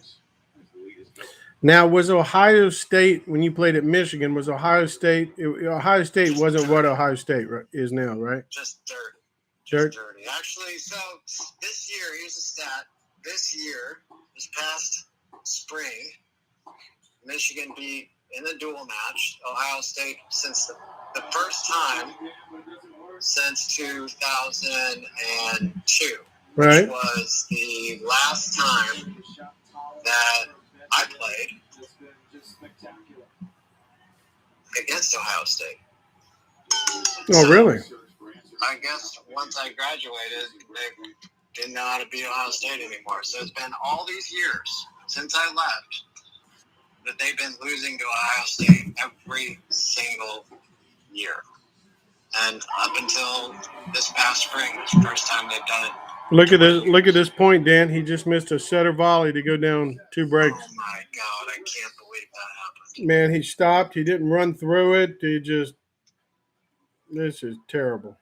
[SPEAKER 1] Now, was Ohio State, when you played at Michigan, was Ohio State wasn't what Ohio State is now, right?
[SPEAKER 3] Just dirty. Dirty. Actually, so this year, here's a stat. This past spring, Michigan beat in the dual match Ohio State since the first time since 2002.
[SPEAKER 1] Right.
[SPEAKER 3] Which was the last time that I played against Ohio State.
[SPEAKER 1] Oh, really?
[SPEAKER 3] I guess once I graduated, they didn't know how to beat Ohio State anymore. So it's been all these years since I left that they've been losing to Ohio State every single year. And up until this past spring, it's the first time they've done it.
[SPEAKER 1] Look at this point, Dan. He just missed a setter volley to go down 2 breaks.
[SPEAKER 3] Oh my God, I can't believe that happened.
[SPEAKER 1] Man, he stopped. He didn't run through it. This is terrible.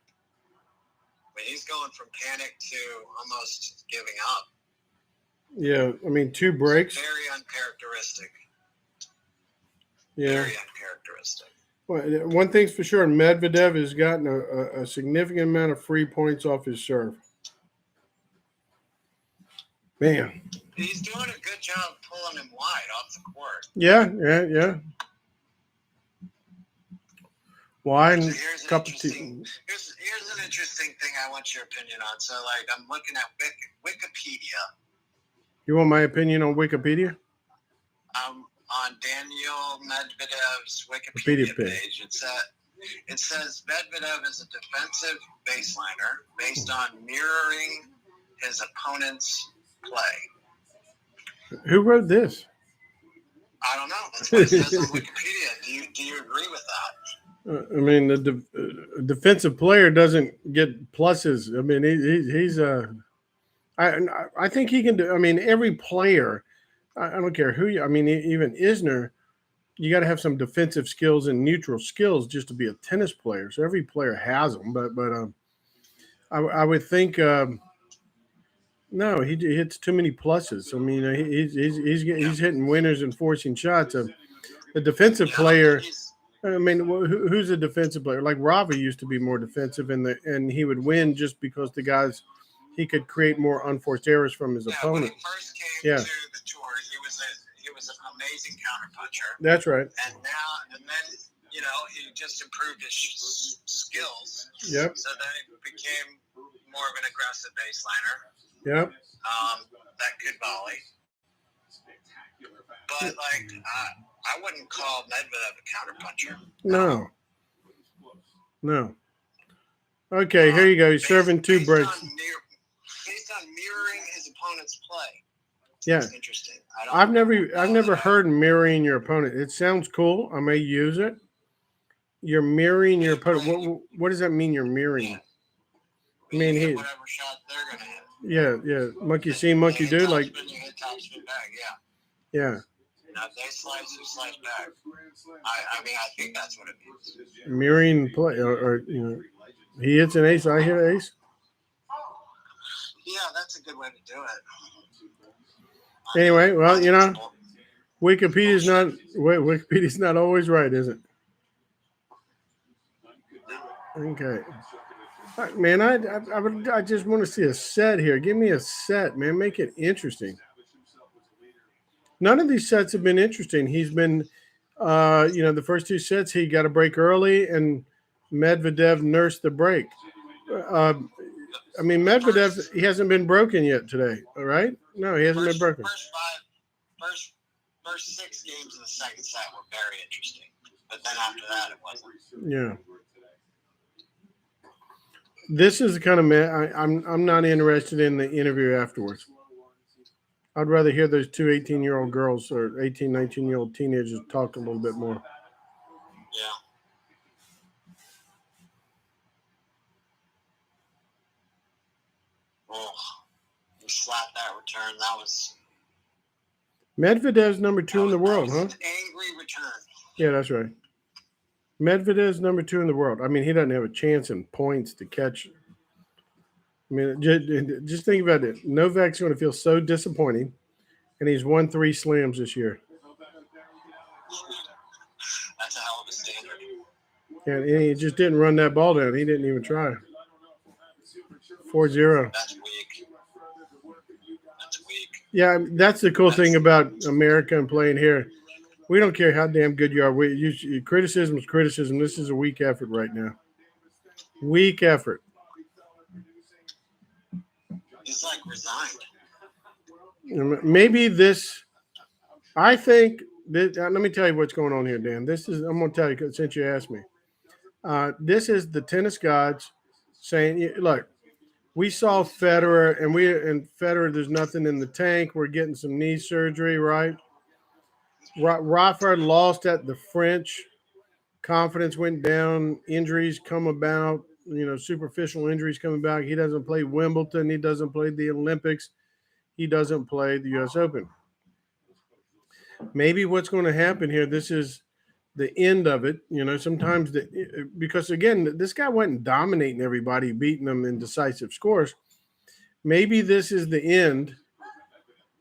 [SPEAKER 3] I mean, he's going from panic to almost giving up.
[SPEAKER 1] Yeah, I mean, 2 breaks.
[SPEAKER 3] Very uncharacteristic.
[SPEAKER 1] Yeah.
[SPEAKER 3] Very uncharacteristic.
[SPEAKER 1] Well, one thing's for sure, Medvedev has gotten a significant amount of free points off his serve. Man.
[SPEAKER 3] He's doing a good job pulling him wide off the court.
[SPEAKER 1] Yeah. Wide
[SPEAKER 3] So
[SPEAKER 1] and
[SPEAKER 3] here's
[SPEAKER 1] couple
[SPEAKER 3] here's an interesting thing I want your opinion on. So, like, I'm looking at Wikipedia.
[SPEAKER 1] You want my opinion on Wikipedia?
[SPEAKER 3] On Daniel Medvedev's Wikipedia page, it says Medvedev is a defensive baseliner based on mirroring his opponent's play.
[SPEAKER 1] Who wrote this?
[SPEAKER 3] I don't know. That's what it says on Wikipedia. Do you agree with that?
[SPEAKER 1] I mean, the defensive player doesn't get pluses. I mean, he's I think he can do. I mean, every player. I don't care who you. I mean, even Isner, you got to have some defensive skills and neutral skills just to be a tennis player. So every player has them, but I would think no, he hits too many pluses. I mean, he's hitting winners and forcing shots. A defensive player. I mean, who's a defensive player? Like Rafa used to be more defensive, and he would win just because the guys he could create more unforced errors from his opponent.
[SPEAKER 3] When he first came to the tour, he was an amazing counterpuncher.
[SPEAKER 1] That's right.
[SPEAKER 3] And then he just improved his skills.
[SPEAKER 1] Yep.
[SPEAKER 3] So then he became more of an aggressive baseliner.
[SPEAKER 1] Yep.
[SPEAKER 3] That could volley. But I wouldn't call Medvedev a counterpuncher.
[SPEAKER 1] No. Okay, here you go. He's serving 2 breaks.
[SPEAKER 3] Based on mirroring his opponent's play.
[SPEAKER 1] Yeah.
[SPEAKER 3] That's interesting.
[SPEAKER 1] I've never heard mirroring your opponent. It sounds cool. I may use it. You're mirroring your opponent. What does that mean? You're mirroring.
[SPEAKER 3] Yeah.
[SPEAKER 1] I mean,
[SPEAKER 3] whatever shot they're gonna hit.
[SPEAKER 1] Yeah. Monkey see, monkey do. Like.
[SPEAKER 3] You hit top spin back.
[SPEAKER 1] Yeah.
[SPEAKER 3] Now if they slice, you slice back. I mean, I think that's what it means.
[SPEAKER 1] Mirroring play, or he hits an ace. I hit an ace.
[SPEAKER 3] Yeah, that's a good way to do it.
[SPEAKER 1] Anyway, well, Wikipedia's not always right, is it? Okay. All right, man, I just want to see a set here. Give me a set, man. Make it interesting. None of these sets have been interesting. He's been, the first 2 sets he got a break early, and Medvedev nursed the break. I mean, Medvedev, he hasn't been broken yet today, all right? No, he hasn't been broken.
[SPEAKER 3] First 6 games of the second set were very interesting, but then after that, it wasn't.
[SPEAKER 1] Yeah. This is the kind of man I'm not interested in the interview afterwards. I'd rather hear those 2 18-year-old girls or 18, 19-year-old teenagers talk a little bit more.
[SPEAKER 3] Yeah. Oh, you slapped that return. That was
[SPEAKER 1] Medvedev's number 2 in the world, huh?
[SPEAKER 3] An angry return.
[SPEAKER 1] Yeah, that's right. Medvedev's number 2 in the world. I mean, he doesn't have a chance in points to catch. I mean, just think about it. Novak's going to feel so disappointing, and he's won 3 slams this year.
[SPEAKER 3] That's a hell of a standard.
[SPEAKER 1] And he just didn't run that ball down. He didn't even try. 4-0.
[SPEAKER 3] That's weak.
[SPEAKER 1] Yeah, that's the cool thing about America and playing here. We don't care how damn good you are. Criticism is criticism. This is a weak effort right now. Weak effort.
[SPEAKER 3] He's like resigned.
[SPEAKER 1] Maybe this. I think that. Let me tell you what's going on here, Dan. I'm going to tell you since you asked me. This is the tennis gods saying, "Look, we saw Federer, and Federer. There's nothing in the tank. We're getting some knee surgery, right? Rafa lost at the French. Confidence went down. Injuries come about. Superficial injuries come about. He doesn't play Wimbledon. He doesn't play the Olympics. He doesn't play the U.S. Open. Maybe what's going to happen here, this is the end of it. Sometimes because, again, this guy wasn't dominating everybody, beating them in decisive scores. maybe this is the end,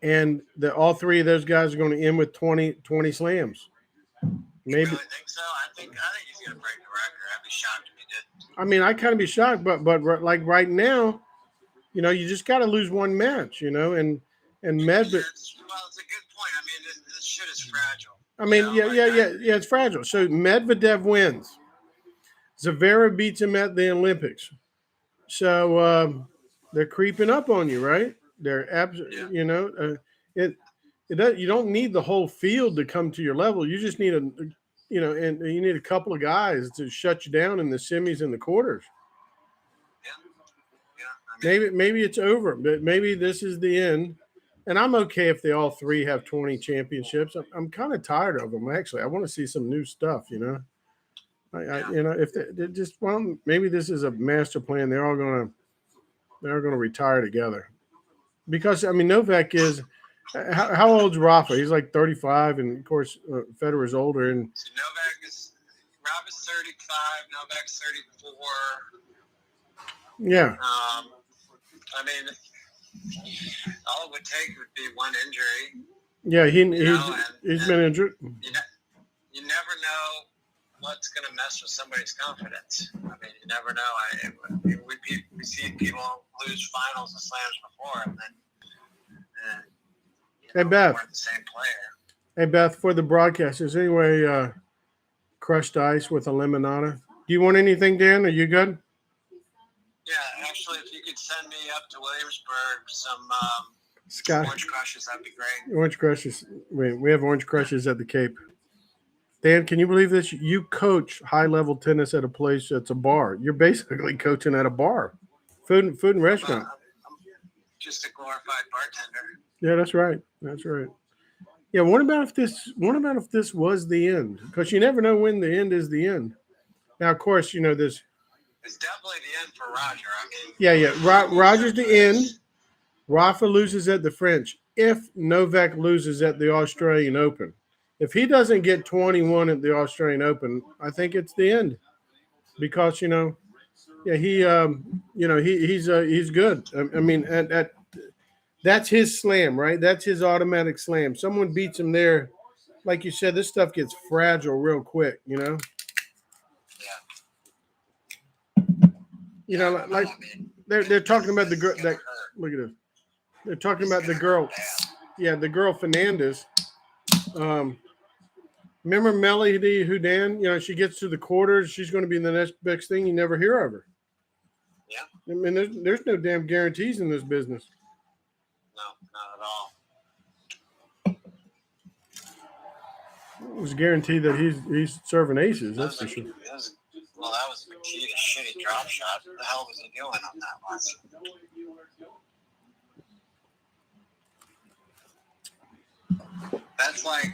[SPEAKER 1] and all three of those guys are going to end with 20 slams.
[SPEAKER 3] You
[SPEAKER 1] Maybe.
[SPEAKER 3] really think so? I think he's gonna break the record. I'd be shocked if he did.
[SPEAKER 1] I mean, I kind of be shocked, but like right now, you just got to lose one match, and Medvedev.
[SPEAKER 3] It's a good point. I mean, this shit is fragile.
[SPEAKER 1] I mean, yeah, it's fragile. So Medvedev wins. Zverev beats him at the Olympics. So they're creeping up on you, right? They're absolutely, you don't need the whole field to come to your level. You just need and you need a couple of guys to shut you down in the semis and the quarters.
[SPEAKER 3] Yeah. I mean,
[SPEAKER 1] Maybe it's over, but maybe this is the end. And I'm okay if they all three have 20 championships. I'm kind of tired of them, actually. I want to see some new stuff, if they just, well, maybe this is a master plan. They're all going to retire together. Because, I mean, Novak is, how old's Rafa? He's like 35, and of course, Federer's older. And
[SPEAKER 3] so Rafa's 35, Novak's 34.
[SPEAKER 1] Yeah.
[SPEAKER 3] I mean, all it would take would be one injury.
[SPEAKER 1] Yeah, he's been injured.
[SPEAKER 3] You never know what's going to mess with somebody's confidence. I mean, you never know. We see people lose finals and slams before, and then
[SPEAKER 1] hey, Beth.
[SPEAKER 3] weren't the same player.
[SPEAKER 1] Hey, Beth, for the broadcast, is there any way crushed ice with a limonada? Do you want anything, Dan? Are you good?
[SPEAKER 3] Yeah, actually, if you could send me up to Williamsburg some
[SPEAKER 1] Scott,
[SPEAKER 3] orange crushes, that'd be great.
[SPEAKER 1] Orange crushes. We have orange crushes at the Cape. Dan, can you believe this? You coach high-level tennis at a place that's a bar. You're basically coaching at a bar, food and restaurant.
[SPEAKER 3] I'm just a glorified bartender.
[SPEAKER 1] Yeah, that's right. That's right. Yeah, what about if this was the end? Because you never know when the end is the end. Now, of course, this.
[SPEAKER 3] It's definitely the end for Roger. I mean,
[SPEAKER 1] Roger's the end. Rafa loses at the French. If Novak loses at the Australian Open, if he doesn't get 21 at the Australian Open, I think it's the end. Because he's good. I mean, that's his slam, right? That's his automatic slam. Someone beats him there, like you said. This stuff gets fragile real quick,
[SPEAKER 3] Yeah.
[SPEAKER 1] Like they're talking about the girl. Look at this. They're talking about the girl. Yeah, the girl Fernandez. Remember Melody Houdan? She gets to the quarters. She's going to be the next big thing. You never hear of her.
[SPEAKER 3] Yeah.
[SPEAKER 1] I mean, there's no damn guarantees in this business.
[SPEAKER 3] No, not at all.
[SPEAKER 1] It was guaranteed that he's serving aces. That's for sure.
[SPEAKER 3] That was a shitty drop shot. What the hell was he doing on that one?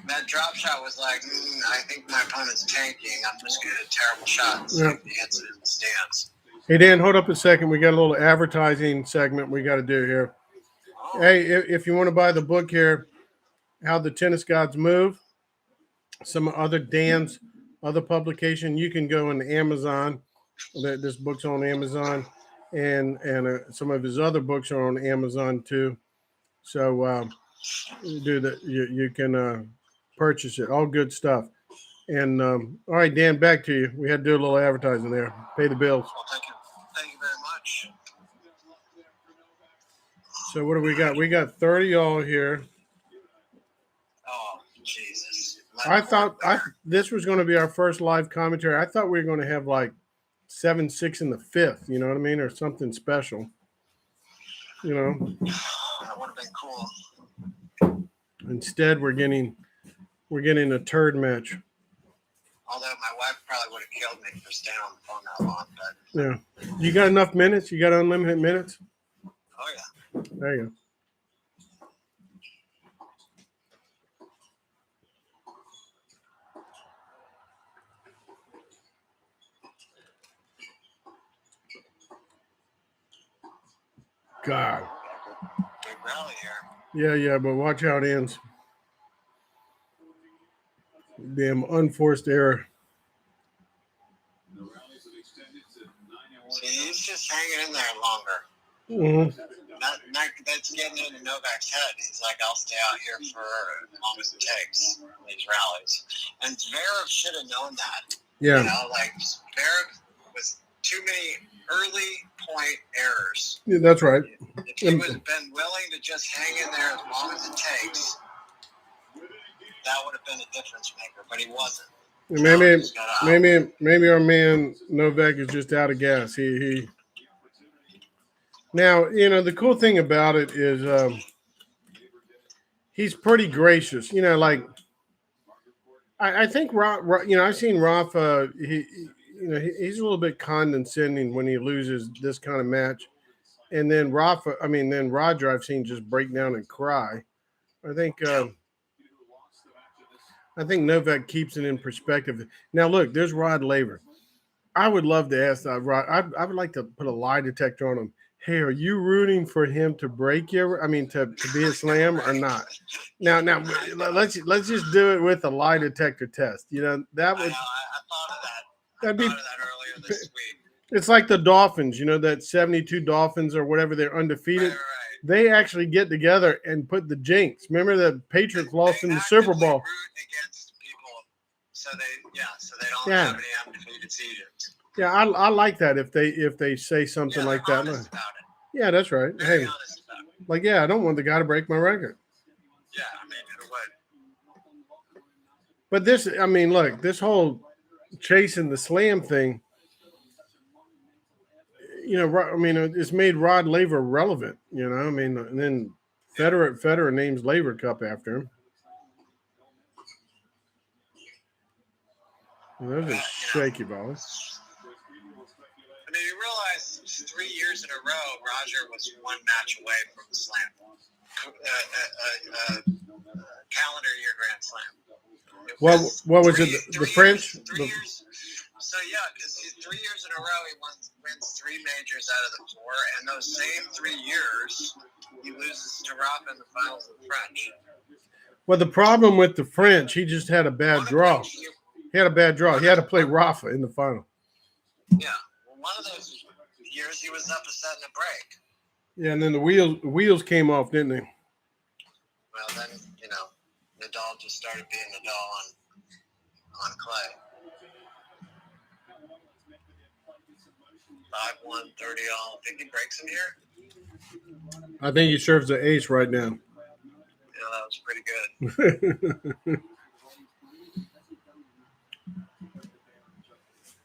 [SPEAKER 3] That drop shot was like, I think my opponent's tanking. I'm just going to hit a terrible shot. So he hits it in the stands.
[SPEAKER 1] Hey, Dan, hold up a second. We got a little advertising segment we got to do here. Oh. Hey, if you want to buy the book here, How the Tennis Gods Move, some other Dan's other publication, you can go on Amazon. This book's on Amazon, and some of his other books are on Amazon too. So you can purchase it. All good stuff. And all right, Dan, back to you. We had to do a little advertising there. Pay the bills.
[SPEAKER 3] Well, thank you very much.
[SPEAKER 1] So what do we got? We got 30 all here.
[SPEAKER 3] Oh, Jesus.
[SPEAKER 1] I thought this was going to be our first live commentary. I thought we were going to have like 7-6 in the fifth, you know what I mean, or something special.
[SPEAKER 3] That would have been cool.
[SPEAKER 1] Instead, we're getting a turd match.
[SPEAKER 3] Although my wife probably would have killed me for staying on the phone that long. But
[SPEAKER 1] yeah, you got enough minutes? You got unlimited minutes?
[SPEAKER 3] Oh yeah.
[SPEAKER 1] There you go. God.
[SPEAKER 3] Big rally here.
[SPEAKER 1] Yeah, but watch how it ends. Damn unforced error.
[SPEAKER 3] See, he's just hanging in there longer.
[SPEAKER 1] Mm-hmm.
[SPEAKER 3] that's getting into Novak's head. He's like, I'll stay out here for as long as it takes in these rallies. And Zverev should have known that.
[SPEAKER 1] Yeah.
[SPEAKER 3] You know, like Zverev was too many early point errors.
[SPEAKER 1] Yeah, that's right.
[SPEAKER 3] If he would have been willing to just hang in there as long as it takes, that would have been a difference maker, but he wasn't.
[SPEAKER 1] Maybe our man Novak is just out of gas. He Now, you know, the cool thing about it is he's pretty gracious. You know, like I think you know, I've seen Rafa. He's a little bit condescending when he loses this kind of match, and then then Roger I've seen just break down and cry. I think Novak keeps it in perspective. Now, look, there's Rod Laver. I would love to ask Rod. I would like to put a lie detector on him. Hey, are you rooting for him to break to be a slam or not? Now, let's just do it with a lie detector test. You know, that would.
[SPEAKER 3] I thought of that.
[SPEAKER 1] That'd be.
[SPEAKER 3] I thought of that earlier this week.
[SPEAKER 1] It's like the Dolphins. You know, that 72 Dolphins or whatever, they're undefeated.
[SPEAKER 3] Right.
[SPEAKER 1] They actually get together and put the jinx. Remember the Patriots lost in the Super Bowl.
[SPEAKER 3] Root against people, so they don't have any undefeated seasons.
[SPEAKER 1] Yeah, I like that if they say something like that.
[SPEAKER 3] Honest about it.
[SPEAKER 1] Yeah, that's right.
[SPEAKER 3] Very
[SPEAKER 1] hey,
[SPEAKER 3] honest about it.
[SPEAKER 1] like I don't want the guy to break my record.
[SPEAKER 3] Yeah, I mean, who would?
[SPEAKER 1] But look, this whole chasing the slam thing. You know, it's made Rod Laver relevant. You know, and then Federer names Laver Cup after him. Well, those are shaky balls.
[SPEAKER 3] I mean, you realize 3 years in a row, Roger was one match away from the slam, calendar year Grand Slam.
[SPEAKER 1] What was it? The French?
[SPEAKER 3] 3 years. So, because 3 years in a row, he wins 3 majors out of the 4, and those same 3 years, he loses to Rafa in the finals of the French.
[SPEAKER 1] Well, the problem with the French, he just had a bad draw. He had a bad draw. He had to play Rafa in the final.
[SPEAKER 3] Yeah. Well, one of those years, he was up a set in a break.
[SPEAKER 1] Yeah, and then the wheels came off, didn't they?
[SPEAKER 3] Well, then, Nadal just started being Nadal on clay. 5-1, 30 all. Think he breaks him here?
[SPEAKER 1] I think he serves the ace right now.
[SPEAKER 3] Yeah, that was pretty good.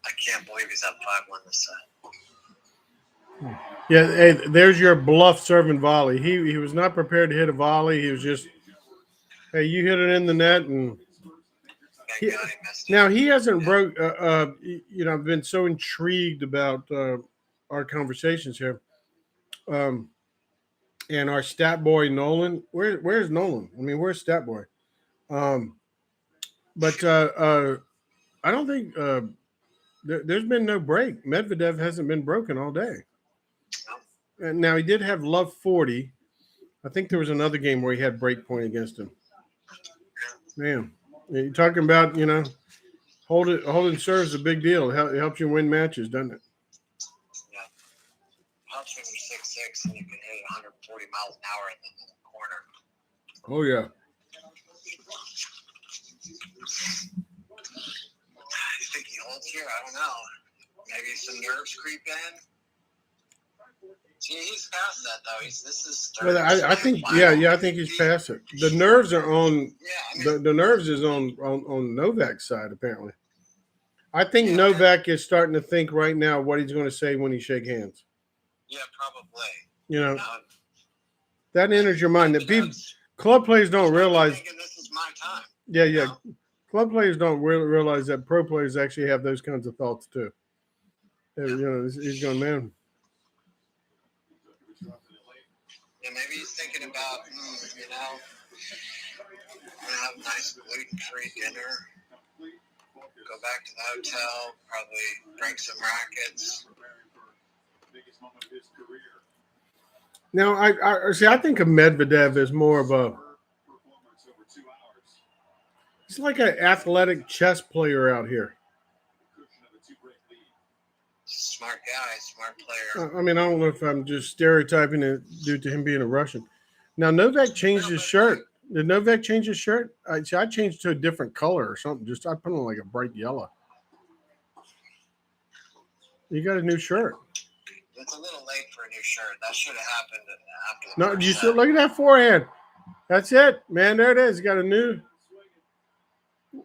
[SPEAKER 3] I can't believe he's up 5-1 this set.
[SPEAKER 1] Yeah, hey, there's your bluff serving volley. He was not prepared to hit a volley. He was just, hey, you hit it in the net, and
[SPEAKER 3] Thank God he missed it.
[SPEAKER 1] now he hasn't broke. I've been so intrigued about our conversations here, and our stat boy Nolan. Where's Nolan? I mean, where's stat boy? But I don't think there's been no break. Medvedev hasn't been broken all day. And now he did have love 40. I think there was another game where he had break point against him. Man, you're talking about, holding serve is a big deal. It helps you win matches, doesn't it?
[SPEAKER 3] Yeah. Helps when you're 6'6" and you can hit 140 miles an hour in the corner.
[SPEAKER 1] Oh, yeah.
[SPEAKER 3] You think he holds here? I don't know. Maybe some nerves creep in. See, he's past that though. This is.
[SPEAKER 1] Well, I think, I think he's past it. The nerves are on. Yeah, the nerves is on Novak's side apparently. I think Novak is starting to think right now what he's going to say when he shake hands.
[SPEAKER 3] Yeah, probably.
[SPEAKER 1] That enters your mind. That people, club players don't realize.
[SPEAKER 3] This is my time.
[SPEAKER 1] Yeah. Club players don't realize that pro players actually have those kinds of thoughts too. He's going, man.
[SPEAKER 3] Yeah, maybe he's thinking about, I'm going to have a nice gluten-free dinner, go back to the hotel, probably break some rackets.
[SPEAKER 1] Now, I think of Medvedev as more of a, he's like an athletic chess player out here.
[SPEAKER 3] Smart guy, smart player.
[SPEAKER 1] I mean, I don't know if I'm just stereotyping it due to him being a Russian. Now, Novak changed his shirt. Did Novak change his shirt? I changed to a different color or something. Just I put on like a bright yellow. You got a new shirt.
[SPEAKER 3] It's a little late for a new shirt. That should have happened after the
[SPEAKER 1] No,
[SPEAKER 3] first
[SPEAKER 1] you
[SPEAKER 3] set.
[SPEAKER 1] should look at that forehand. That's it, man. There it is. Got a new.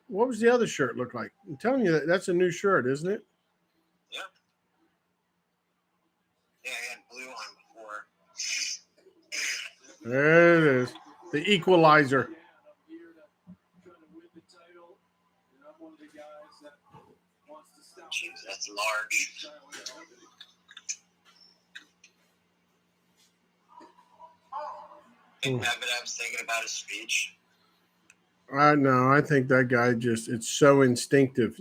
[SPEAKER 1] What was the other shirt look like? I'm telling you that's a new shirt, isn't it?
[SPEAKER 3] Yeah. Yeah, he had blue on before.
[SPEAKER 1] There it is. The equalizer.
[SPEAKER 3] Jeez, that's large. Think Medvedev's thinking about his speech.
[SPEAKER 1] No, I think that guy it's so instinctive.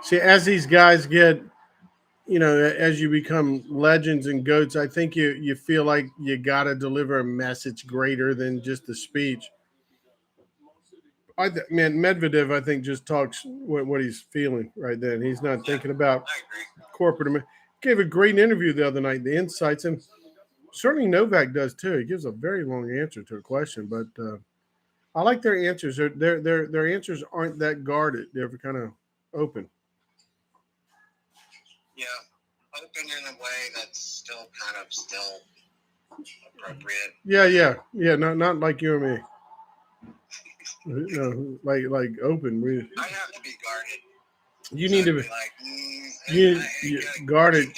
[SPEAKER 1] See, as these guys get, as you become legends and goats, I think you feel like you got to deliver a message greater than just a speech. Man, Medvedev, I think, just talks what he's feeling right then. He's not thinking about corporate. Gave a great interview the other night, the insights, and certainly Novak does too. He gives a very long answer to a question, but I like their answers. Their answers aren't that guarded. They're kind of open.
[SPEAKER 3] Yeah, open in a way that's still appropriate.
[SPEAKER 1] Yeah. Not like you and me. No, like open.
[SPEAKER 3] I have to be guarded.
[SPEAKER 1] You need to be guarded.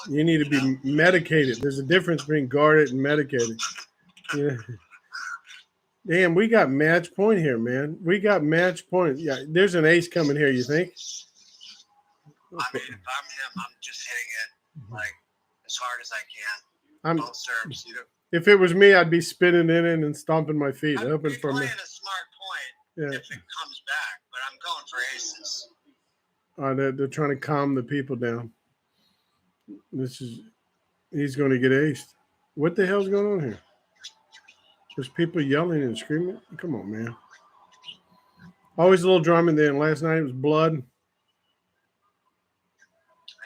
[SPEAKER 1] You need to be medicated. There's a difference between guarded and medicated. Yeah. Damn, we got match point here, man. We got match point. Yeah, there's an ace coming here. You think?
[SPEAKER 3] I mean, if I'm him, I'm just hitting it like as hard as I can. Both serves.
[SPEAKER 1] If it was me, I'd be spinning in it and stomping my feet.
[SPEAKER 3] I'd
[SPEAKER 1] Open
[SPEAKER 3] be
[SPEAKER 1] for me.
[SPEAKER 3] playing a smart point if it comes back, but I'm going for aces.
[SPEAKER 1] They're trying to calm the people down. He's going to get aced. What the hell's going on here? There's people yelling and screaming. Come on, man. Always a little drama there. And last night it was blood.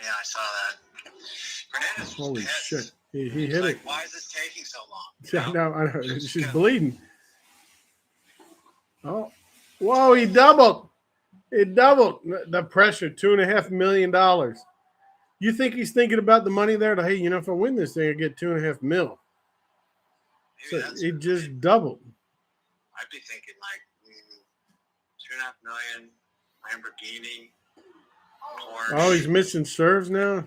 [SPEAKER 3] Yeah, I saw that. Fernandez was
[SPEAKER 1] Holy
[SPEAKER 3] pissed.
[SPEAKER 1] shit. He hit it.
[SPEAKER 3] Why is this taking so long?
[SPEAKER 1] Yeah, I know. She's bleeding. Oh, whoa! He doubled. It doubled the pressure. $2.5 million. You think he's thinking about the money there? Hey, if I win this thing, I get $2.5 million. So it just doubled.
[SPEAKER 3] I'd be thinking like $2.5 million, Lamborghini. Porsche.
[SPEAKER 1] Oh, he's missing serves now.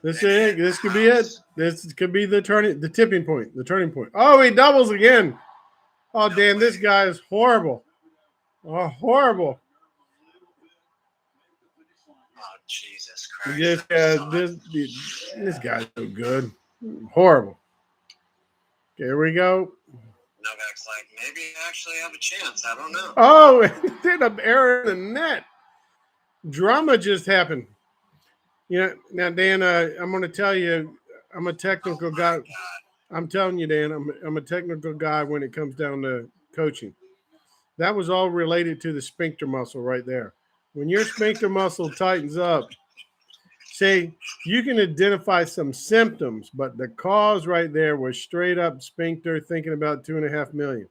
[SPEAKER 1] This could be it. This could be the tipping point, the turning point. Oh, he doubles again. Oh, damn, this guy is horrible. Oh, horrible.
[SPEAKER 3] Oh, Jesus Christ.
[SPEAKER 1] This guy's so good. Horrible. Okay, here we go.
[SPEAKER 3] Novak's like, maybe I actually have a chance. I don't know.
[SPEAKER 1] Oh, did an error in the net. Drama just happened. Now, Dan, I'm going to tell you, I'm a technical guy.
[SPEAKER 3] God.
[SPEAKER 1] I'm telling you, Dan, I'm a technical guy when it comes down to coaching. That was all related to the sphincter muscle right there. When your sphincter muscle tightens up, say you can identify some symptoms, but the cause right there was straight up sphincter thinking about $2.5 million.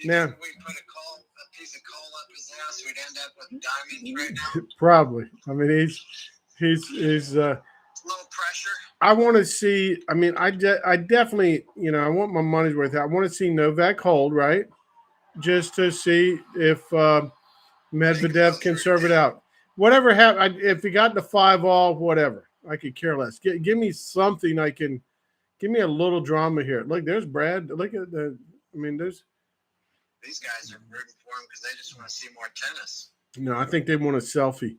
[SPEAKER 1] Now,
[SPEAKER 3] we put a piece of coal up his ass, we'd end up with diamonds right now.
[SPEAKER 1] Probably. I mean, he's
[SPEAKER 3] low pressure.
[SPEAKER 1] I want to see. I mean, I definitely, I want my money's worth. I want to see Novak hold, right? Just to see if Medvedev can serve it out. Whatever happened, if he got the 5-all, whatever, I could care less. Give me something give me a little drama here. Look, there's Brad. Look at the. I mean, there's.
[SPEAKER 3] These guys are rooting for him because they just want to see more tennis.
[SPEAKER 1] No, I think they want a selfie.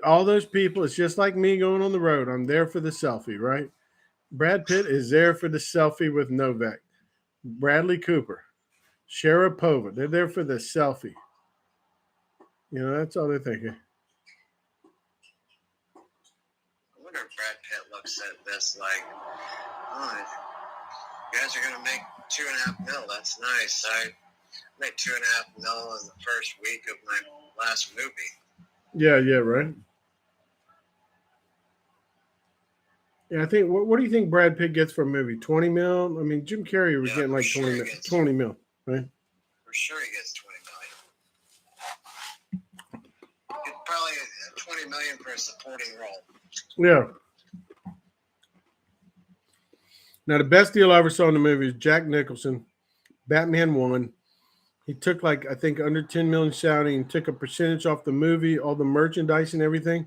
[SPEAKER 1] All those people, it's just like me going on the road. I'm there for the selfie, right? Brad Pitt is there for the selfie with Novak. Bradley Cooper, Sharapova, they're there for the selfie. That's all they're thinking.
[SPEAKER 3] I wonder if Brad Pitt looks at this like, oh, you guys are going to make $2.5 million. That's nice. I made $2.5 million in the first week of my last movie.
[SPEAKER 1] Yeah, right. Yeah, I think. What do you think Brad Pitt gets for a movie? 20 mil. I mean, Jim Carrey was
[SPEAKER 3] Yeah,
[SPEAKER 1] getting
[SPEAKER 3] for
[SPEAKER 1] like
[SPEAKER 3] sure
[SPEAKER 1] 20
[SPEAKER 3] he
[SPEAKER 1] mil.
[SPEAKER 3] gets.
[SPEAKER 1] 20 mil, right?
[SPEAKER 3] For sure, he gets 20 million. It's probably 20 million for a supporting role.
[SPEAKER 1] Yeah. Now the best deal I ever saw in the movie is Jack Nicholson, Batman 1. He took like I think under 10 million salary and took a percentage off the movie, all the merchandise and everything.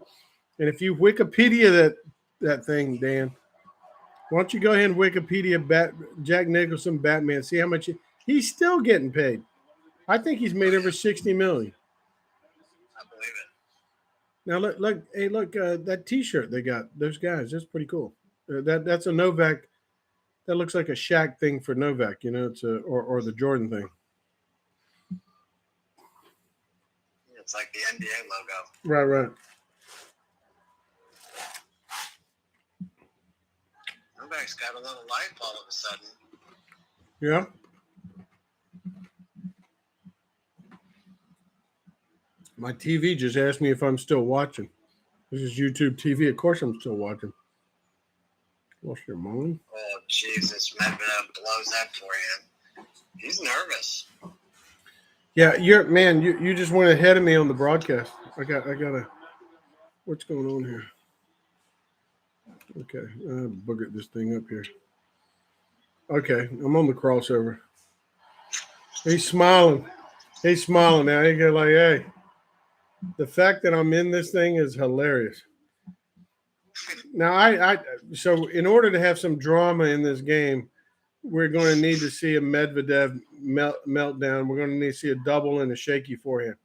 [SPEAKER 1] And if you Wikipedia that thing, Dan, why don't you go ahead and Wikipedia Jack Nicholson Batman? See how much he's still getting paid. I think he's made over 60 million.
[SPEAKER 3] I believe it.
[SPEAKER 1] Now look, hey, look, that T-shirt they got those guys. That's pretty cool. That's a Novak. That looks like a Shaq thing for Novak. You know, it's a or the Jordan thing.
[SPEAKER 3] It's like the NBA logo.
[SPEAKER 1] Right, right.
[SPEAKER 3] Novak's got a little life all of a sudden.
[SPEAKER 1] Yeah. My TV just asked me if I'm still watching. This is YouTube TV. Of course, I'm still watching. What's your mom?
[SPEAKER 3] Oh, Jesus. Medvedev blows that forehand. He's nervous.
[SPEAKER 1] Yeah, you just went ahead of me on the broadcast. I gotta. What's going on here? Okay, boogered this thing up here. Okay, I'm on the crossover. He's smiling. He's smiling now. He go like, hey. The fact that I'm in this thing is hilarious. Now, so in order to have some drama in this game, we're going to need to see a Medvedev meltdown. We're going to need to see a double and a shaky forehand.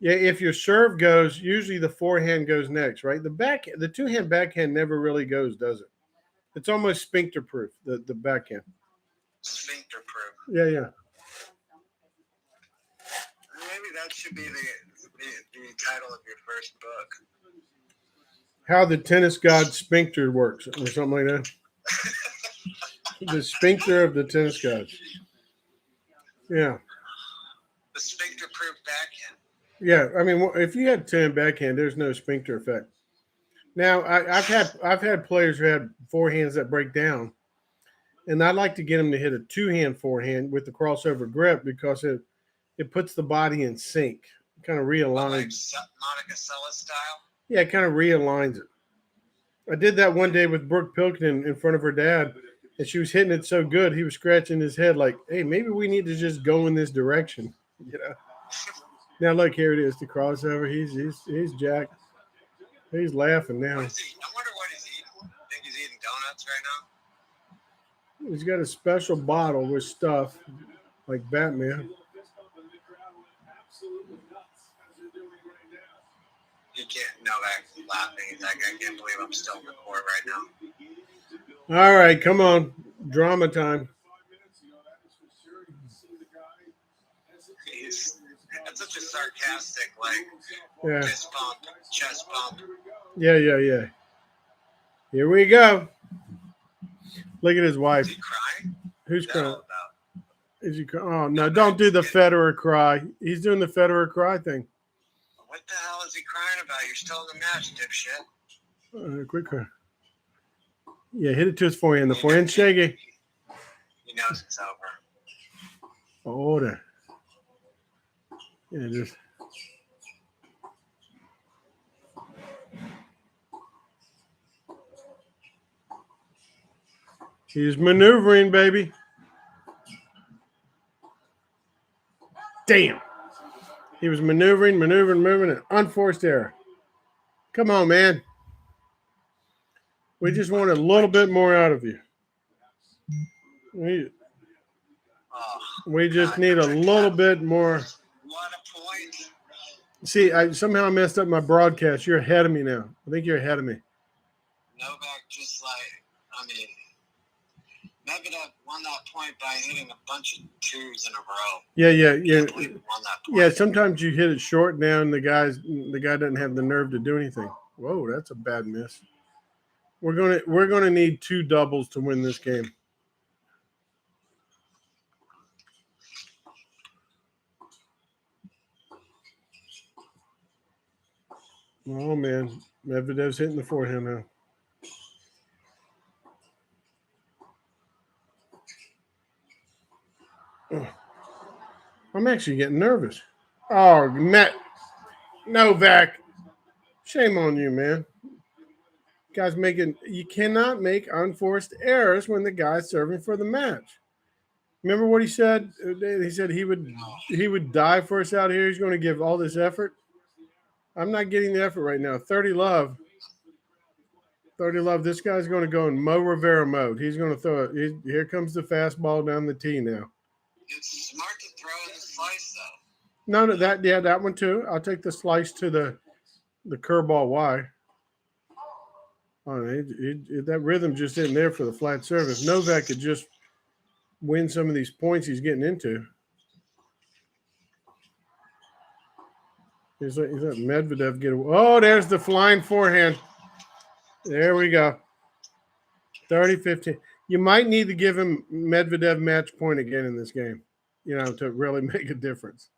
[SPEAKER 1] Yeah, if your serve goes, usually the forehand goes next, right? The two-hand backhand never really goes, does it? It's almost sphincter proof. The backhand.
[SPEAKER 3] Sphincter proof.
[SPEAKER 1] Yeah, yeah.
[SPEAKER 3] Maybe that should be the title of your first book.
[SPEAKER 1] How the tennis god sphincter works, or something like that. The sphincter of the tennis gods. Yeah.
[SPEAKER 3] The sphincter proof backhand.
[SPEAKER 1] Yeah, I mean, if you had 10 backhand, there's no sphincter effect. Now, I've had players who had forehands that break down, and I like to get them to hit a two-hand forehand with the crossover grip because it puts the body in sync, kind of realigns.
[SPEAKER 3] Like Monica Seles style.
[SPEAKER 1] Yeah, it kind of realigns it. I did that one day with Brooke Pilkington in front of her dad, and she was hitting it so good he was scratching his head like, "Hey, maybe we need to just go in this direction." You know. Now look, here it is, the crossover. He's jacked. He's laughing now.
[SPEAKER 3] What is he? I wonder what he's eating. I think he's eating donuts right now.
[SPEAKER 1] He's got a special bottle with stuff like Batman.
[SPEAKER 3] You can't. Novak laughing. He's like, I can't believe I'm still in the court right now.
[SPEAKER 1] All right, come on, drama time.
[SPEAKER 3] That's such a sarcastic, like, fist bump, chest bump.
[SPEAKER 1] Yeah. Here we go. Look at his wife.
[SPEAKER 3] Is he crying?
[SPEAKER 1] Who's crying?
[SPEAKER 3] About?
[SPEAKER 1] Is he crying? Oh, no, don't do the Federer cry. He's doing the Federer cry thing.
[SPEAKER 3] What the hell is he crying about? You're still in the match, dipshit.
[SPEAKER 1] Quick cry. Yeah, hit it to his forehand. The forehand shaky.
[SPEAKER 3] He knows it's over.
[SPEAKER 1] Order. Yeah, just. He's maneuvering, baby. Damn. He was maneuvering, an unforced error. Come on, man. We just want a little bit more out of you. We just need a little bit more.
[SPEAKER 3] What a point.
[SPEAKER 1] See, I somehow messed up my broadcast. You're ahead of me now. I think you're ahead of me.
[SPEAKER 3] Novak just Medvedev won that point by hitting a bunch of twos in a row.
[SPEAKER 1] Yeah, sometimes you hit it short down. The guy doesn't have the nerve to do anything. Whoa, that's a bad miss. We're gonna need two doubles to win this game. Oh man, Medvedev's hitting the forehand now. I'm actually getting nervous. Oh, Novak. Shame on you, man. Guys you cannot make unforced errors when the guy's serving for the match. Remember what he said? He said he would die for us out here. He's going to give all this effort. I'm not getting the effort right now. 30 love. 30 love. This guy's going to go in Mo Rivera mode. He's going to throw it. Here comes the fastball down the tee now.
[SPEAKER 3] It's smart to throw in the slice, though.
[SPEAKER 1] No, that one too. I'll take the slice to the curveball Y. Oh, that rhythm just isn't there for the flat service. Novak could just win some of these points he's getting into. He's let Medvedev get away. Oh, there's the flying forehand. There we go. 30-15. You might need to give him Medvedev match point again in this game, to really make a difference.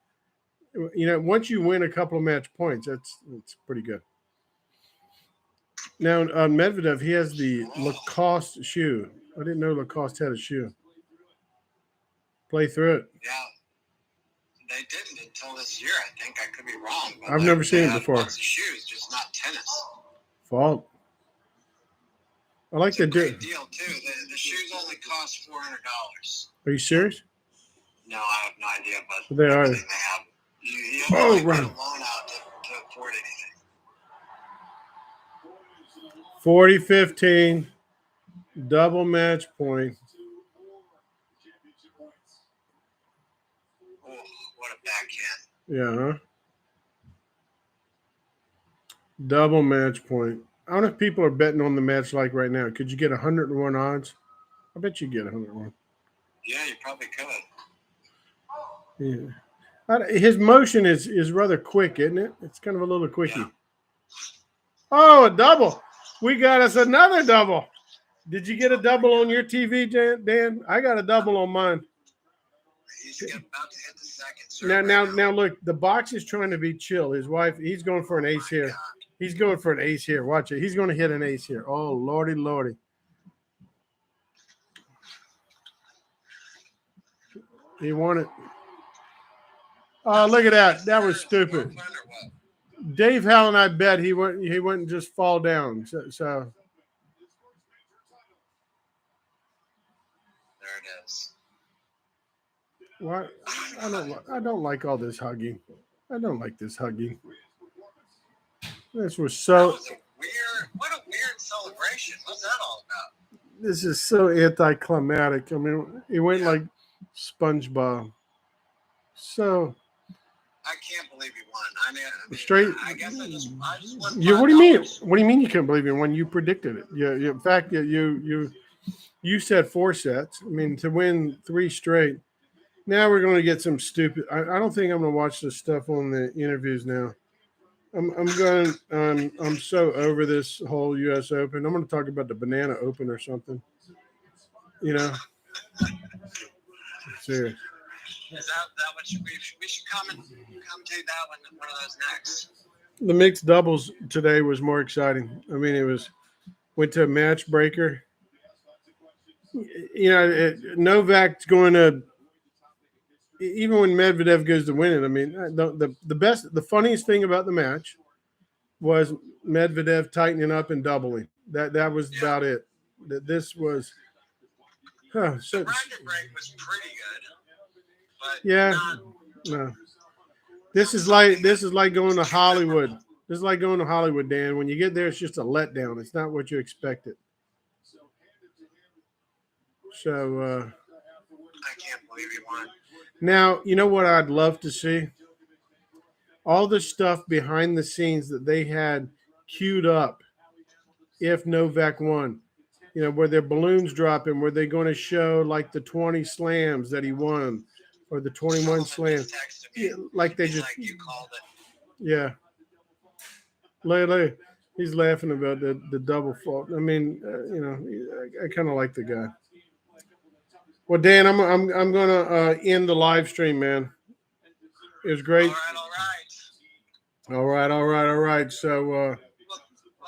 [SPEAKER 1] Once you win a couple of match points, it's pretty good. Now, on Medvedev, he has the Lacoste shoe. I didn't know Lacoste had a shoe. Play through it.
[SPEAKER 3] Yeah. They didn't until this year, I think. I could be wrong. But
[SPEAKER 1] I've never seen it before.
[SPEAKER 3] Lots of shoes, just not tennis.
[SPEAKER 1] Fault. I like the
[SPEAKER 3] great deal, too. The shoes only cost $400.
[SPEAKER 1] Are you serious?
[SPEAKER 3] No, I have no idea, but
[SPEAKER 1] they are.
[SPEAKER 3] They have. You have to get a loan out to afford40-15, anything.
[SPEAKER 1] double match point.
[SPEAKER 3] Oh, what a backhand.
[SPEAKER 1] Yeah, huh? Double match point. I don't know if people are betting on the match like right now. Could you get 101 odds? I bet you get 101.
[SPEAKER 3] Yeah, you probably could.
[SPEAKER 1] Yeah. His motion is rather quick, isn't it? It's kind of a little quickie.
[SPEAKER 3] Yeah.
[SPEAKER 1] Oh, a double. We got us another double. Did you get a double on your TV, Dan? I got a double on mine.
[SPEAKER 3] He's about to hit the second.
[SPEAKER 1] Now, look, the box is trying to be chill. His wife, he's going for an ace here.
[SPEAKER 3] God.
[SPEAKER 1] He's going for an ace here. Watch it. He's going to hit an ace here. Oh, lordy, lordy. He won it. Oh, look at that. That was stupid. Dave Howell and I bet he wouldn't just fall down. So
[SPEAKER 3] there it is.
[SPEAKER 1] What? I don't like all this hugging. I don't like this hugging. This was so.
[SPEAKER 3] What a weird celebration. What's that all about?
[SPEAKER 1] This is so anticlimactic. I mean, it went like SpongeBob. So.
[SPEAKER 3] I can't believe he won. I mean,
[SPEAKER 1] straight.
[SPEAKER 3] I guess I just won.
[SPEAKER 1] Yeah. What do you mean? What do you mean you can't believe you won? You predicted it. Yeah. In fact, you said 4 sets. I mean, to win 3 straight. Now we're going to get some stupid. I don't think I'm going to watch this stuff on the interviews now. I'm so over this whole U.S. Open. I'm going to talk about the Banana Open or something. Serious.
[SPEAKER 3] Is that what we should commentate that one of those next?
[SPEAKER 1] The mixed doubles today was more exciting. I mean, went to a match breaker. Novak's going to. Even when Medvedev goes to win it, I mean, the funniest thing about the match was Medvedev tightening up and doubling. That was about it. This was.
[SPEAKER 3] The racket break was pretty good, but
[SPEAKER 1] no. This is like going to Hollywood. This is like going to Hollywood, Dan. When you get there, it's just a letdown. It's not what you expected. So.
[SPEAKER 3] I can't believe he won.
[SPEAKER 1] Now, you know what I'd love to see? All the stuff behind the scenes that they had queued up if Novak won. Where their balloons dropping, were they going to show like the 20 slams that he won or the 21 slams? Yeah, like they just.
[SPEAKER 3] Like you called it.
[SPEAKER 1] Yeah. He's laughing about the double fault. I mean, I kind of like the guy. Well, Dan, I'm gonna end the live stream, man. It was great.
[SPEAKER 3] All
[SPEAKER 1] right. So,
[SPEAKER 3] well,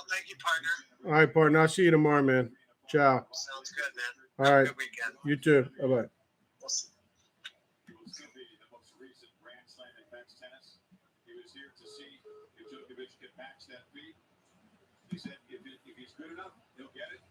[SPEAKER 3] thank you, partner.
[SPEAKER 1] All right, partner. I'll see you tomorrow, man. Ciao.
[SPEAKER 3] Sounds good, man.
[SPEAKER 1] All right.
[SPEAKER 3] Have a good weekend.
[SPEAKER 1] You too. Bye-bye.
[SPEAKER 3] We'll see.
[SPEAKER 4] recent Grand Slam in men's tennis. He was here to see if Djokovic could match that feat. He said if he's good enough, he'll get it.